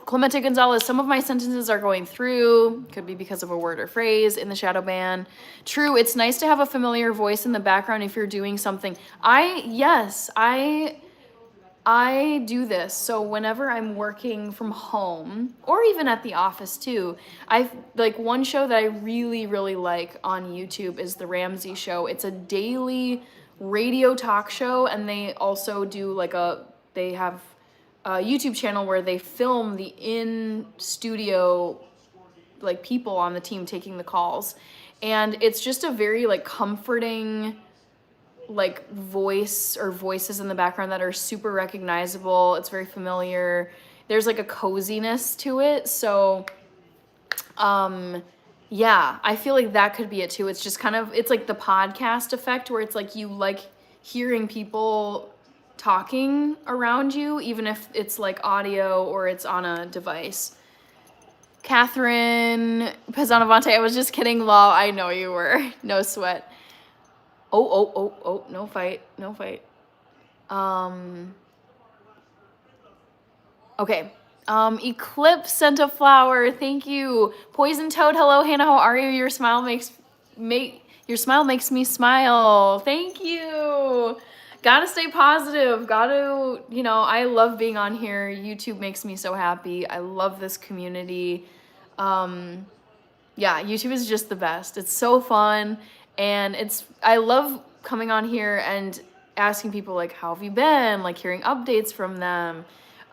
Clemente Gonzalez, some of my sentences are going through. Could be because of a word or phrase in the shadow ban. True, it's nice to have a familiar voice in the background if you're doing something. I do this. So whenever I'm working from home or even at the office too, one show that I really, really like on YouTube is The Ramsey Show. It's a daily radio talk show, and they also do they have a YouTube channel where they film the in-studio, like, people on the team taking the calls. And it's just a very, like, comforting, like, voice or voices in the background that are super recognizable. It's very familiar. There's, like, a coziness to it. So, yeah, I feel like that could be it, too. It's just kind of, it's like the podcast effect where it's like you like hearing people talking around you, even if it's like audio or it's on a device. Catherine Pesanavante, I was just kidding, lol. I know you were. No sweat. Oh, no fight. Okay. Eclipse sent a flower. Thank you. Poison Toad, hello, Hannah, how are you? Your smile makes me smile. Thank you. Gotta stay positive. I love being on here. YouTube makes me so happy. I love this community. Yeah, YouTube is just the best. It's so fun. And I love coming on here and asking people, like, how have you been? Like, hearing updates from them.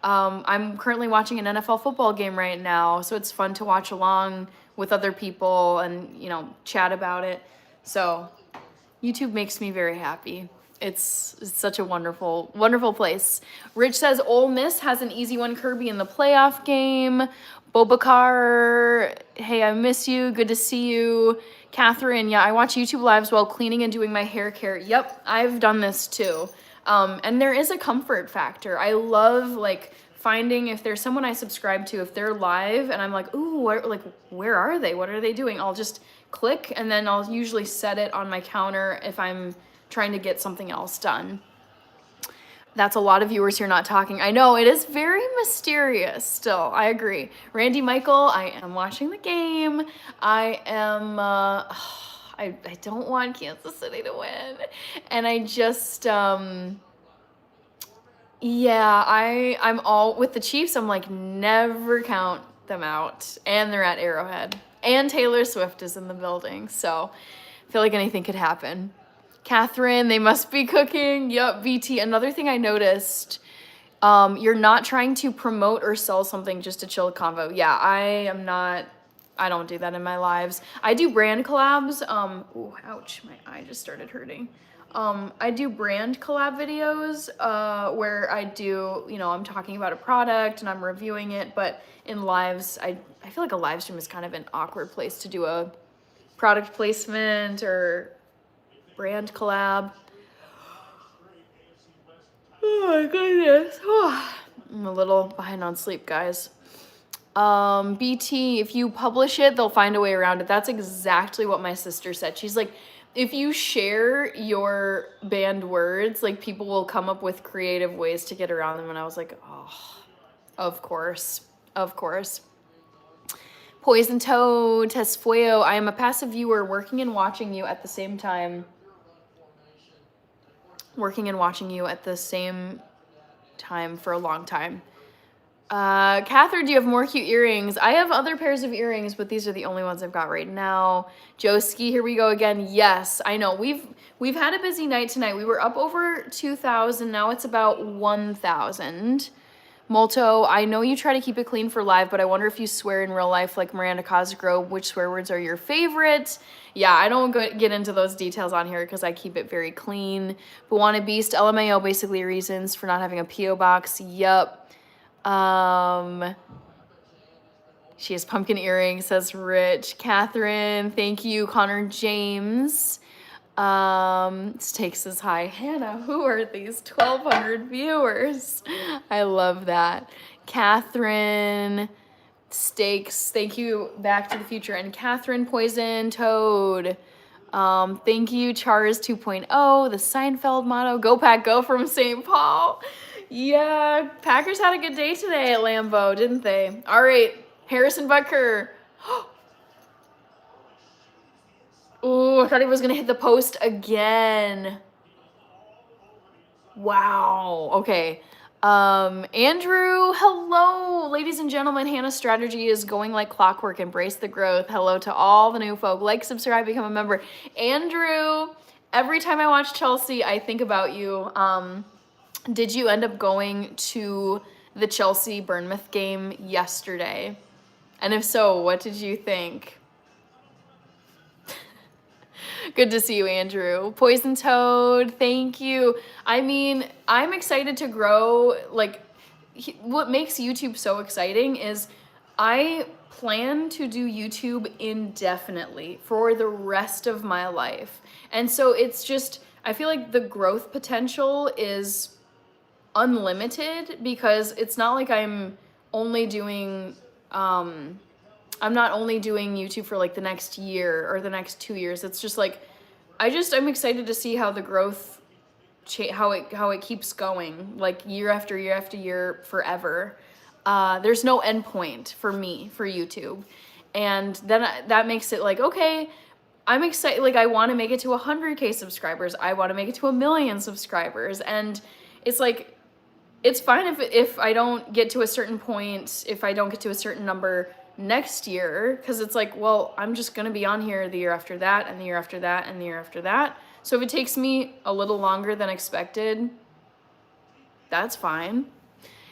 I'm currently watching an NFL football game right now, so it's fun to watch along with other people and, chat about it. So YouTube makes me very happy. It's such a wonderful, wonderful place. Rich says Ole Miss has an easy one, Kirby, in the playoff game. Bobakar, hey, I miss you. Good to see you. Catherine, yeah, I watch YouTube lives while cleaning and doing my hair care. Yep, I've done this too. And there is a comfort factor. I love like finding if there's someone I subscribe to, if they're live and I'm like, ooh, where are they? What are they doing? I'll just click and then I'll usually set it on my counter if I'm trying to get something else done. That's a lot of viewers here not talking. I know, it is very mysterious still. I agree. Randy Michael, I am watching the game. I am, I don't want Kansas City to win. And I just, yeah, I'm all, with the Chiefs, I'm like, never count them out. And they're at Arrowhead. And Taylor Swift is in the building. So I feel like anything could happen. Catherine, they must be cooking. Yup, VT. Another thing I noticed, you're not trying to promote or sell something just to chill convo. Yeah, I don't do that in my lives. I do brand collabs. Ooh, ouch, my eye just started hurting. I do brand collab videos, where I do, you know, I'm talking about a product and I'm reviewing it, but in lives, I feel like a live stream is kind of an awkward place to do a product placement or brand collab. Oh my goodness. I'm a little behind on sleep, guys. BT, if you publish it, they'll find a way around it. That's exactly what my sister said. She's like, if you share your banned words, like people will come up with creative ways to get around them. And I was like, oh, of course. Of course. Poison Toad, Tesfueo, I am a passive viewer working and watching you at the same time. Working and watching you at the same time for a long time. Catherine, do you have more cute earrings? I have other pairs of earrings, but these are the only ones I've got right now. Joski, here we go again. Yes, I know. We've had a busy night tonight. We were up over 2,000. Now it's about 1,000. Molto, I know you try to keep it clean for live, but I wonder if you swear in real life like Miranda Cosgrove. Which swear words are your favorite? Yeah, I don't get into those details on here because I keep it very clean. Buwana Beast, LMAO, basically reasons for not having a P.O. box. Yup. She has pumpkin earrings, says Rich. Catherine, thank you. Connor James. Stakes is high. Hannah, who are these 1,200 viewers? I love that. Catherine, Stakes, thank you. Back to the Future. And Catherine, Poison Toad. Thank you. Chars 2.0, the Seinfeld motto. Go Pack, go from St. Paul. Yeah, Packers had a good day today at Lambeau, didn't they? All right, Harrison Butker. Ooh, I thought he was going to hit the post again. Wow. Okay. Andrew, hello. Ladies and gentlemen, Hannah's strategy is going like clockwork. Embrace the growth. Hello to all the new folk. Like, subscribe, become a member. Andrew, every time I watch Chelsea, I think about you. Did you end up going to the Chelsea-Bournemouth game yesterday? And if so, what did you think? Good to see you, Andrew. Poison Toad, thank you. I mean, I'm excited to grow. Like, what makes YouTube so exciting is I plan to do YouTube indefinitely for the rest of my life. And so it's just, I feel like the growth potential is unlimited because it's not like I'm only doing, I'm not only doing YouTube for like the next year or the next 2 years. It's just like, I'm excited to see how the growth, how it keeps going, like year after year after year, forever. There's no end point for me, for YouTube. And then that makes it like, okay, I'm excited. Like I want to make it to 100K subscribers. I want to make it to 1 million subscribers. And it's like, it's fine if I don't get to a certain point, if I don't get to a certain number next year, because it's like, well, I'm just going to be on here the year after that and the year after that and the year after that. So if it takes me a little longer than expected, that's fine.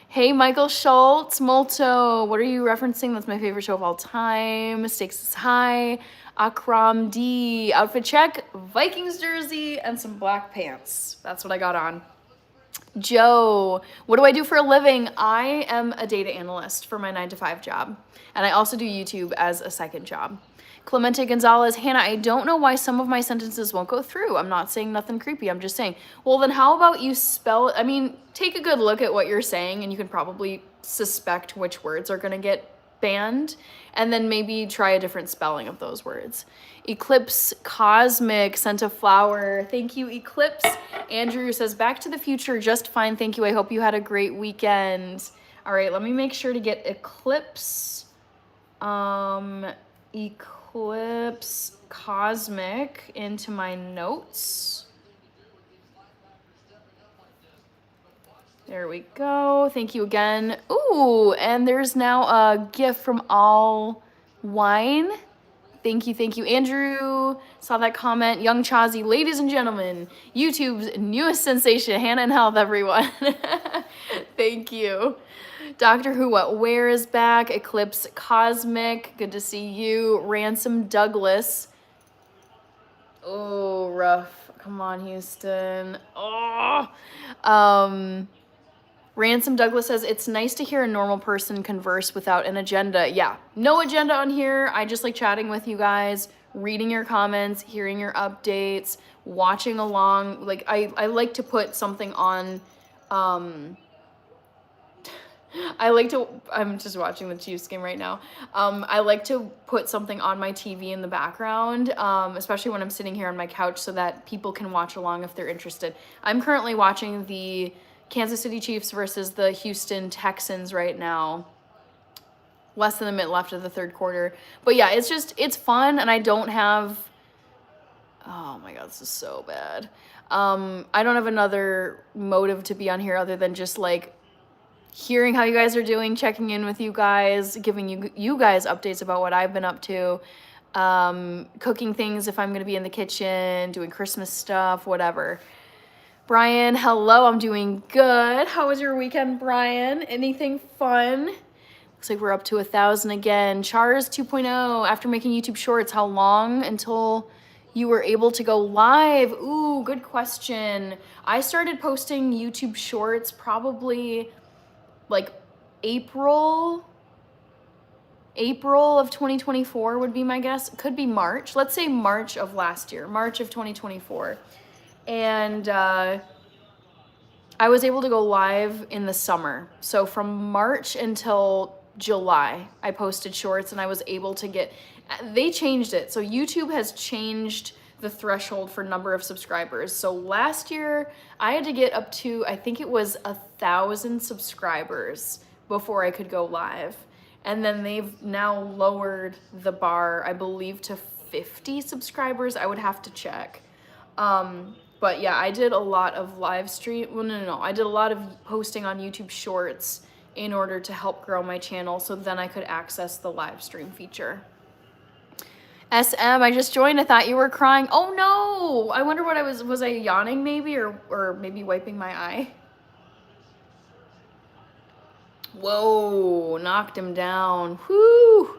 Hey, Michael Schultz, Molto, what are you referencing? That's my favorite show of all time. Stakes is high. Akram D, outfit check, Vikings jersey, and some black pants. That's what I got on. Joe, what do I do for a living? I am a data analyst for my 9-to-5 job. And I also do YouTube as a second job. Clemente Gonzalez, Hannah, I don't know why some of my sentences won't go through. I'm not saying nothing creepy. I'm just saying, well, then how about you spell, I mean, take a good look at what you're saying and you can probably suspect which words are going to get banned, and then maybe try a different spelling of those words. Eclipse Cosmic sent a flower. Thank you, Eclipse. Andrew says, Back to the Future, just fine. Thank you. I hope you had a great weekend. All right, let me make sure to get Eclipse. Eclipse Cosmic into my notes. There we go. Thank you again. Ooh, and there's now a gift from All Wine. Thank you, thank you. Andrew saw that comment. Young Chazi, ladies and gentlemen, YouTube's newest sensation, Hannah and Health, everyone. Thank you. Doctor Who What Where is back. Eclipse Cosmic, good to see you. Ransom Douglas. Oh, rough. Come on, Houston. Oh. Ransom Douglas says, it's nice to hear a normal person converse without an agenda. Yeah, no agenda on here. I just like chatting with you guys, reading your comments, hearing your updates, watching along. Like, I like to put something on, I'm just watching the Chiefs game right now. I like to put something on my TV in the background, especially when I'm sitting here on my couch so that people can watch along if they're interested. I'm currently watching the Kansas City Chiefs versus the Houston Texans right now. Less than a minute left of the third quarter. But yeah, it's fun, and I don't have, oh my God, this is so bad. I don't have another motive to be on here other than just like hearing how you guys are doing, checking in with you guys, giving you guys updates about what I've been up to, cooking things if I'm gonna be in the kitchen, doing Christmas stuff, whatever. Brian, hello, I'm doing good. How was your weekend, Brian? Anything fun? Looks like we're up to 1,000 again. Chars 2.0, after making YouTube Shorts, how long until you were able to go live? Ooh, good question. I started posting YouTube Shorts probably like April of 2024 would be my guess. Could be March. Let's say March of last year, March of 2024. And I was able to go live in the summer. So from March until July, I posted shorts and I was able to get, they changed it. So YouTube has changed the threshold for number of subscribers. So last year I had to get up to, I think it was 1,000 subscribers before I could go live. And then they've now lowered the bar, I believe, to 50 subscribers. I would have to check. But yeah, I did a lot of live stream, well, no, I did a lot of posting on YouTube Shorts in order to help grow my channel, so then I could access the live stream feature. SM, I just joined, I thought you were crying. Oh no, I wonder what was I yawning maybe, or maybe wiping my eye? Whoa, knocked him down, whoo.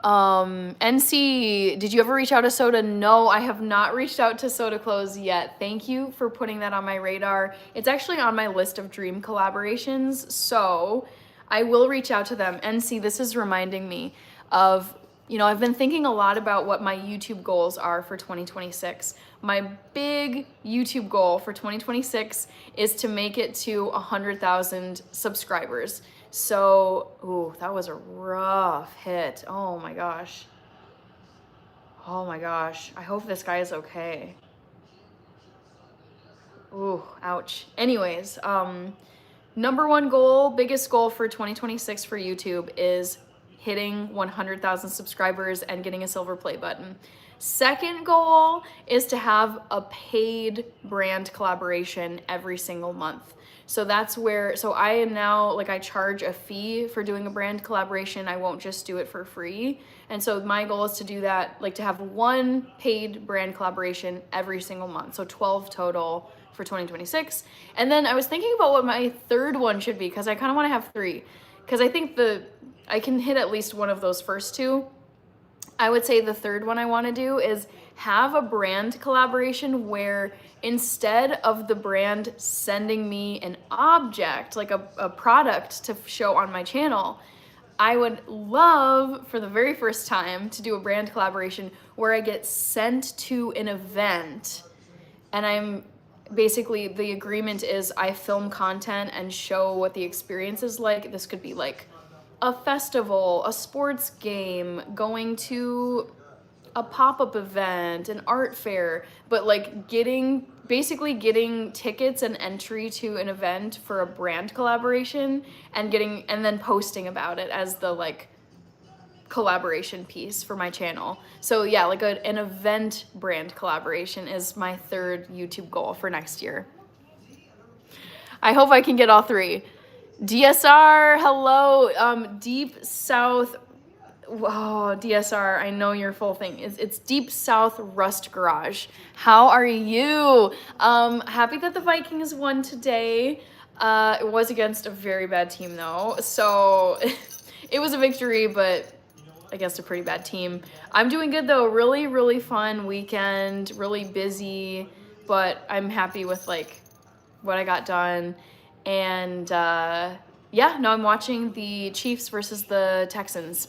NC, did you ever reach out to Soda? No, I have not reached out to Soda Clothes yet. Thank you for putting that on my radar. It's actually on my list of dream collaborations, so I will reach out to them. NC, this is reminding me of, you know, I've been thinking a lot about what my YouTube goals are for 2026. My big YouTube goal for 2026 is to make it to 100,000 subscribers. So, ooh, that was a rough hit. Oh my gosh. Oh my gosh. I hope this guy is okay. Ooh, ouch. Anyways, number one goal, biggest goal for 2026 for YouTube is hitting 100,000 subscribers and getting a silver play button. Second goal is to have a paid brand collaboration every single month. So that's where, so I am now, like, I charge a fee for doing a brand collaboration. I won't just do it for free. And so my goal is to do that, like to have one paid brand collaboration every single month. So 12 total for 2026. And then I was thinking about what my third one should be, because I kind of want to have 3. Because I think I can hit at least one of those first 2. I would say the third one I want to do is have a brand collaboration where instead of the brand sending me an object, like a product to show on my channel, I would love for the very first time to do a brand collaboration where I get sent to an event and I'm basically, the agreement is I film content and show what the experience is like. This could be like a festival, a sports game, going to a pop-up event, an art fair, but like basically getting tickets and entry to an event for a brand collaboration and then posting about it as the like collaboration piece for my channel. So yeah, like an event brand collaboration is my third YouTube goal for next year. I hope I can get all three. DSR, hello, Deep South. Whoa, DSR, I know your full thing. It's Deep South Rust Garage. How are you? Happy that the Vikings won today. It was against a very bad team though, so it was a victory, but against a pretty bad team. I'm doing good though. Really, really fun weekend. Really busy, but I'm happy with like what I got done. And yeah, no, I'm watching the Chiefs versus the Texans.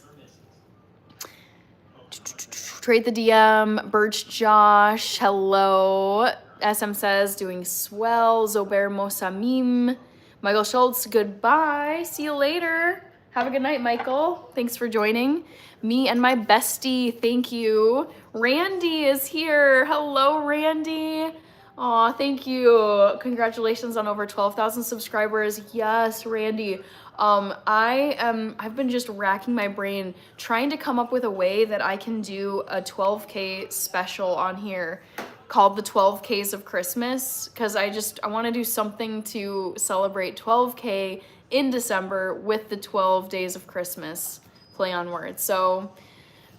Trade the DM, Birch Josh, hello. SM says, doing swell. Zober Mosamim. Michael Schultz, goodbye. See you later. Have a good night, Michael. Thanks for joining. Me and my bestie, thank you. Randy is here. Hello, Randy. Aw, thank you. Congratulations on over 12,000 subscribers. Yes, Randy. I've been just racking my brain trying to come up with a way that I can do a 12K special on here called the 12Ks of Christmas, because I want to do something to celebrate 12K in December with the 12 days of Christmas, play on words. So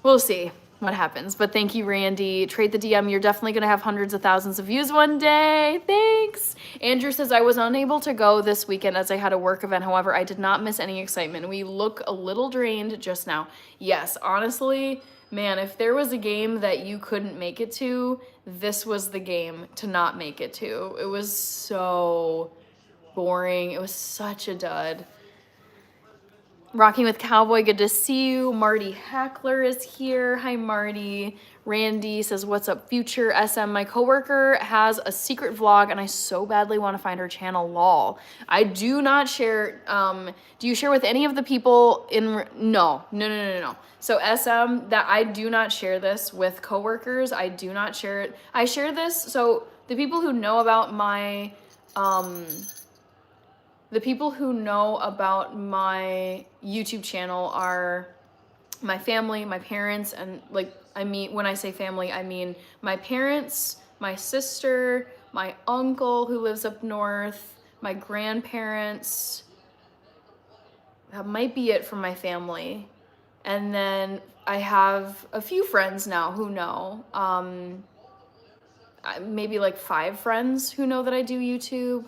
we'll see what happens, but thank you, Randy. Trade the DM. You're definitely gonna have hundreds of thousands of views one day. Thanks. Andrew says, I was unable to go this weekend as I had a work event. However, I did not miss any excitement. We look a little drained just now. Yes, honestly, man, if there was a game that you couldn't make it to, this was the game to not make it to. It was so boring. It was such a dud. Rocking with Cowboy, good to see you. Marty Hackler is here. Hi, Marty. Randy says, what's up, future SM? My coworker has a secret vlog, and I so badly want to find her channel, lol. I do not share, do you share with any of the people in, no. So SM, that I do not share this with coworkers. I do not share it. I share this, so the people who know about my, the people who know about my YouTube channel are my family, my parents, and like, when I say family, I mean my parents, my sister, my uncle who lives up north, my grandparents. That might be it from my family. And then I have a few friends now who know, maybe like 5 friends who know that I do YouTube.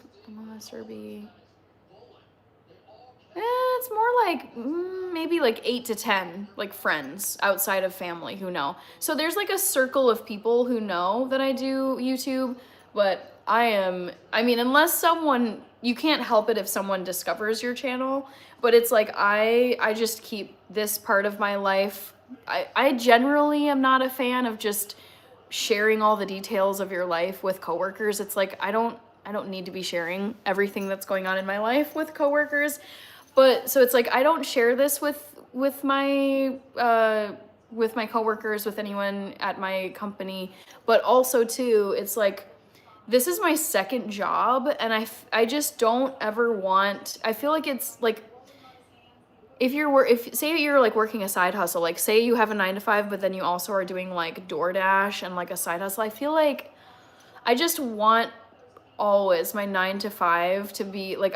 It's more like maybe like 8 to 10 like friends outside of family who know. So there's like a circle of people who know that I do YouTube, but unless someone, you can't help it if someone discovers your channel, but it's like I just keep this part of my life. I generally am not a fan of just sharing all the details of your life with coworkers. It's like I don't need to be sharing everything that's going on in my life with coworkers. But so it's like I don't share this with my coworkers, with anyone at my company. But also too, it's like this is my second job, and I just don't ever want. I feel like it's like if say you're like working a side hustle, like say you have a 9 to 5, but then you also are doing like DoorDash and like a side hustle. I feel like I just want always my 9 to 5 to be like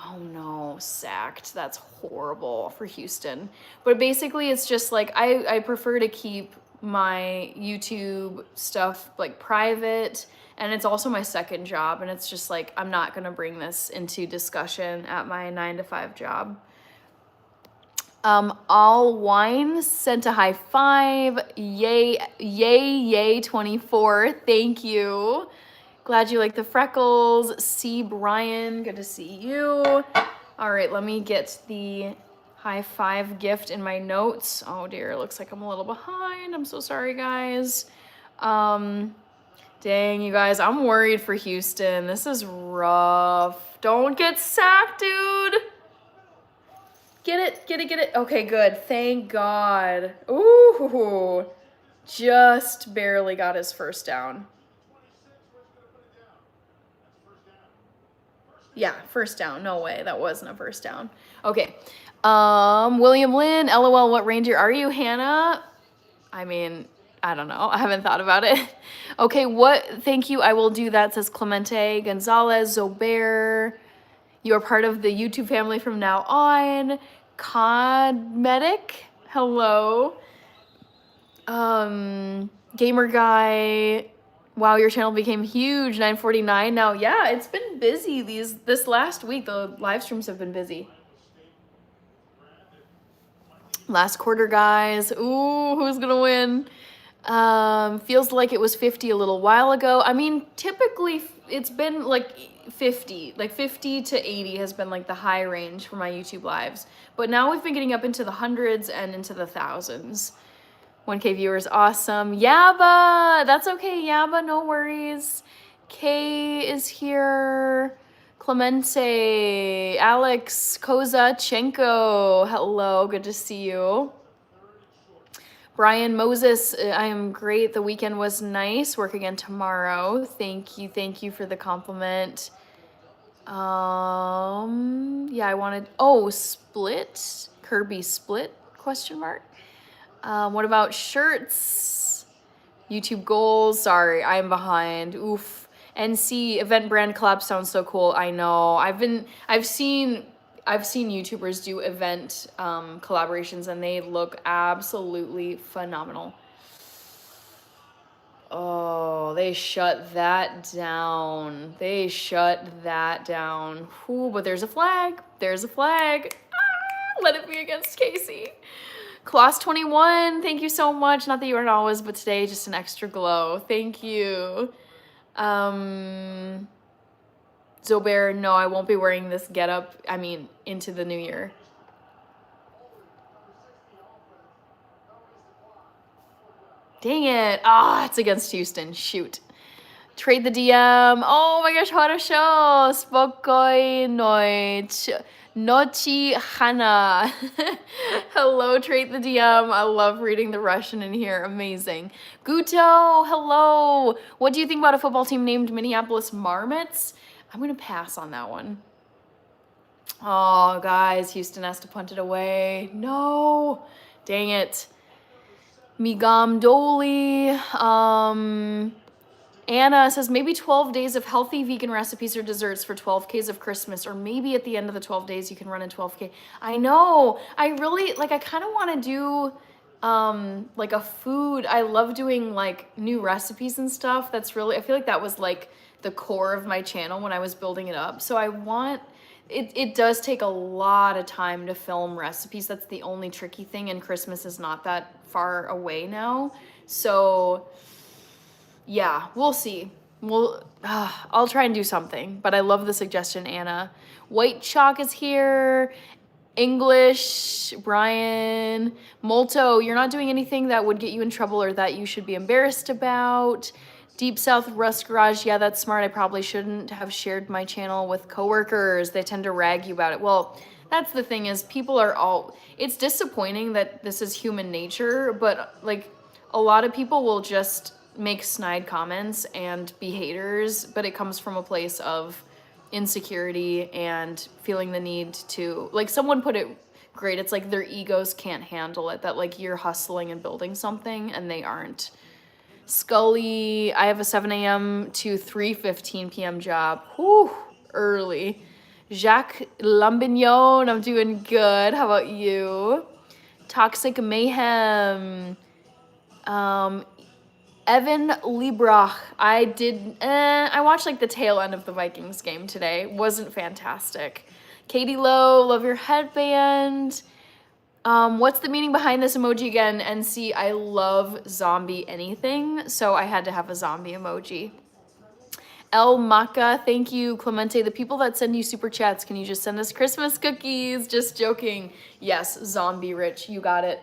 oh no, sacked. That's horrible for Houston. But basically it's just like I prefer to keep my YouTube stuff like private, and it's also my second job, and it's just like I'm not gonna bring this into discussion at my 9 to 5 job. All Wine sent a high 5. Yay 24. Thank you. Glad you like the freckles. C. Brian, good to see you. All right, let me get the High five gift in my notes. Oh dear, it looks like I'm a little behind. I'm so sorry, guys. Dang, you guys, I'm worried for Houston. This is rough. Don't get sacked, dude. Get it, get it, get it. Okay, good. Thank God. Ooh, just barely got his first down. Yeah, first down. No way. That wasn't a first down. Okay. William Lynn, LOL, what reindeer are you, Hannah? I mean, I don't know. I haven't thought about it. Okay, thank you. I will do that, says Clemente Gonzalez, Zobair. You are part of the YouTube family from now on. Codmedic, hello. Gamer Guy, wow, your channel became huge, 949 now. Yeah, it's been busy this last week. The live streams have been busy. Last quarter, guys. Ooh, who's gonna win? Feels like it was 50 a little while ago. I mean, typically it's been like 50, like 50 to 80 has been like the high range for my YouTube lives. But now we've been getting up into the hundreds and into the thousands. 1K viewers, awesome. Yaba, that's okay, Yaba, no worries. Kay is here. Clemente, Alex Kozachenko, hello, good to see you. Brian Moses, I am great. The weekend was nice. Work again tomorrow. Thank you for the compliment. Yeah, I wanted, Split, Kirby Split, question mark. What about shirts? YouTube goals, sorry, I'm behind, oof. NC event brand collab sounds so cool, I know. I've seen YouTubers do event collaborations and they look absolutely phenomenal. Oh, they shut that down. They shut that down. Ooh, but there's a flag. There's a flag. Ah, let it be against Casey. Class 21, thank you so much. Not that you aren't always, but today just an extra glow. Thank you. Zobair, no, I won't be wearing this getup, into the new year. Dang it. It's against Houston. Shoot. Trade the DM. Oh my gosh, хорошо. Spokojnej noci, Hannah. Hello, Trade the DM. I love reading the Russian in here. Amazing. Guto, hello. What do you think about a football team named Minneapolis Marmots? I'm going to pass on that one. Oh, guys, Houston has to punt it away. No. Dang it. Migam Doli. Anna says, maybe 12 days of healthy vegan recipes or desserts for 12Ks of Christmas, or maybe at the end of the 12 days you can run a 12K. I know. I really, I kind of want to do, a food. I love doing, new recipes and stuff. I feel like that was, the core of my channel when I was building it up. So I want, it does take a lot of time to film recipes. That's the only tricky thing, and Christmas is not that far away now. So yeah, we'll see. I'll try and do something, but I love the suggestion, Anna. White Chalk is here. English, Brian. Molto, you're not doing anything that would get you in trouble or that you should be embarrassed about. Deep South Rust Garage, yeah, that's smart. I probably shouldn't have shared my channel with coworkers. They tend to rag you about it. Well, that's the thing is people are it's disappointing that this is human nature, but a lot of people will just make snide comments and be haters, but it comes from a place of insecurity and feeling the need to, someone put it great, it's their egos can't handle it, that you're hustling and building something and they aren't. Scully, I have a 7 a.m. to 3:15 p.m. job. Whew, early. Jacques Lambignon, I'm doing good. How about you? Toxic Mayhem. Evan Liebrach, I watched the tail end of the Vikings game today. Wasn't fantastic. Katie Lowe, love your headband. What's the meaning behind this emoji again? NC, I love zombie anything, so I had to have a zombie emoji. El Maca, thank you. Clemente, the people that send you super chats, can you just send us Christmas cookies? Just joking. Yes, Zombie Rich, you got it.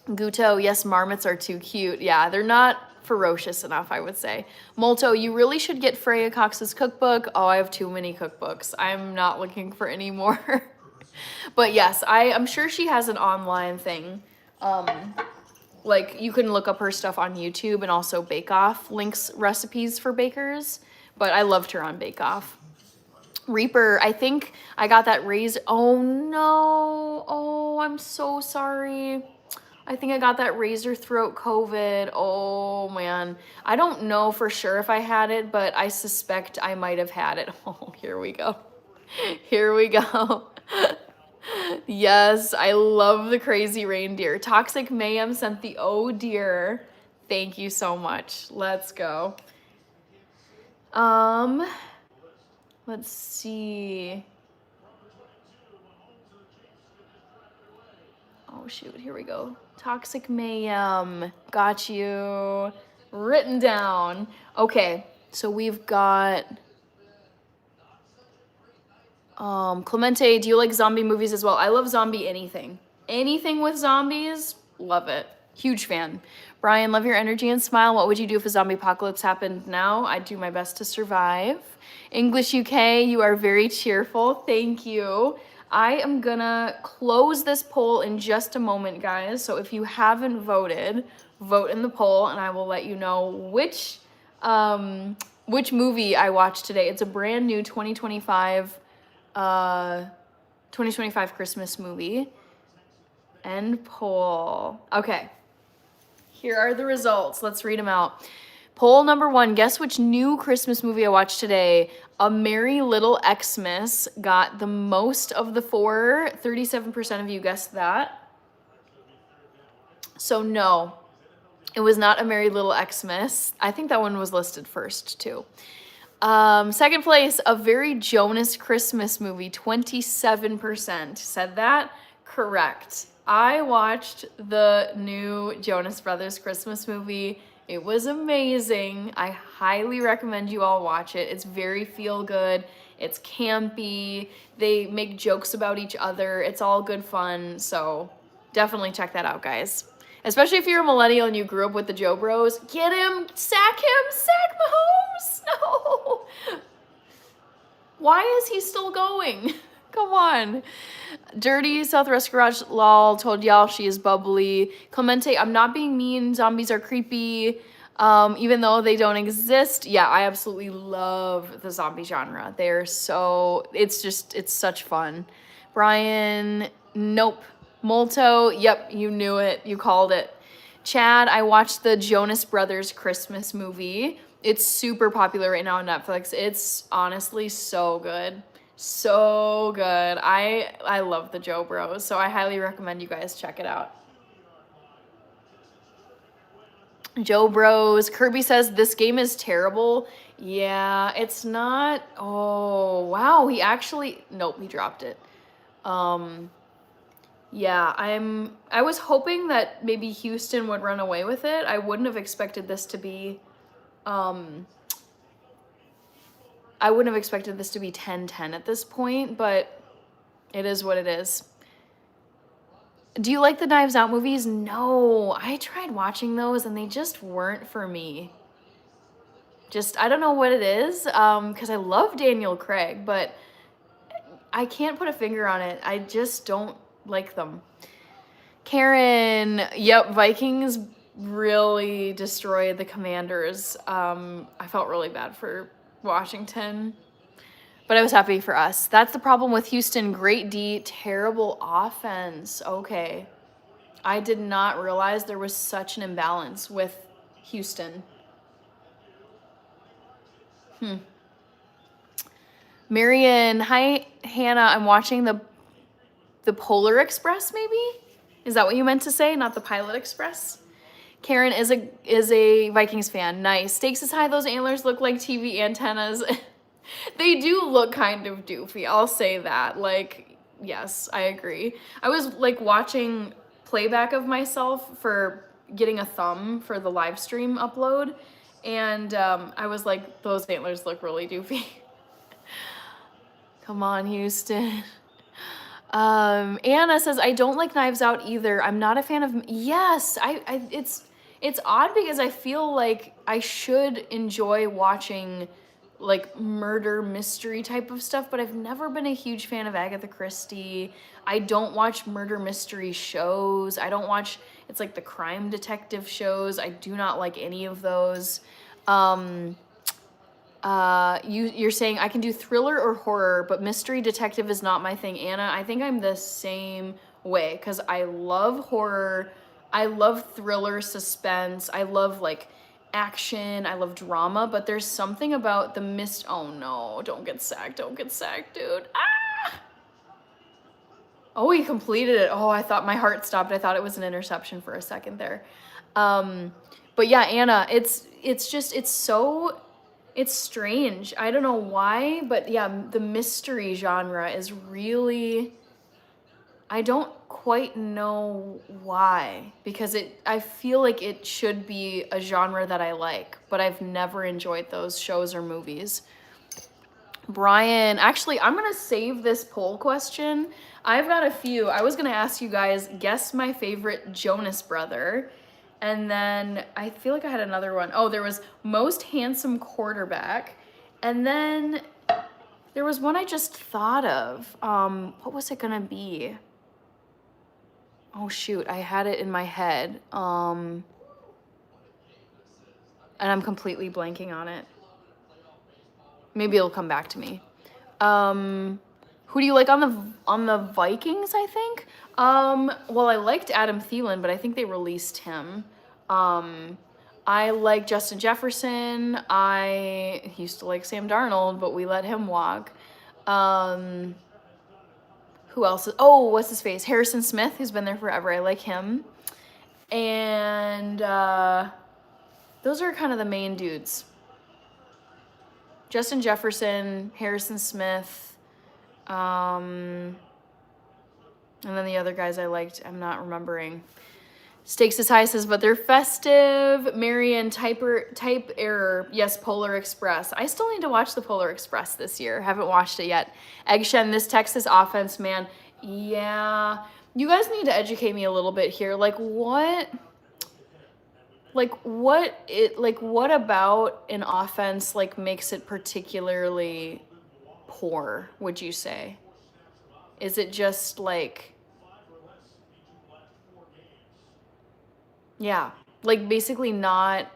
Guto, yes, marmots are too cute. Yeah, they're not ferocious enough, I would say. Molto, you really should get Freya Cox's cookbook. Oh, I have too many cookbooks. I'm not looking for any more. But yes, I'm sure she has an online thing. Like you can look up her stuff on YouTube, and also Bake Off links recipes for bakers. But I loved her on Bake Off. Reaper, I think I got that raised. Oh no. Oh, I'm so sorry. I think I got that razor throat COVID. Oh man. I don't know for sure if I had it, but I suspect I might have had it. Oh, here we go. Here we go. Yes, I love the crazy reindeer. Toxic Mayhem sent the oh dear. Thank you so much. Let's go. Let's see. Oh shoot, here we go. Toxic Mayhem. Got you. Written down. Okay, so we've got Clemente, do you like zombie movies as well? I love zombie anything. Anything with zombies, love it. Huge fan. Brian, love your energy and smile. What would you do if a zombie apocalypse happened now? I'd do my best to survive. English UK, you are very cheerful. Thank you. I am gonna close this poll in just a moment, guys. So if you haven't voted, vote in the poll and I will let you know which movie I watched today. It's a brand new 2025 Christmas movie. End poll. Okay. Here are the results. Let's read them out. Poll number 1. Guess which new Christmas movie I watched today? A Merry Little Xmas got the most of the 4. 37% of you guessed that. So no, it was not A Merry Little Xmas. I think that one was listed first too. Second place, A Very Jonas Christmas movie, 27% said that. Correct. I watched the new Jonas Brothers Christmas movie. It was amazing. I highly recommend you all watch it. It's very feel good. It's campy. They make jokes about each other. It's all good fun. So definitely check that out, guys. Especially if you're a millennial and you grew up with the Joe Bros. Get him, sack Mahomes. No. Why is he still going? Come on. Dirty Southwest Garage lol told y'all she is bubbly. Clemente, I'm not being mean. Zombies are creepy. Even though they don't exist. Yeah, I absolutely love the zombie genre. They're so, it's such fun. Brian, nope. Molto, yep, you knew it. You called it. Chad, I watched the Jonas Brothers Christmas movie. It's super popular right now on Netflix. It's honestly so good. So good. I love the Joe Bros, so I highly recommend you guys check it out. Joe Bros. Kirby says this game is terrible. Yeah, it's not. Oh, wow. He actually, nope, he dropped it. Yeah, I was hoping that maybe Houston would run away with it. I wouldn't have expected this to be, I wouldn't have expected this to be 10-10 at this point, but it is what it is. Do you like the Knives Out movies? No, I tried watching those and they just weren't for me. I don't know what it is, because I love Daniel Craig, but I can't put a finger on it. I just don't like them. Karen, yep, Vikings really destroyed the Commanders. I felt really bad for Washington, but I was happy for us. That's the problem with Houston. Great D, terrible offense. Okay. I did not realize there was such an imbalance with Houston. Marion, hi, Hannah. I'm watching the Polar Express, maybe? Is that what you meant to say? Not the Pilot Express? Karen is a Vikings fan. Nice. Stakes is high. Those antlers look like TV antennas. They do look kind of doofy. I'll say that. Like, yes, I agree. I was like watching playback of myself for getting a thumb for the live stream upload, and I was like, those antlers look really doofy. Come on, Houston. Anna says, I don't like Knives Out either. I'm not a fan of, yes, it's odd because I feel like I should enjoy watching like murder mystery type of stuff, but I've never been a huge fan of Agatha Christie. I don't watch murder mystery shows. I don't watch, it's like the crime detective shows. I do not like any of those. You're saying I can do thriller or horror, but mystery detective is not my thing. Anna, I think I'm the same way because I love horror. I love thriller, suspense. I love like action. I love drama, but there's something about the oh no, don't get sacked. Don't get sacked, dude. Ah! Oh, he completed it. Oh, I thought my heart stopped. I thought it was an interception for a second there. But yeah, Anna, it's strange. I don't know why, but yeah, the mystery genre is really, I don't quite know why, because I feel like it should be a genre that I like, but I've never enjoyed those shows or movies. Brian, actually, I'm gonna save this poll question. I've got a few. I was gonna ask you guys, guess my favorite Jonas brother. And then I feel like I had another one. Oh, there was most handsome quarterback. And then there was one I just thought of. What was it gonna be? Oh shoot, I had it in my head. And I'm completely blanking on it. Maybe it'll come back to me. Who do you like on the Vikings, I think? Well, I liked Adam Thielen, but I think they released him. I like Justin Jefferson. I used to like Sam Darnold, but we let him walk. Who else? Oh, what's his face? Harrison Smith, who's been there forever. I like him. And those are kind of the main dudes. Justin Jefferson, Harrison Smith, and then the other guys I liked, I'm not remembering. Stakes is high says, but they're festive. Marion, type error. Yes, Polar Express. I still need to watch the Polar Express this year. Haven't watched it yet. Eggshen, this Texas offense, man. Yeah. You guys need to educate me a little bit here. What about an offense makes it particularly poor, would you say? Is it just basically not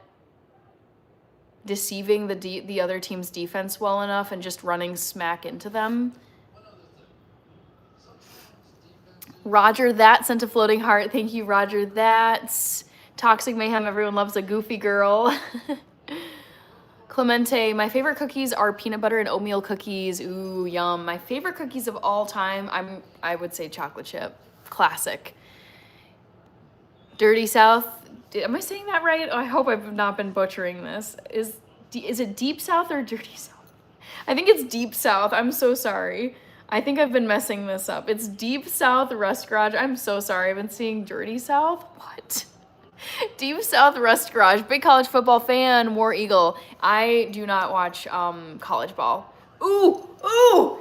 deceiving the other team's defense well enough and just running smack into them? Roger that sent a floating heart. Thank you, Roger that. Toxic Mayhem, everyone loves a goofy girl. Clemente, my favorite cookies are peanut butter and oatmeal cookies. Ooh, yum. My favorite cookies of all time, I would say chocolate chip. Classic. Dirty South, am I saying that right? I hope I've not been butchering this. Is it Deep South or Dirty South? I think it's Deep South. I'm so sorry. I think I've been messing this up. It's Deep South Rust Garage. I'm so sorry. I've been seeing Dirty South. What? Deep South Rust Garage. Big college football fan. War Eagle. I do not watch college ball. Ooh,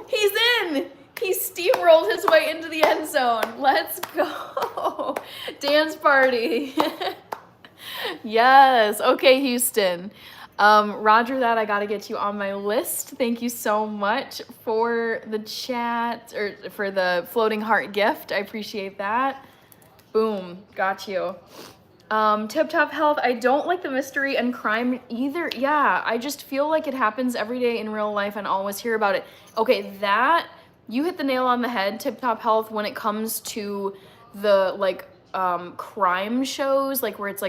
he's in. He steamrolled his way into the end zone. Let's go. Dance party. Yes. Okay, Houston. Roger that. I got to get you on my list. Thank you so much for the chat or for the floating heart gift. I appreciate that. Boom. Got you. Tip Top Health. I don't like the mystery and crime either. Yeah, I just feel like it happens every day in real life and always hear about it. Okay, you hit the nail on the head, Tip Top Health, when it comes to the crime shows, where it's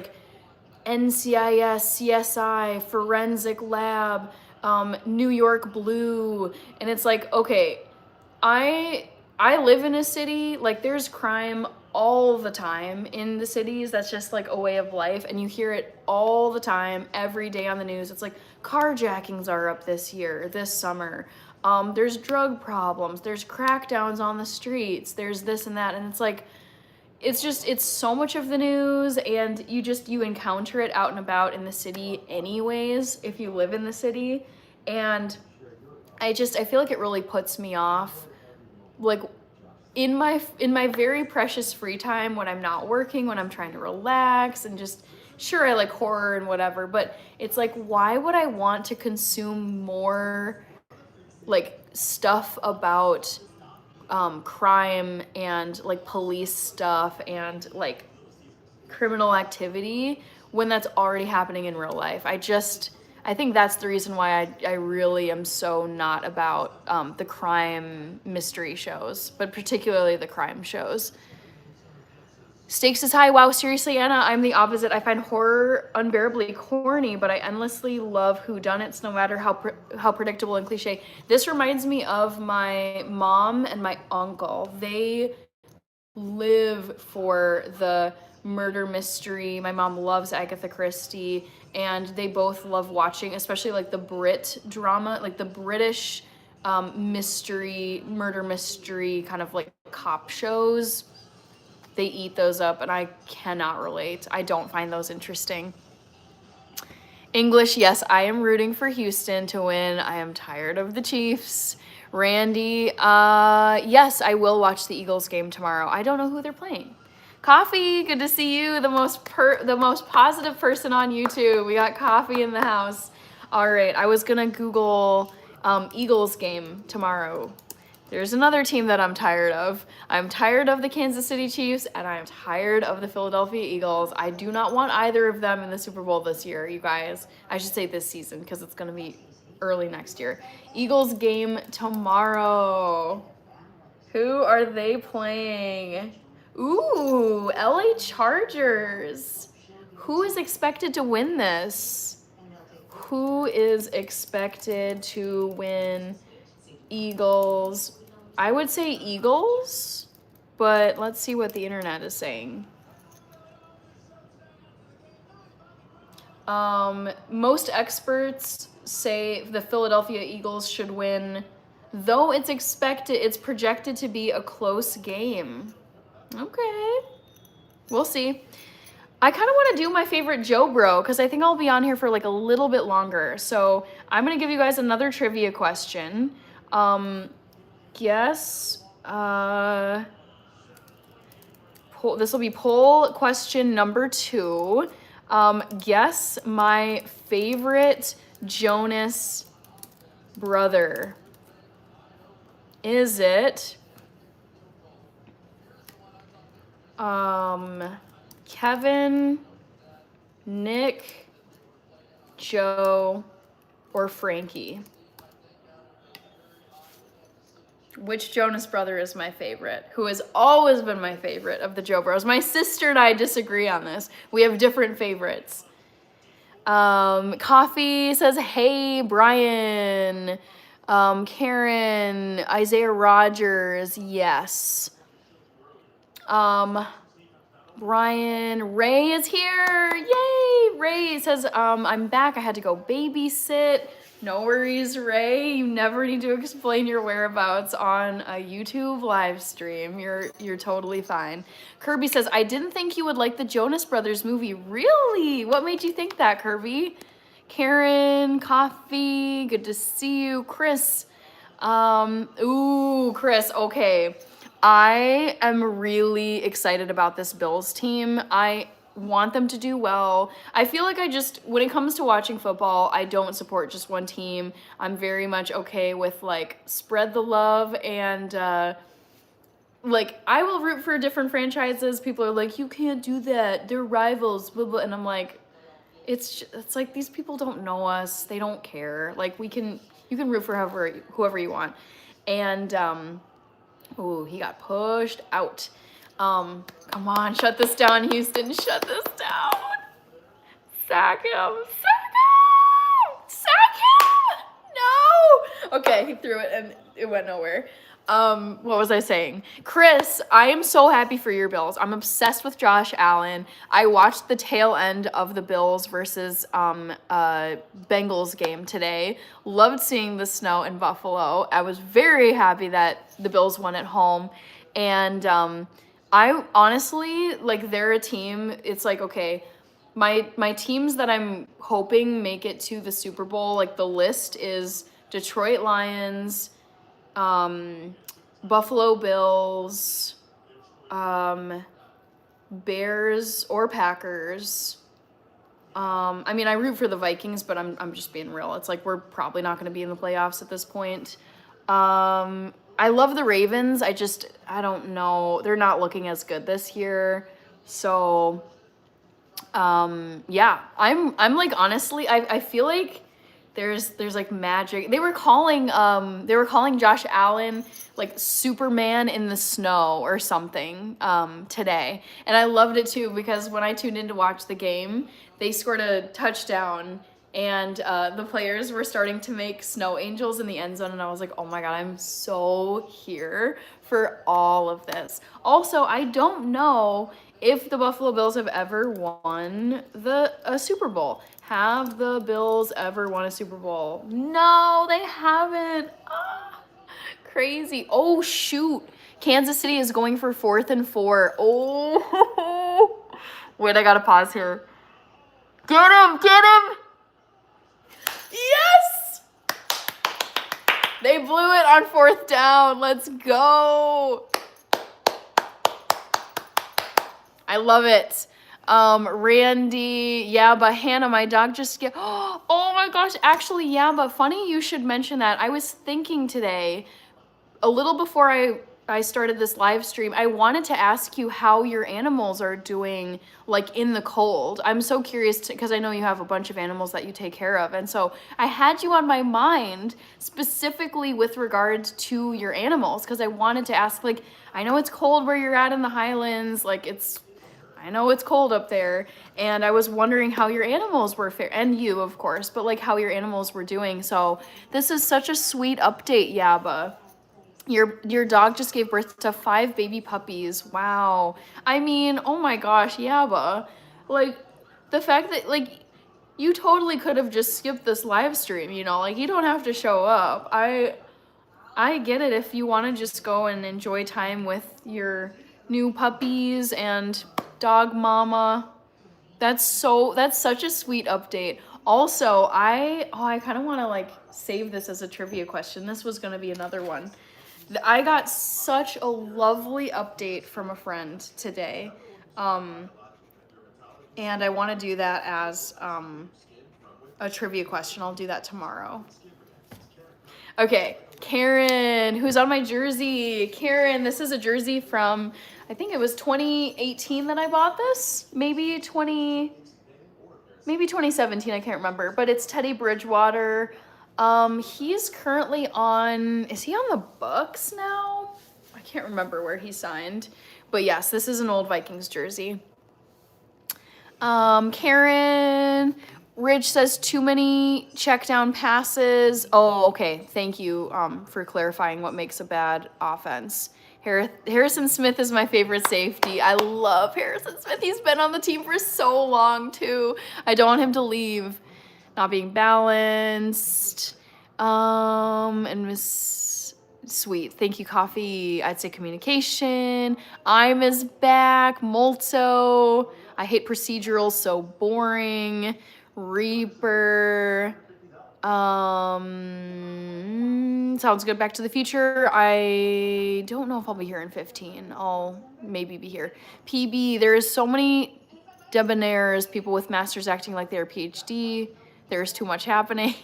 NCIS, CSI, Forensic Lab, New York Blue, and it's okay, I live in a city, there's crime all the time in the cities. That's just a way of life, and you hear it all the time, every day on the news. It's carjackings are up this summer. There's drug problems, there's crackdowns on the streets, there's this and that, and it's it's so much of the news, and you encounter it out and about in the city anyways if you live in the city. And I feel like it really puts me off, like in my very precious free time when I'm not working, when I'm trying to relax and just, sure, I like horror and whatever, but it's like, why would I want to consume more like stuff about crime and like police stuff and like criminal activity when that's already happening in real life? I think that's the reason why I really am so not about the crime mystery shows, but particularly the crime shows. Stakes is high. Wow, seriously, Anna, I'm the opposite. I find horror unbearably corny, but I endlessly love whodunits, no matter how predictable and cliche. This reminds me of my mom and my uncle. They live for the murder mystery. My mom loves Agatha Christie, and they both love watching, especially like the Brit drama, like the British murder mystery kind of like cop shows. They eat those up, and I cannot relate. I don't find those interesting. English, yes, I am rooting for Houston to win. I am tired of the Chiefs. Randy, yes, I will watch the Eagles game tomorrow. I don't know who they're playing. Coffee, good to see you. The most positive person on YouTube. We got Coffee in the house. All right, I was gonna Google Eagles game tomorrow. There's another team that I'm tired of. I'm tired of the Kansas City Chiefs, and I'm tired of the Philadelphia Eagles. I do not want either of them in the Super Bowl this year, you guys. I should say this season, because it's going to be early next year. Eagles game tomorrow. Who are they playing? Ooh, LA Chargers. Who is expected to win this? Who is expected to win Eagles? I would say Eagles, but let's see what the internet is saying. Most experts say the Philadelphia Eagles should win, though it's projected to be a close game. Okay, we'll see. I kind of want to do my favorite Joe Bro, because I think I'll be on here for like a little bit longer. So I'm going to give you guys another trivia question. Guess, this will be poll question number 2. Guess my favorite Jonas brother. Is it Kevin, Nick, Joe, or Frankie? Which Jonas brother is my favorite? Who has always been my favorite of the Joe Bros? My sister and I disagree on this. We have different favorites. Coffee says, hey, Brian. Karen, Isaiah Rogers, yes. Brian, Ray is here. Yay! Ray says, I'm back. I had to go babysit. No worries, Ray. You never need to explain your whereabouts on a YouTube live stream. You're totally fine. Kirby says, I didn't think you would like the Jonas Brothers movie. Really? What made you think that, Kirby? Karen, Coffee, good to see you. Chris, Chris, okay. I am really excited about this Bills team. I want them to do well. I feel like when it comes to watching football, I don't support just one team. I'm very much okay with like spread the love, and like I will root for different franchises. People are like, you can't do that, they're rivals, blah, blah. And I'm like, it's like these people don't know us, they don't care. Like you can root for whoever you want. And he got pushed out. Come on, shut this down, Houston. Shut this down. Sack him. Sack him. No. Okay, he threw it and it went nowhere. What was I saying? Chris, I am so happy for your Bills. I'm obsessed with Josh Allen. I watched the tail end of the Bills versus Bengals game today. Loved seeing the snow in Buffalo. I was very happy that the Bills won at home. And I honestly, like, they're a team. It's like, okay, my teams that I'm hoping make it to the Super Bowl, like the list is Detroit Lions, Buffalo Bills, Bears or Packers. I mean, I root for the Vikings, but I'm just being real. It's like we're probably not going to be in the playoffs at this point. I love the Ravens. I don't know. They're not looking as good this year. So, yeah, I'm like, honestly, I feel like there's like magic. They were calling Josh Allen like Superman in the snow or something today. And I loved it too because when I tuned in to watch the game, they scored a touchdown and the players were starting to make snow angels in the end zone, and I was like, oh my god, I'm so here for all of this. Also, I don't know if the Buffalo Bills have ever won a Super Bowl. Have the Bills ever won a Super Bowl? No, they haven't. Ah, crazy. Oh, shoot. Kansas City is going for 4th and 4. Oh, wait, I gotta pause here. Get him, get him. Yes! They blew it on 4th down. Let's go. I love it. Randy, Yaba, Hannah, my dog just get. Oh my gosh, actually, Yaba, funny you should mention that. I was thinking today, a little before I started this live stream, I wanted to ask you how your animals are doing, like, in the cold. I'm so curious because I know you have a bunch of animals that you take care of. And so I had you on my mind specifically with regards to your animals because I wanted to ask, like, I know it's cold where you're at in the Highlands. Like, I know it's cold up there, and I was wondering how your animals were and you, of course, but like how your animals were doing. So this is such a sweet update, Yaba. Your dog just gave birth to 5 baby puppies. Wow. I mean, oh my gosh, Yaba. Like, the fact that, like, you totally could have just skipped this live stream, you know? Like, you don't have to show up. I get it if you want to just go and enjoy time with your new puppies and dog mama. That's such a sweet update. Also, I kind of want to like save this as a trivia question. This was going to be another one. I got such a lovely update from a friend today. And I want to do that as a trivia question. I'll do that tomorrow. Okay, Karen, who's on my jersey. Karen, this is a jersey from, I think it was 2018 that I bought this. Maybe 2017, I can't remember. But it's Teddy Bridgewater. He's currently is he on the Bucks now? I can't remember where he signed. But yes, this is an old Vikings jersey. Karen, Ridge says too many check down passes. Oh, okay. Thank you for clarifying what makes a bad offense. Harrison Smith is my favorite safety. I love Harrison Smith. He's been on the team for so long, too. I don't want him to leave. Not being balanced. And Miss Sweet. Thank you, Coffee. I'd say communication. I'm is back. Molto. I hate procedurals, so boring. Reaper. Sounds good. Back to the Future. I don't know if I'll be here in 15. I'll maybe be here. PB. There's so many debonaires, people with masters acting like they're PhD. There's too much happening.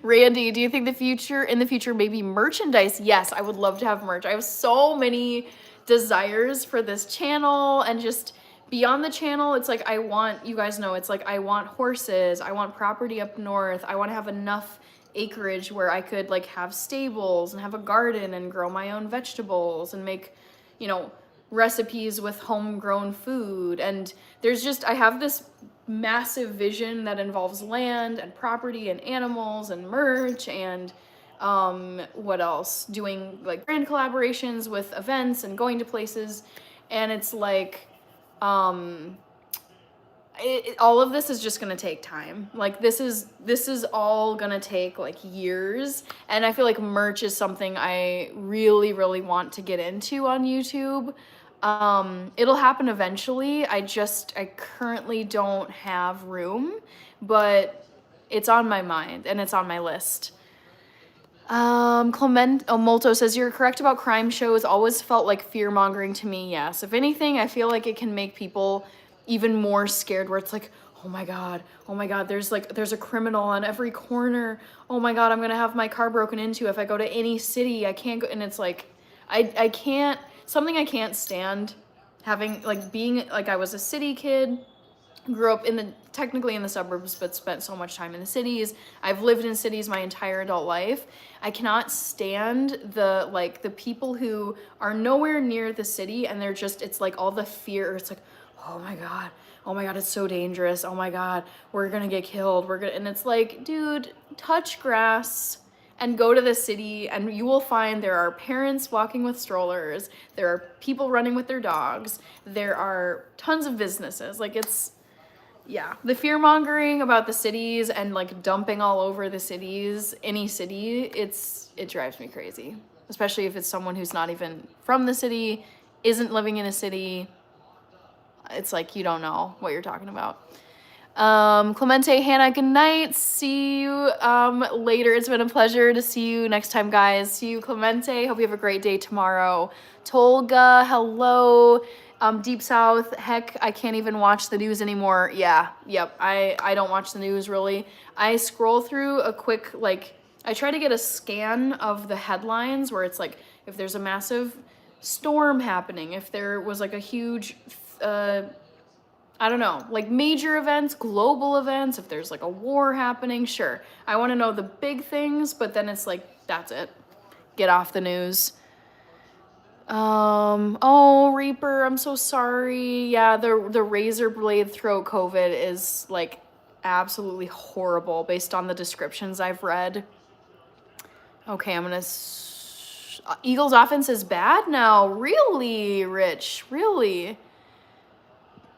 Randy, do you think in the future maybe merchandise? Yes, I would love to have merch. I have so many desires for this channel and just beyond the channel. It's like you guys know, it's like I want horses, I want property up north, I want to have enough acreage where I could like have stables and have a garden and grow my own vegetables and make, you know, recipes with homegrown food. And I have this massive vision that involves land and property and animals and merch and what else? Doing like brand collaborations with events and going to places. And it's like all of this is just gonna take time. Like this is all gonna take like years, and I feel like merch is something I really, really want to get into on YouTube. It'll happen eventually. I currently don't have room, but it's on my mind and it's on my list. Molto says, you're correct about crime shows. Always felt like fear mongering to me. Yes. If anything, I feel like it can make people even more scared where it's like, oh my God, there's a criminal on every corner. Oh my God, I'm going to have my car broken into if I go to any city. I can't go. And it's like, I can't, something I can't stand having, like being, like I was a city kid, grew up technically in the suburbs, but spent so much time in the cities. I've lived in cities my entire adult life. I cannot stand the people who are nowhere near the city and they're just, it's like all the fear. It's like, oh my God, it's so dangerous. Oh my God, we're gonna get killed. And it's like, dude, touch grass and go to the city and you will find there are parents walking with strollers. There are people running with their dogs. There are tons of businesses. Like yeah, the fear mongering about the cities and like dumping all over the cities, any city, it drives me crazy. Especially if it's someone who's not even from the city, isn't living in a city. It's like you don't know what you're talking about. Clemente, Hannah, good night. See you later. It's been a pleasure to see you next time, guys. See you, Clemente. Hope you have a great day tomorrow. Tolga, hello. Deep South, heck, I can't even watch the news anymore. Yeah, yep, I don't watch the news really. I scroll through a quick, like, I try to get a scan of the headlines where it's like, if there's a massive storm happening, if there was like a huge, I don't know, like major events, global events, if there's like a war happening, sure. I want to know the big things, but then it's like, that's it. Get off the news. Oh, Reaper, I'm so sorry. Yeah, the razor blade throat COVID is like absolutely horrible based on the descriptions I've read. Okay, I'm gonna... Eagles offense is bad now. Really, Rich? Really?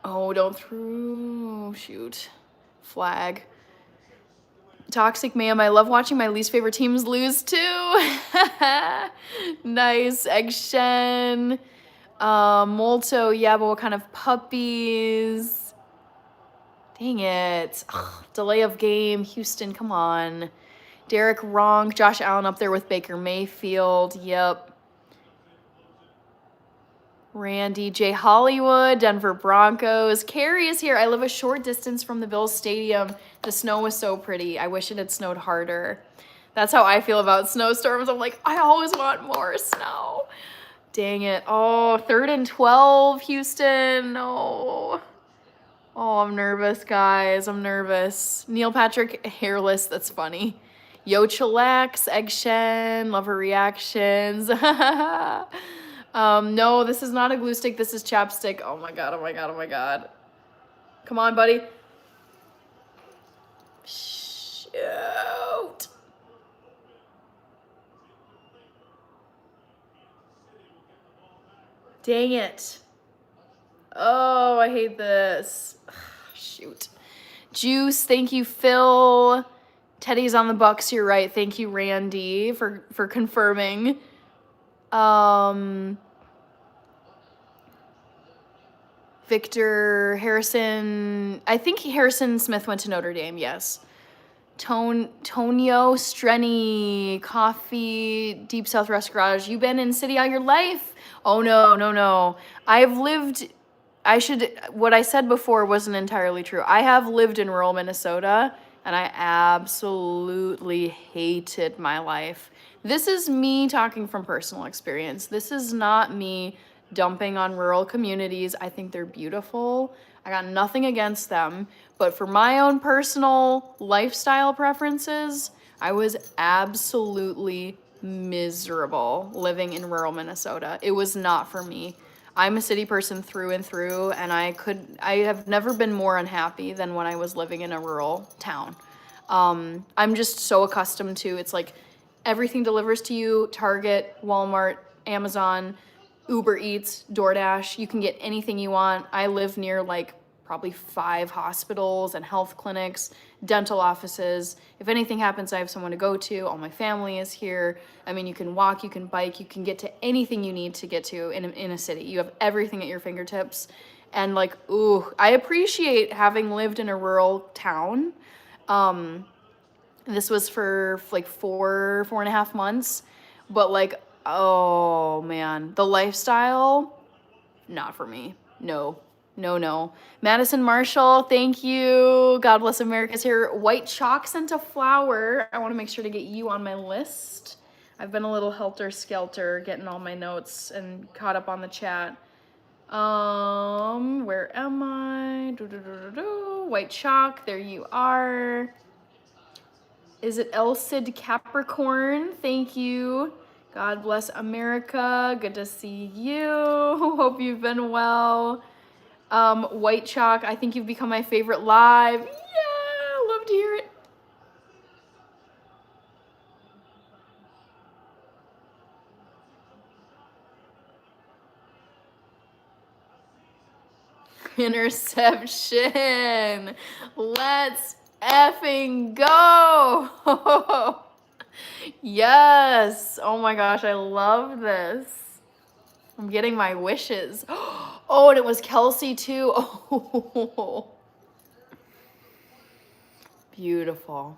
Oh, don't throw... Shoot. Flag. Toxic ma'am, I love watching my least favorite teams lose too. Nice. Egg Shen. Molto, yeah, but what kind of puppies? Dang it. Ugh, delay of game. Houston, come on. Derek Ronk. Josh Allen up there with Baker Mayfield. Yep. Randy J. Hollywood, Denver Broncos. Carrie is here. I live a short distance from the Bills Stadium. The snow was so pretty. I wish it had snowed harder. That's how I feel about snowstorms. I'm like, I always want more snow. Dang it. Oh, 3rd and 12, Houston. No. Oh, I'm nervous, guys. I'm nervous. Neil Patrick, hairless. That's funny. Yo Chillax, Egg Shen, Lover Reactions. No, this is not a glue stick. This is chapstick. Oh my God, oh my God, oh my God. Come on, buddy. Shoot. Dang it. Oh, I hate this. Shoot. Juice, thank you, Phil. Teddy's on the Bucks, you're right. Thank you, Randy, for confirming. Victor Harrison, I think Harrison Smith went to Notre Dame, yes. Tonio Strenny, Coffee, Deep South Rest Garage. You been in city all your life? Oh, no. What I said before wasn't entirely true. I have lived in rural Minnesota, and I absolutely hated my life. This is me talking from personal experience. This is not me dumping on rural communities. I think they're beautiful. I got nothing against them. But for my own personal lifestyle preferences, I was absolutely miserable living in rural Minnesota. It was not for me. I'm a city person through and through, and I have never been more unhappy than when I was living in a rural town. I'm just so accustomed to, it's like everything delivers to you, Target, Walmart, Amazon, Uber Eats, DoorDash. You can get anything you want. I live near like probably 5 hospitals and health clinics, dental offices. If anything happens, I have someone to go to. All my family is here. I mean, you can walk, you can bike, you can get to anything you need to get to in a city. You have everything at your fingertips. And like, ooh, I appreciate having lived in a rural town. This was for like 4.5 months, but like, oh man, the lifestyle, not for me. No. Madison Marshall, thank you. God bless America's here. White Chalk sent a flower. I want to make sure to get you on my list. I've been a little helter-skelter getting all my notes and caught up on the chat. Where am I? White Chalk, there you are. Is it Elcid Capricorn? Thank you. God bless America. Good to see you. Hope you've been well. White Chalk, I think you've become my favorite live. Yeah, love to hear it. Interception. Let's effing go. Yes. Oh my gosh, I love this. I'm getting my wishes. Oh, and it was Kelsey too. Oh. Beautiful.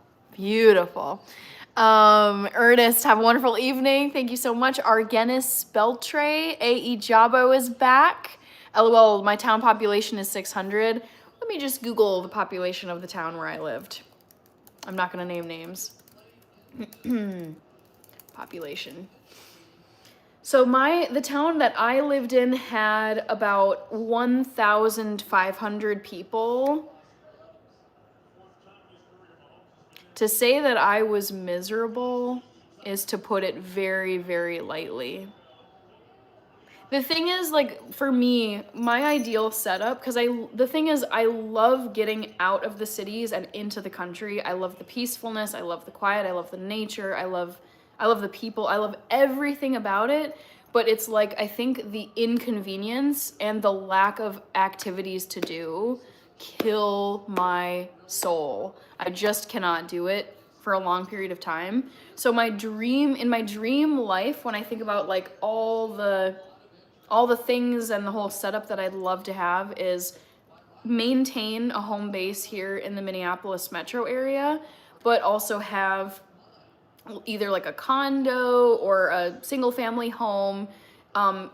Ernest, have a wonderful evening. Thank you so much. Argenis Beltre, A.E. Jabo is back. LOL, my town population is 600. Let me just Google the population of the town where I lived. I'm not gonna name names. Population. So the town that I lived in had about 1,500 people. To say that I was miserable is to put it very, very lightly. The thing is, like, for me, my ideal setup, because the thing is, I love getting out of the cities and into the country. I love the peacefulness, I love the quiet, I love the nature, I love the people, I love everything about it. But it's like, I think the inconvenience and the lack of activities to do kill my soul. I just cannot do it for a long period of time. So in my dream life, when I think about like all the things and the whole setup that I'd love to have is maintain a home base here in the Minneapolis metro area, but also have either like a condo or a single family home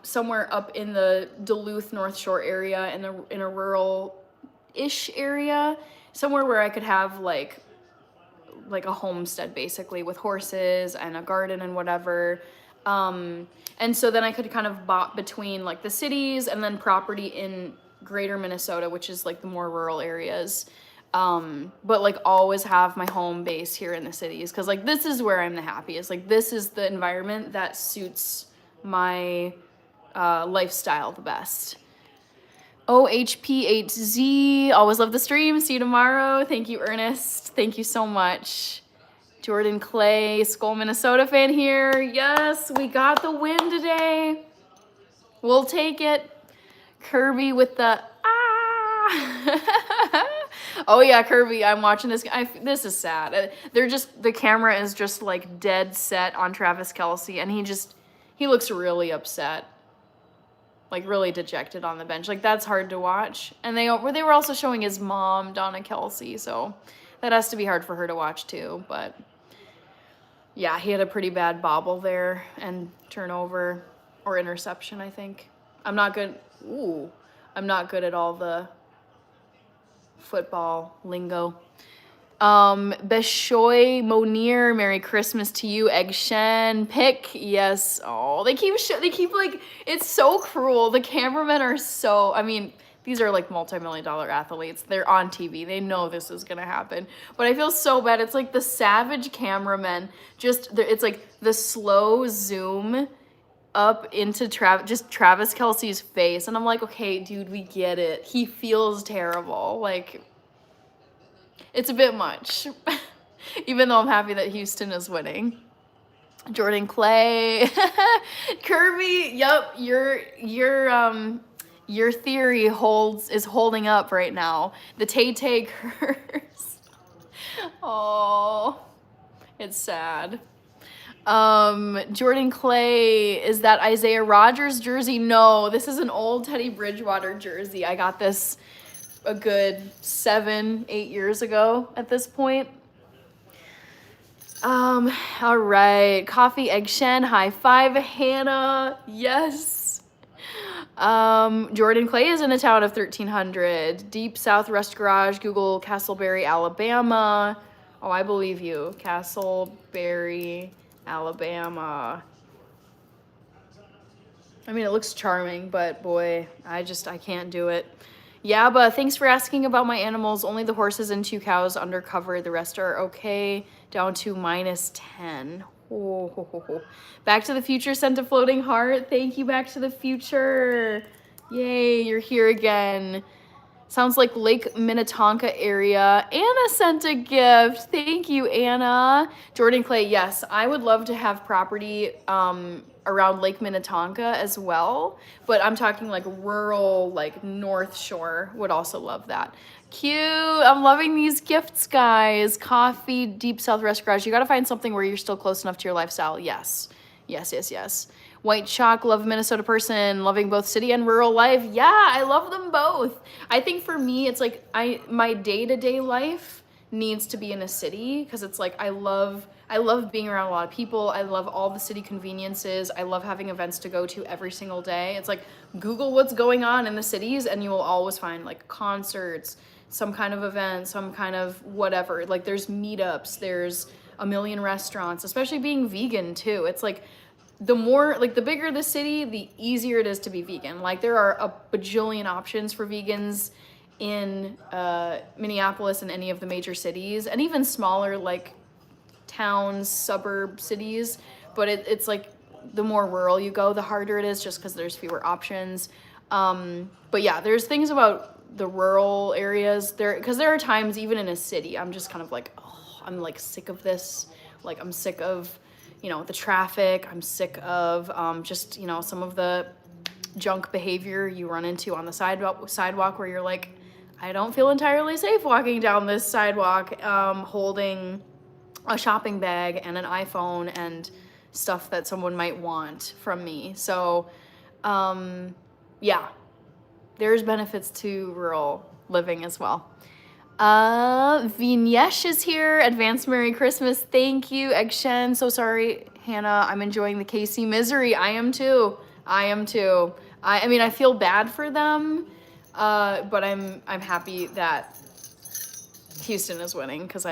somewhere up in the Duluth North Shore area in a rural-ish area, somewhere where I could have like a homestead basically with horses and a garden and whatever. And so then I could kind of bop between like the cities and then property in greater Minnesota, which is like the more rural areas. But like always have my home base here in the cities. Cause like this is where I'm the happiest. Like this is the environment that suits my lifestyle the best. OHP8Z, always love the stream. See you tomorrow. Thank you, Ernest. Thank you so much. Jordan Clay, Skull, Minnesota fan here. Yes, we got the win today. We'll take it. Kirby with the Oh yeah, Kirby, I'm watching this. This is sad. The camera is just like dead set on Travis Kelce, and he looks really upset. Like really dejected on the bench. Like that's hard to watch. And they were also showing his mom, Donna Kelce, so that has to be hard for her to watch too. But yeah, he had a pretty bad bobble there and turnover or interception, I think. I'm not good at all the football lingo. Beshoy Monir, Merry Christmas to you. Egg Shen, Pick, yes. Oh, they keep like, it's so cruel. The cameramen are so, I mean, these are like multi-million-dollar athletes. They're on TV. They know this is gonna happen. But I feel so bad. It's like the savage cameramen, it's like the slow zoom up into Travis Kelce's face. And I'm like, okay, dude, we get it. He feels terrible. Like, it's a bit much, even though I'm happy that Houston is winning. Jordan Clay, Kirby, yep, Your theory is holding up right now. The Tay curse. Oh, it's sad. Jordan Clay, is that Isaiah Rogers jersey? No, this is an old Teddy Bridgewater jersey. I got this a good 7-8 years ago at this point. All right. Coffee Egg Shen, high five, Hannah. Yes. Jordan Clay is in a town of 1300. Deep South Rest Garage, Google Castleberry, Alabama. Oh, I believe you. Castleberry, Alabama. I mean, it looks charming, but boy, I can't do it. Yeah, but thanks for asking about my animals. Only the horses and 2 cows undercover. The rest are okay. Down to -10. Oh. Back to the Future sent a floating heart. Thank you, Back to the Future. Yay, you're here again. Sounds like Lake Minnetonka area. Anna sent a gift. Thank you, Anna. Jordan Clay, yes, I would love to have property around Lake Minnetonka as well, but I'm talking like rural, like North Shore. Would also love that. Cute. I'm loving these gifts, guys. Coffee, Deep South Rest Garage. You got to find something where you're still close enough to your lifestyle. Yes. White Chalk, love Minnesota person, loving both city and rural life. Yeah, I love them both. I think for me, it's like my day-to-day life needs to be in a city because it's like I love being around a lot of people. I love all the city conveniences. I love having events to go to every single day. It's like Google what's going on in the cities and you will always find like concerts, some kind of event, some kind of whatever. Like there's meetups, there's a million restaurants, especially being vegan too. It's like the bigger the city, the easier it is to be vegan. Like there are a bajillion options for vegans in Minneapolis and any of the major cities, and even smaller like towns, suburb cities. But it's like the more rural you go, the harder it is, just because there's fewer options. But yeah, there's things about the rural areas there, because there are times even in a city, I'm just kind of like, oh, I'm like sick of this. Like I'm sick of, the traffic. I'm sick of just, some of the junk behavior you run into on the sidewalk where you're like, I don't feel entirely safe walking down this sidewalk, holding a shopping bag and an iPhone and stuff that someone might want from me. So, yeah, there's benefits to rural living as well. Vignesh is here. Advanced Merry Christmas. Thank you, Eggshen. So sorry, Hannah. I'm enjoying the KC misery. I am too. I mean, I feel bad for them, but I'm happy that Houston is winning because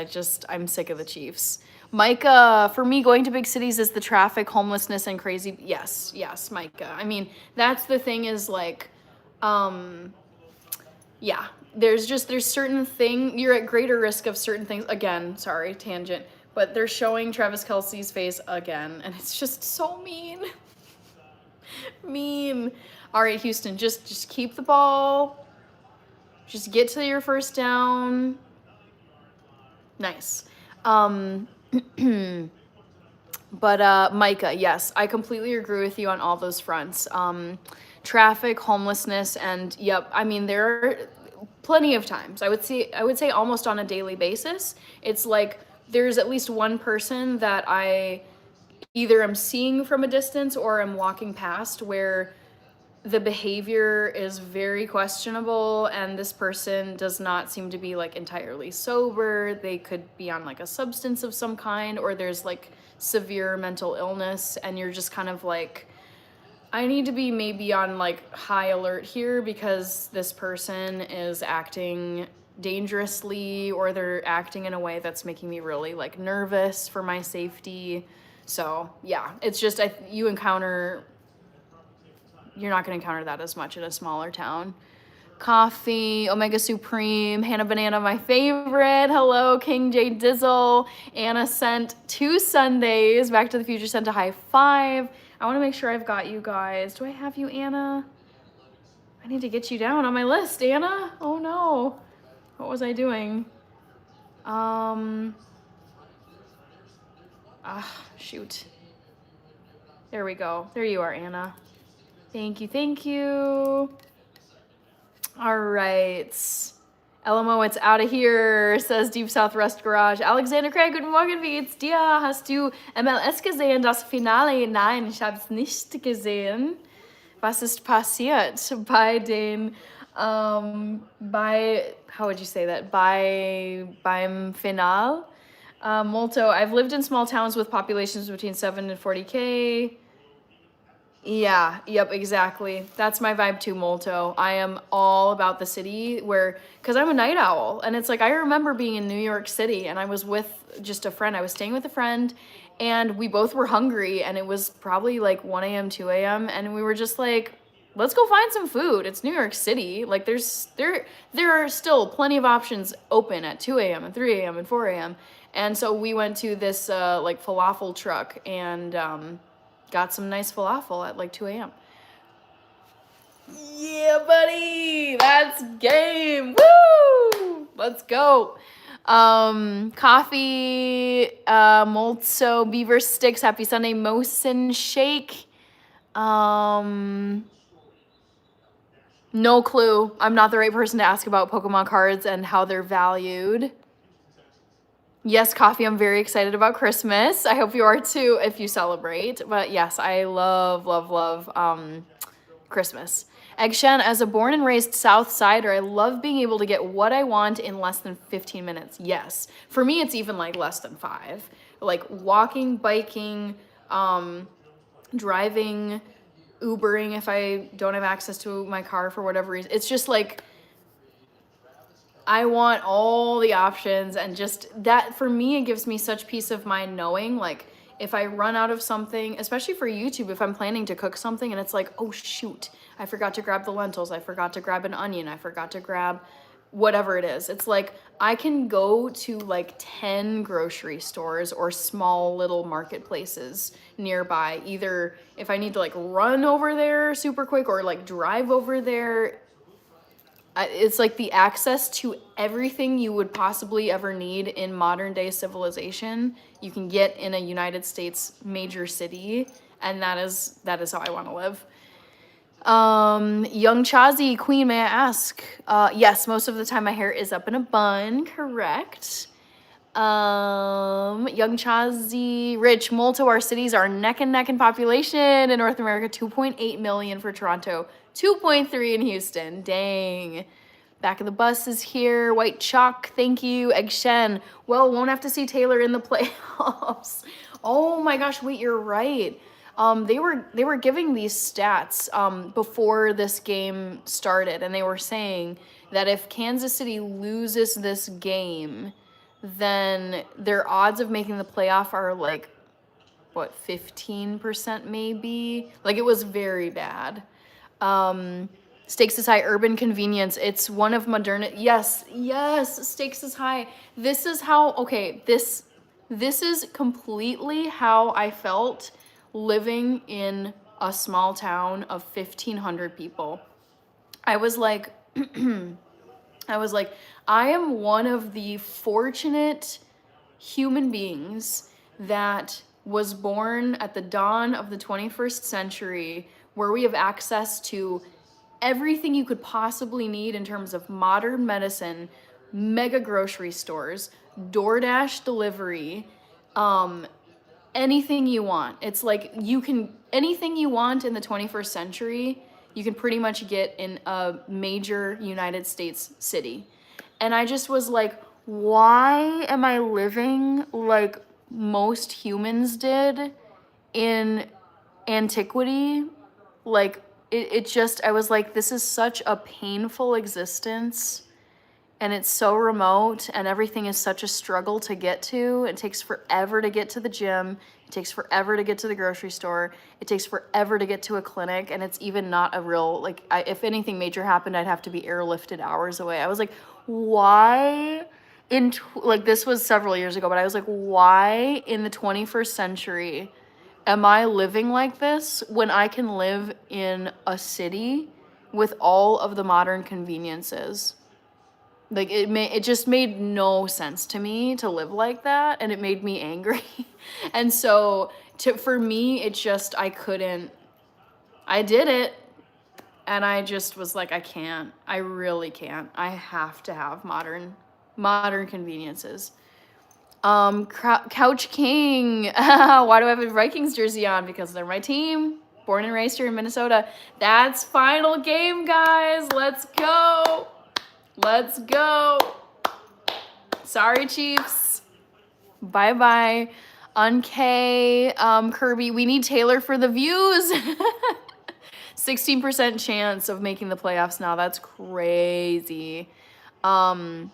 I'm sick of the Chiefs. Micah, for me, going to big cities is the traffic, homelessness, and crazy. Yes, Micah. I mean, that's the thing is like, yeah, there's certain thing, you're at greater risk of certain things. Again, sorry, tangent, but they're showing Travis Kelce's face again, and it's just so mean. All right, Houston, just keep the ball. Just get to your first down. Nice. But Micah, yes, I completely agree with you on all those fronts. Traffic, homelessness, and yep, I mean, there are plenty of times, I would say almost on a daily basis, it's like there's at least one person that I either am seeing from a distance or I'm walking past where the behavior is very questionable and this person does not seem to be like entirely sober. They could be on like a substance of some kind, or there's like severe mental illness, and you're just kind of like, I need to be maybe on like high alert here because this person is acting dangerously, or they're acting in a way that's making me really like nervous for my safety. So yeah, it's just you're not going to encounter that as much in a smaller town. Coffee, Omega Supreme, Hannah Banana, my favorite. Hello, King J Dizzle. Anna sent 2 Sundays. Back to the Future sent a high five. I want to make sure I've got you guys. Do I have you, Anna? I need to get you down on my list, Anna. Oh no. What was I doing? Shoot. There we go. There you are, Anna. Thank you. All right. LMO, it's out of here, says Deep South Rest Garage. Alexander Craig, guten Morgen, wie geht's dir? Hast du MLS gesehen, das Finale? Nein, ich habe es nicht gesehen. Was ist passiert bei den, how would you say that? Beim Final? Molto, I've lived in small towns with populations between 7 and 40K. Yeah, yep, exactly. That's my vibe too, Molto. I am all about the city because I'm a night owl. And it's like, I remember being in New York City and I was with just a friend. I was staying with a friend and we both were hungry and it was probably like 1 a.m., 2 a.m. And we were just like, let's go find some food. It's New York City. Like there are still plenty of options open at 2 a.m. and 3 a.m. and 4 a.m. And so we went to this like falafel truck and got some nice falafel at like 2 a.m. Yeah, buddy, that's game. Woo! Let's go. Coffee, Molto, Beaver Sticks, Happy Sunday, Mosin Shake. No clue. I'm not the right person to ask about Pokemon cards and how they're valued. Yes, Coffee, I'm very excited about Christmas. I hope you are too if you celebrate. But yes, I love Christmas. Eggshen, as a born and raised South Sider, I love being able to get what I want in less than 15 minutes. Yes. For me, it's even like less than 5. Like walking, biking, driving, Ubering if I don't have access to my car for whatever reason. It's just like, I want all the options, and just that for me, it gives me such peace of mind knowing like if I run out of something, especially for YouTube, if I'm planning to cook something and it's like, oh shoot, I forgot to grab the lentils, I forgot to grab an onion, I forgot to grab whatever it is. It's like I can go to like 10 grocery stores or small little marketplaces nearby, either if I need to like run over there super quick or like drive over there. It's like the access to everything you would possibly ever need in modern day civilization you can get in a United States major city, and that is how I want to live. Young Chazi, Queen, may I ask? Yes, most of the time my hair is up in a bun, correct. Young Chazi, Rich, Molto, our cities are neck and neck in population. In North America, 2.8 million for Toronto, 2.3 in Houston. Dang. Back of the bus is here. White Chalk, thank you. Eggshen, well, won't have to see Taylor in the playoffs. Oh my gosh, wait, you're right. They were giving these stats before this game started, and they were saying that if Kansas City loses this game, then their odds of making the playoff are like, what, 15% maybe? Like, it was very bad. Stakes is high, urban convenience. It's one of modernity. Yes, stakes is high. This is how, okay, this is completely how I felt living in a small town of 1,500 people. I was like, I am one of the fortunate human beings that was born at the dawn of the 21st century, where we have access to everything you could possibly need in terms of modern medicine, mega grocery stores, DoorDash delivery, anything you want. It's like anything you want in the 21st century, you can pretty much get in a major United States city. And I just was like, why am I living like most humans did in antiquity? Like, I was like, this is such a painful existence, and it's so remote, and everything is such a struggle to get to. It takes forever to get to the gym. It takes forever to get to the grocery store. It takes forever to get to a clinic, and it's even not a real, like, if anything major happened, I'd have to be airlifted hours away. I was like, why like, this was several years ago, but I was like, why in the 21st century am I living like this when I can live in a city with all of the modern conveniences? Like, it just made no sense to me to live like that, and it made me angry. And so for me, it just, I did it. And I just was like, I can't. I really can't. I have to have modern conveniences. Couch King. Why do I have a Vikings jersey on? Because they're my team. Born and raised here in Minnesota. That's final game, guys. Let's go. Let's go. Sorry, Chiefs. Bye-bye. K, Kirby, we need Taylor for the views. 16% chance of making the playoffs now. That's crazy. Let's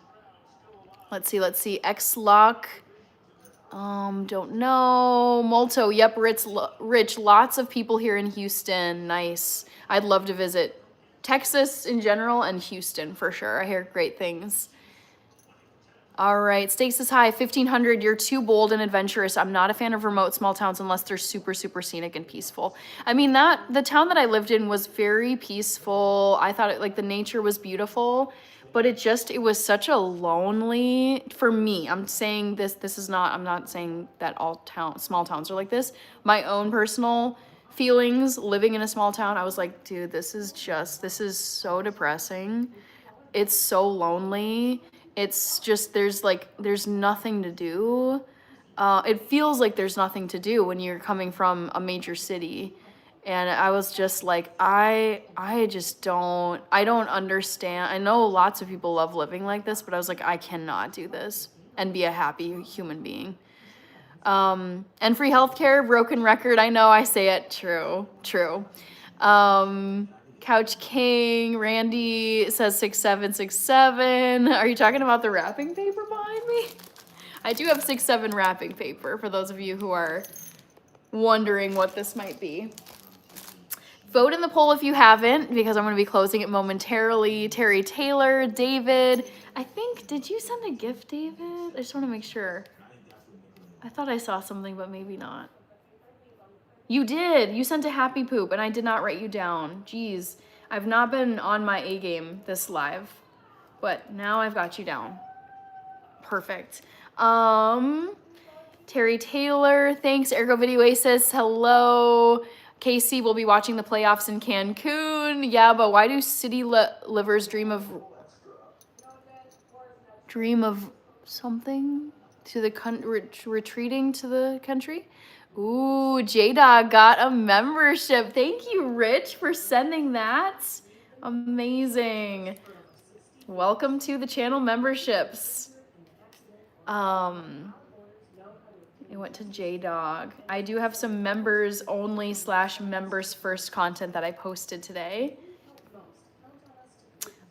see. X-Lock. Don't know. Molto, yep, Rich, lots of people here in Houston. Nice. I'd love to visit Texas in general and Houston for sure. I hear great things. All right, stakes is high, 1,500. You're too bold and adventurous. I'm not a fan of remote small towns unless they're super, super scenic and peaceful. I mean, the town that I lived in was very peaceful. I thought like the nature was beautiful, but it was such a lonely, for me, I'm saying I'm not saying that all small towns are like this. My own personal feelings living in a small town, I was like, dude, this is so depressing. It's so lonely. It's just, there's nothing to do. It feels like there's nothing to do when you're coming from a major city. And I was just like, I don't understand. I know lots of people love living like this, but I was like, I cannot do this and be a happy human being. And free healthcare, broken record. I know I say it. True. Couch King, Randy says 6767. Are you talking about the wrapping paper behind me? I do have 6-7 wrapping paper for those of you who are wondering what this might be. Vote in the poll if you haven't, because I'm going to be closing it momentarily. Terry Taylor, David. I think, did you send a gift, David? I just want to make sure. I thought I saw something, but maybe not. You did. You sent a happy poop, and I did not write you down. Jeez. I've not been on my A game this live, but now I've got you down. Perfect. Terry Taylor, thanks. Ergo Video Aces, hello. Casey will be watching the playoffs in Cancun. Yeah, but why do city livers dream of something? To the retreating to the country? Ooh, J-Dog got a membership. Thank you, Rich, for sending that. Amazing. Welcome to the channel memberships. It went to J-Dog. I do have some members only / members first content that I posted today.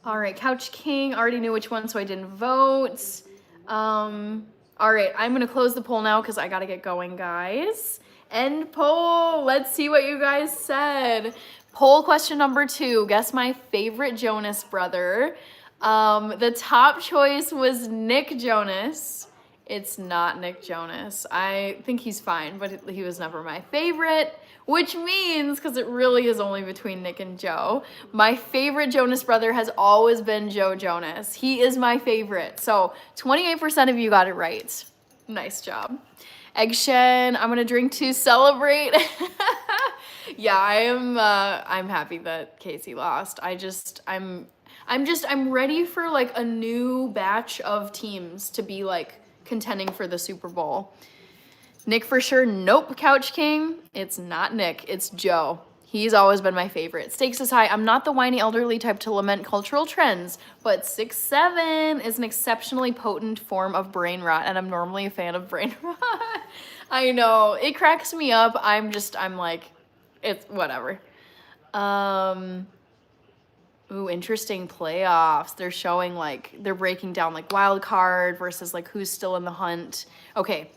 All right, Couch King, already knew which one, so I didn't vote. All right, I'm gonna close the poll now because I gotta get going, guys. End poll, let's see what you guys said. Poll question number 2, guess my favorite Jonas brother. The top choice was Nick Jonas. It's not Nick Jonas. I think he's fine, but he was never my favorite, which means, because it really is only between Nick and Joe, my favorite Jonas brother has always been Joe Jonas. He is my favorite. So 28% of you got it right. Nice job. Egg Shen, I'm gonna drink to celebrate. Yeah, I'm happy that Casey lost. I'm ready for like a new batch of teams to be like contending for the Super Bowl. Nick for sure. Nope. Couch King. It's not Nick. It's Joe. He's always been my favorite. Stakes is high. I'm not the whiny elderly type to lament cultural trends, but 6-7 is an exceptionally potent form of brain rot, and I'm normally a fan of brain rot. I know. It cracks me up. I'm like, it's whatever. Ooh, interesting playoffs. They're showing like, they're breaking down like wild card versus like who's still in the hunt. Okay.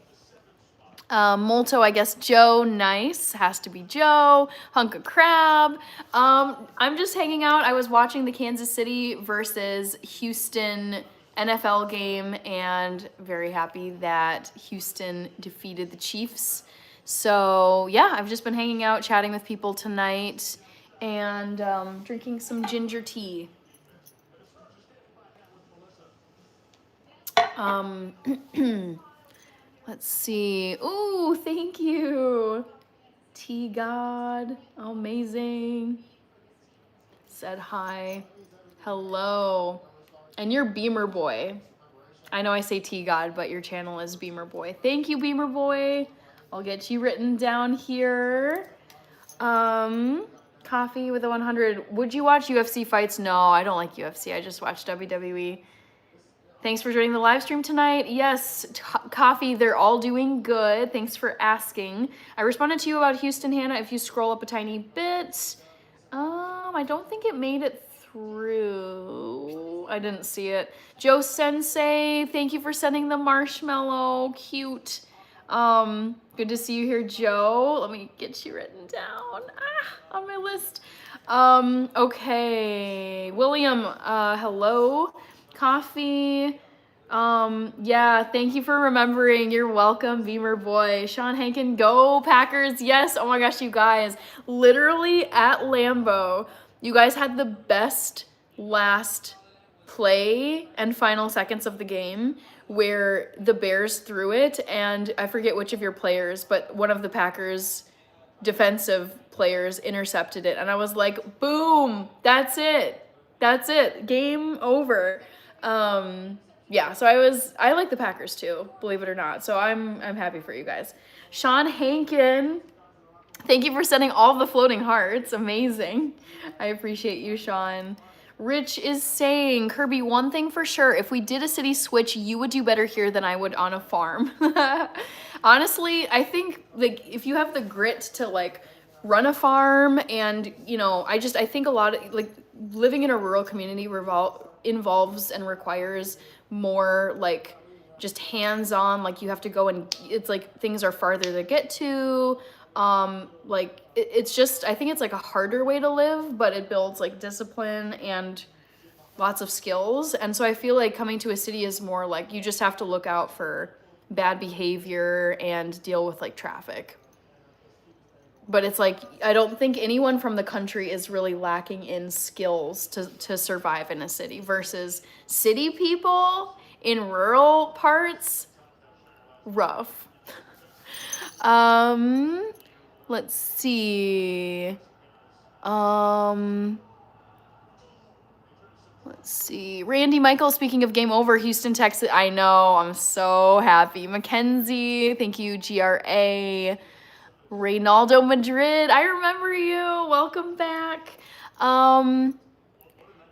Molto, I guess Joe, nice, has to be Joe. Hunk of Crab. I'm just hanging out. I was watching the Kansas City versus Houston NFL game and very happy that Houston defeated the Chiefs. So yeah, I've just been hanging out, chatting with people tonight, and drinking some ginger tea. Let's see. Ooh, thank you. Tea God. Amazing. said hi. Hello. And you're Beamer Boy. I know I say T-God, but your channel is Beamer Boy. Thank you, Beamer Boy. I'll get you written down here. Coffee with a 100. Would you watch UFC fights? No, I don't like UFC. I just watch WWE. Thanks for joining the live stream tonight. Yes, Coffee, they're all doing good. Thanks for asking. I responded to you about Houston, Hannah. If you scroll up a tiny bit, I don't think it made it through. I didn't see it. Joe Sensei, thank you for sending the marshmallow. Cute. Good to see you here, Joe. Let me get you written down on my list. Okay. William, hello. Coffee. Yeah, thank you for remembering. You're welcome, Beamer Boy. Sean Hankin, go Packers. Yes. Oh my gosh, you guys. Literally at Lambeau, you guys had the best last play and final seconds of the game where the Bears threw it, and I forget which of your players, but one of the Packers defensive players intercepted it, and I was like, boom, that's it. That's it. Game over. Yeah, so I like the Packers too, believe it or not. So I'm happy for you guys. Sean Hankin, thank you for sending all the floating hearts. Amazing. I appreciate you, Sean. Rich is saying, Kirby, one thing for sure, if we did a city switch, you would do better here than I would on a farm. Honestly, I think like if you have the grit to like run a farm and, you know, I think a lot of like living in a rural community involves and requires more like just hands-on, like you have to go and it's like things are farther to get to. Like it's just, I think it's like a harder way to live, but it builds like discipline and lots of skills. And so I feel like coming to a city is more like you just have to look out for bad behavior and deal with like traffic. But it's like, I don't think anyone from the country is really lacking in skills to survive in a city versus city people in rural parts, rough. Let's see. Let's see. Randy Michael, speaking of game over, Houston, Texas. I know, I'm so happy. Mackenzie, thank you, GRA. Reynaldo Madrid, I remember you. Welcome back.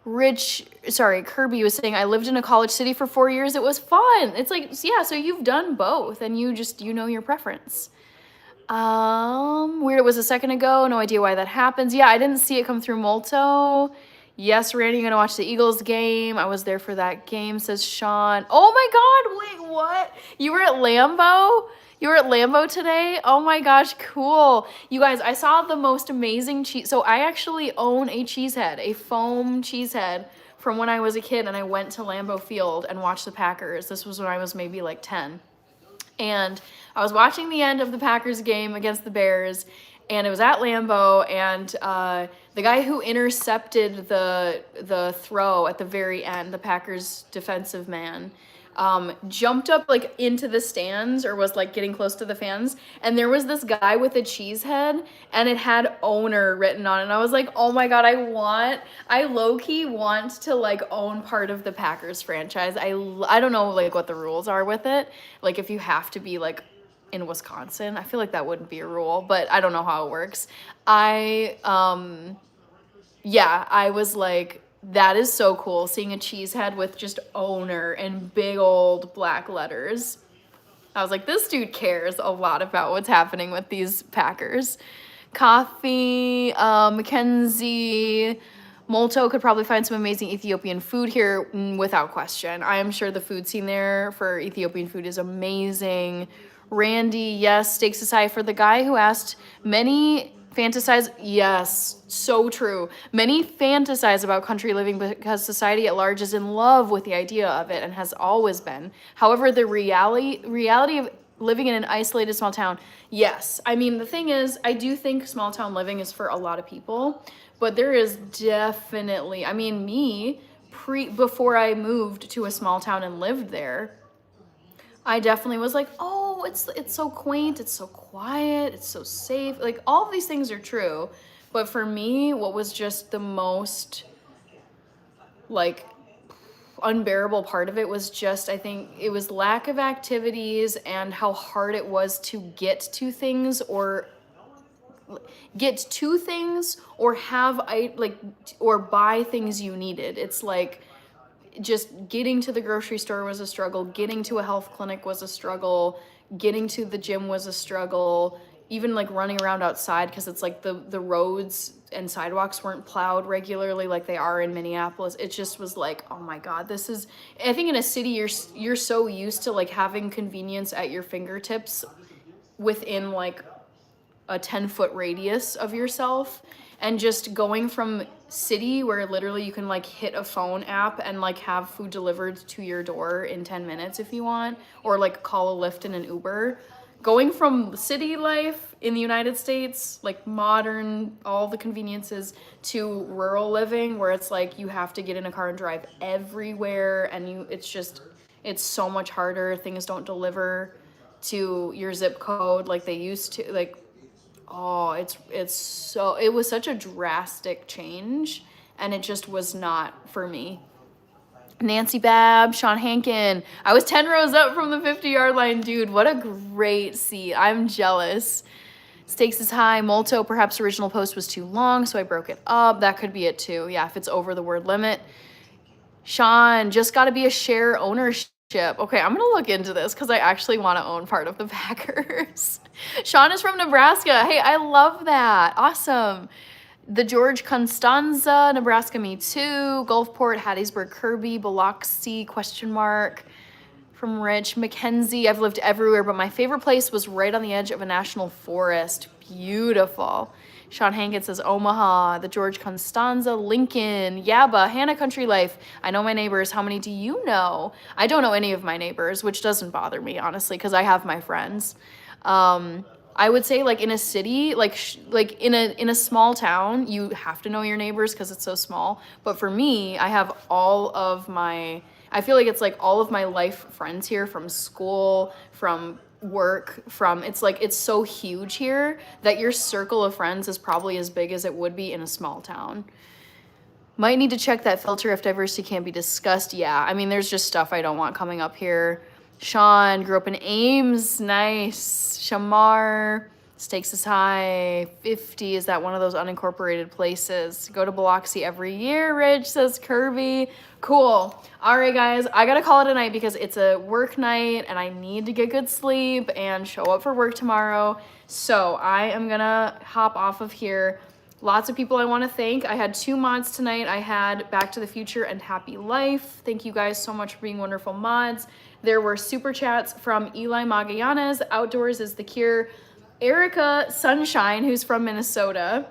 Kirby was saying, I lived in a college city for 4 years. It was fun. It's like, yeah, so you've done both and you know your preference. Weird, it was a second ago. No idea why that happens. Yeah, I didn't see it come through Molto. Yes, Randy, you're gonna watch the Eagles game. I was there for that game, says Sean. Oh my God, wait, what? You were at Lambeau? You were at Lambeau today? Oh my gosh, cool. You guys, I saw the most amazing cheese. So I actually own a cheese head, a foam cheese head from when I was a kid, and I went to Lambeau Field and watched the Packers. This was when I was maybe like 10. And I was watching the end of the Packers game against the Bears, and it was at Lambeau, and the guy who intercepted the throw at the very end, the Packers defensive man, jumped up like into the stands or was like getting close to the fans, and there was this guy with a cheese head and it had owner written on it, and I was like, oh my God, I low-key want to like own part of the Packers franchise. I don't know like what the rules are with it, like if you have to be like in Wisconsin. I feel like that wouldn't be a rule, but I don't know how it works. I was like, that is so cool, seeing a cheese head with just owner in big old black letters. I was like, this dude cares a lot about what's happening with these Packers. Coffee, Mackenzie, Molto could probably find some amazing Ethiopian food here, without question. I am sure the food scene there for Ethiopian food is amazing. Randy, yes, Steaks Aside, for the guy who asked, many fantasize, yes, so true. Many fantasize about country living because society at large is in love with the idea of it and has always been. However, the reality of living in an isolated small town, yes. I mean, the thing is, I do think small town living is for a lot of people, but there is definitely, I mean, before I moved to a small town and lived there, I definitely was like, oh, it's so quaint, it's so quiet, it's so safe. Like, all of these things are true, But for me, what was just the most like unbearable part of it was just, I think it was lack of activities and how hard it was to get to things or have or buy things you needed. It's like just getting to the grocery store was a struggle, getting to a health clinic was a struggle, getting to the gym was a struggle, even like running around outside because it's like the roads and sidewalks weren't plowed regularly like they are in Minneapolis. It just was like, oh my God, this is, I think in a city you're so used to like having convenience at your fingertips within like a 10-foot radius of yourself, and just going from city where literally you can like hit a phone app and like have food delivered to your door in 10 minutes if you want, or like call a Lyft and an Uber. Going from city life in the United States, like modern, all the conveniences, to rural living where it's like you have to get in a car and drive everywhere, and it's so much harder. Things don't deliver to your zip code like they used to. Like, oh, it was such a drastic change, and it just was not for me. Nancy Babb, Sean Hankin. I was 10 rows up from the 50-yard line, dude. What a great seat. I'm jealous. Stakes is high. Molto, perhaps original post was too long, so I broke it up. That could be it too. Yeah, if it's over the word limit. Sean, just got to be a share ownership. Okay, I'm going to look into this because I actually want to own part of the Packers. Sean is from Nebraska. Hey, I love that. Awesome. The George Constanza, Nebraska, me too. Gulfport, Hattiesburg, Kirby, Biloxi, ? From Rich. Mackenzie, I've lived everywhere, but my favorite place was right on the edge of a national forest. Beautiful. Sean Hankins says Omaha. The George Constanza, Lincoln, Yaba, Hannah Country Life. I know my neighbors. How many do you know? I don't know any of my neighbors, which doesn't bother me, honestly, because I have my friends. I would say like in a city, like in a small town, you have to know your neighbors because it's so small. But for me, I have I feel like it's like all of my life friends here from school, from work, it's so huge here that your circle of friends is probably as big as it would be in a small town. Might need to check that filter if diversity can't be discussed. Yeah, I mean, there's just stuff I don't want coming up here. Sean grew up in Ames. Nice. Shamar, stakes is high. 50, is that one of those unincorporated places? Go to Biloxi every year, Rich, says Kirby. Cool. All right, guys, I gotta call it a night because it's a work night and I need to get good sleep and show up for work tomorrow. So I am gonna hop off of here. Lots of people I want to thank. I had 2 mods tonight. I had Back to the Future and Happy Life. Thank you guys so much for being wonderful mods. There were super chats from Eli Magallanes, Outdoors is the Cure, Erica Sunshine, who's from Minnesota,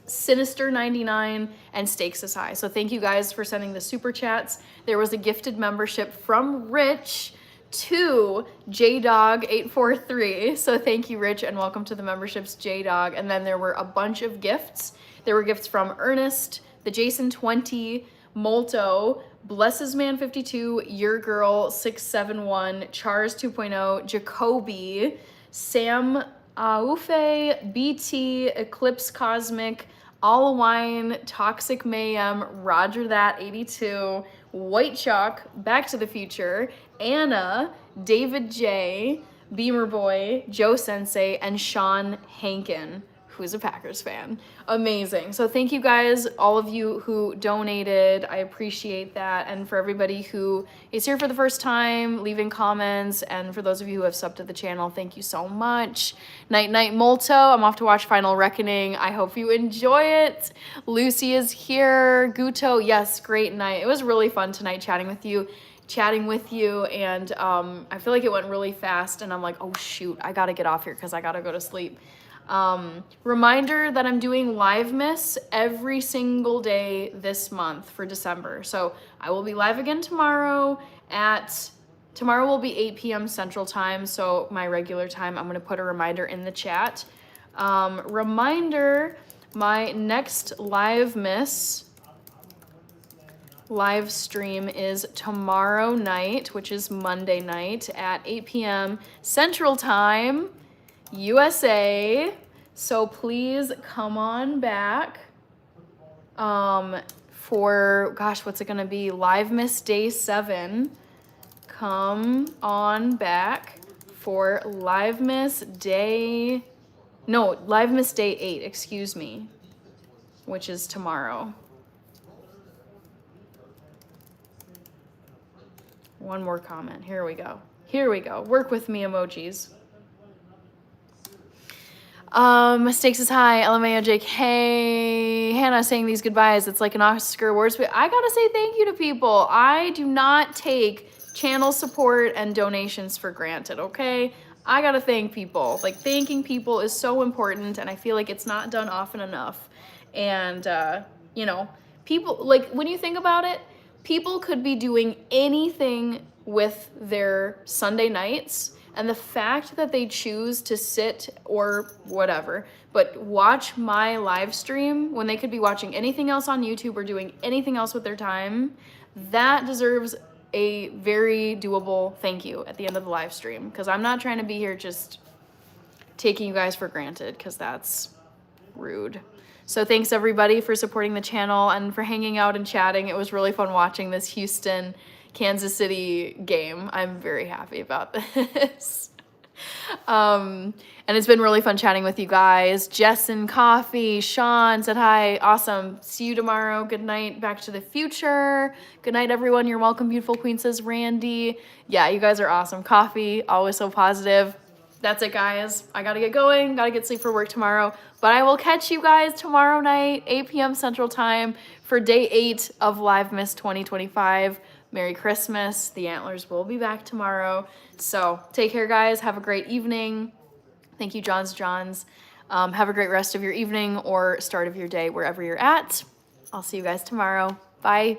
Sinister99, and Stakes is High. So thank you guys for sending the super chats. There was a gifted membership from Rich to JDog843. So thank you, Rich, and welcome to the memberships, JDog. And then there were a bunch of gifts. There were gifts from Ernest, the Jason20, Molto, Blesses Man 52, Your Girl 671, Chars 2.0, Jacoby, Sam Aufe, BT, Eclipse Cosmic, All Wine, Toxic Mayhem, Roger That 82, White Chalk, Back to the Future, Anna, David J, Beamer Boy, Joe Sensei, and Sean Hankin, who's a Packers fan. Amazing. So thank you guys, all of you who donated. I appreciate that. And for everybody who is here for the first time, leaving comments, and for those of you who have subbed to the channel, thank you so much. Night Night Molto, I'm off to watch Final Reckoning. I hope you enjoy it. Lucy is here. Guto, yes, great night. It was really fun tonight chatting with you, and I feel like it went really fast, and I'm like, oh shoot, I gotta get off here because I gotta go to sleep. Reminder that I'm doing Live Miss every single day this month for December. So I will be live again tomorrow will be 8 p.m. Central Time, so my regular time. I'm gonna put a reminder in the chat. Reminder, my next Live Miss live stream is tomorrow night, which is Monday night at 8 p.m. Central Time, USA. So please come on back for, gosh, what's it gonna be? Live Miss Day 7. Come on back for Live Miss Day 8, excuse me, which is tomorrow. One more comment. Here we go. Here we go. Work with me emojis. Mistakes is high. LMAO JK. Hannah saying these goodbyes. It's like an Oscar Awards. But I gotta say thank you to people. I do not take channel support and donations for granted, okay? I gotta thank people. Like, thanking people is so important, and I feel like it's not done often enough. And, you know, people, like, when you think about it, people could be doing anything with their Sunday nights, and the fact that they choose to sit or whatever, but watch my live stream when they could be watching anything else on YouTube or doing anything else with their time, that deserves a very doable thank you at the end of the live stream, because I'm not trying to be here just taking you guys for granted, because that's rude. So thanks everybody for supporting the channel and for hanging out and chatting. It was really fun watching this Houston Kansas City game. I'm very happy about this. And it's been really fun chatting with you guys. Jess and Coffee, Sean said hi. Awesome. See you tomorrow. Good night. Back to the Future. Good night, everyone. You're welcome, beautiful queen, says Randy. Yeah, you guys are awesome. Coffee, always so positive. That's it, guys. I gotta get going. Gotta get sleep for work tomorrow. But I will catch you guys tomorrow night, 8 p.m. Central Time, for day 8 of Live Miss 2025. Merry Christmas. The Antlers will be back tomorrow. So take care, guys. Have a great evening. Thank you, Johns. Have a great rest of your evening or start of your day wherever you're at. I'll see you guys tomorrow. Bye.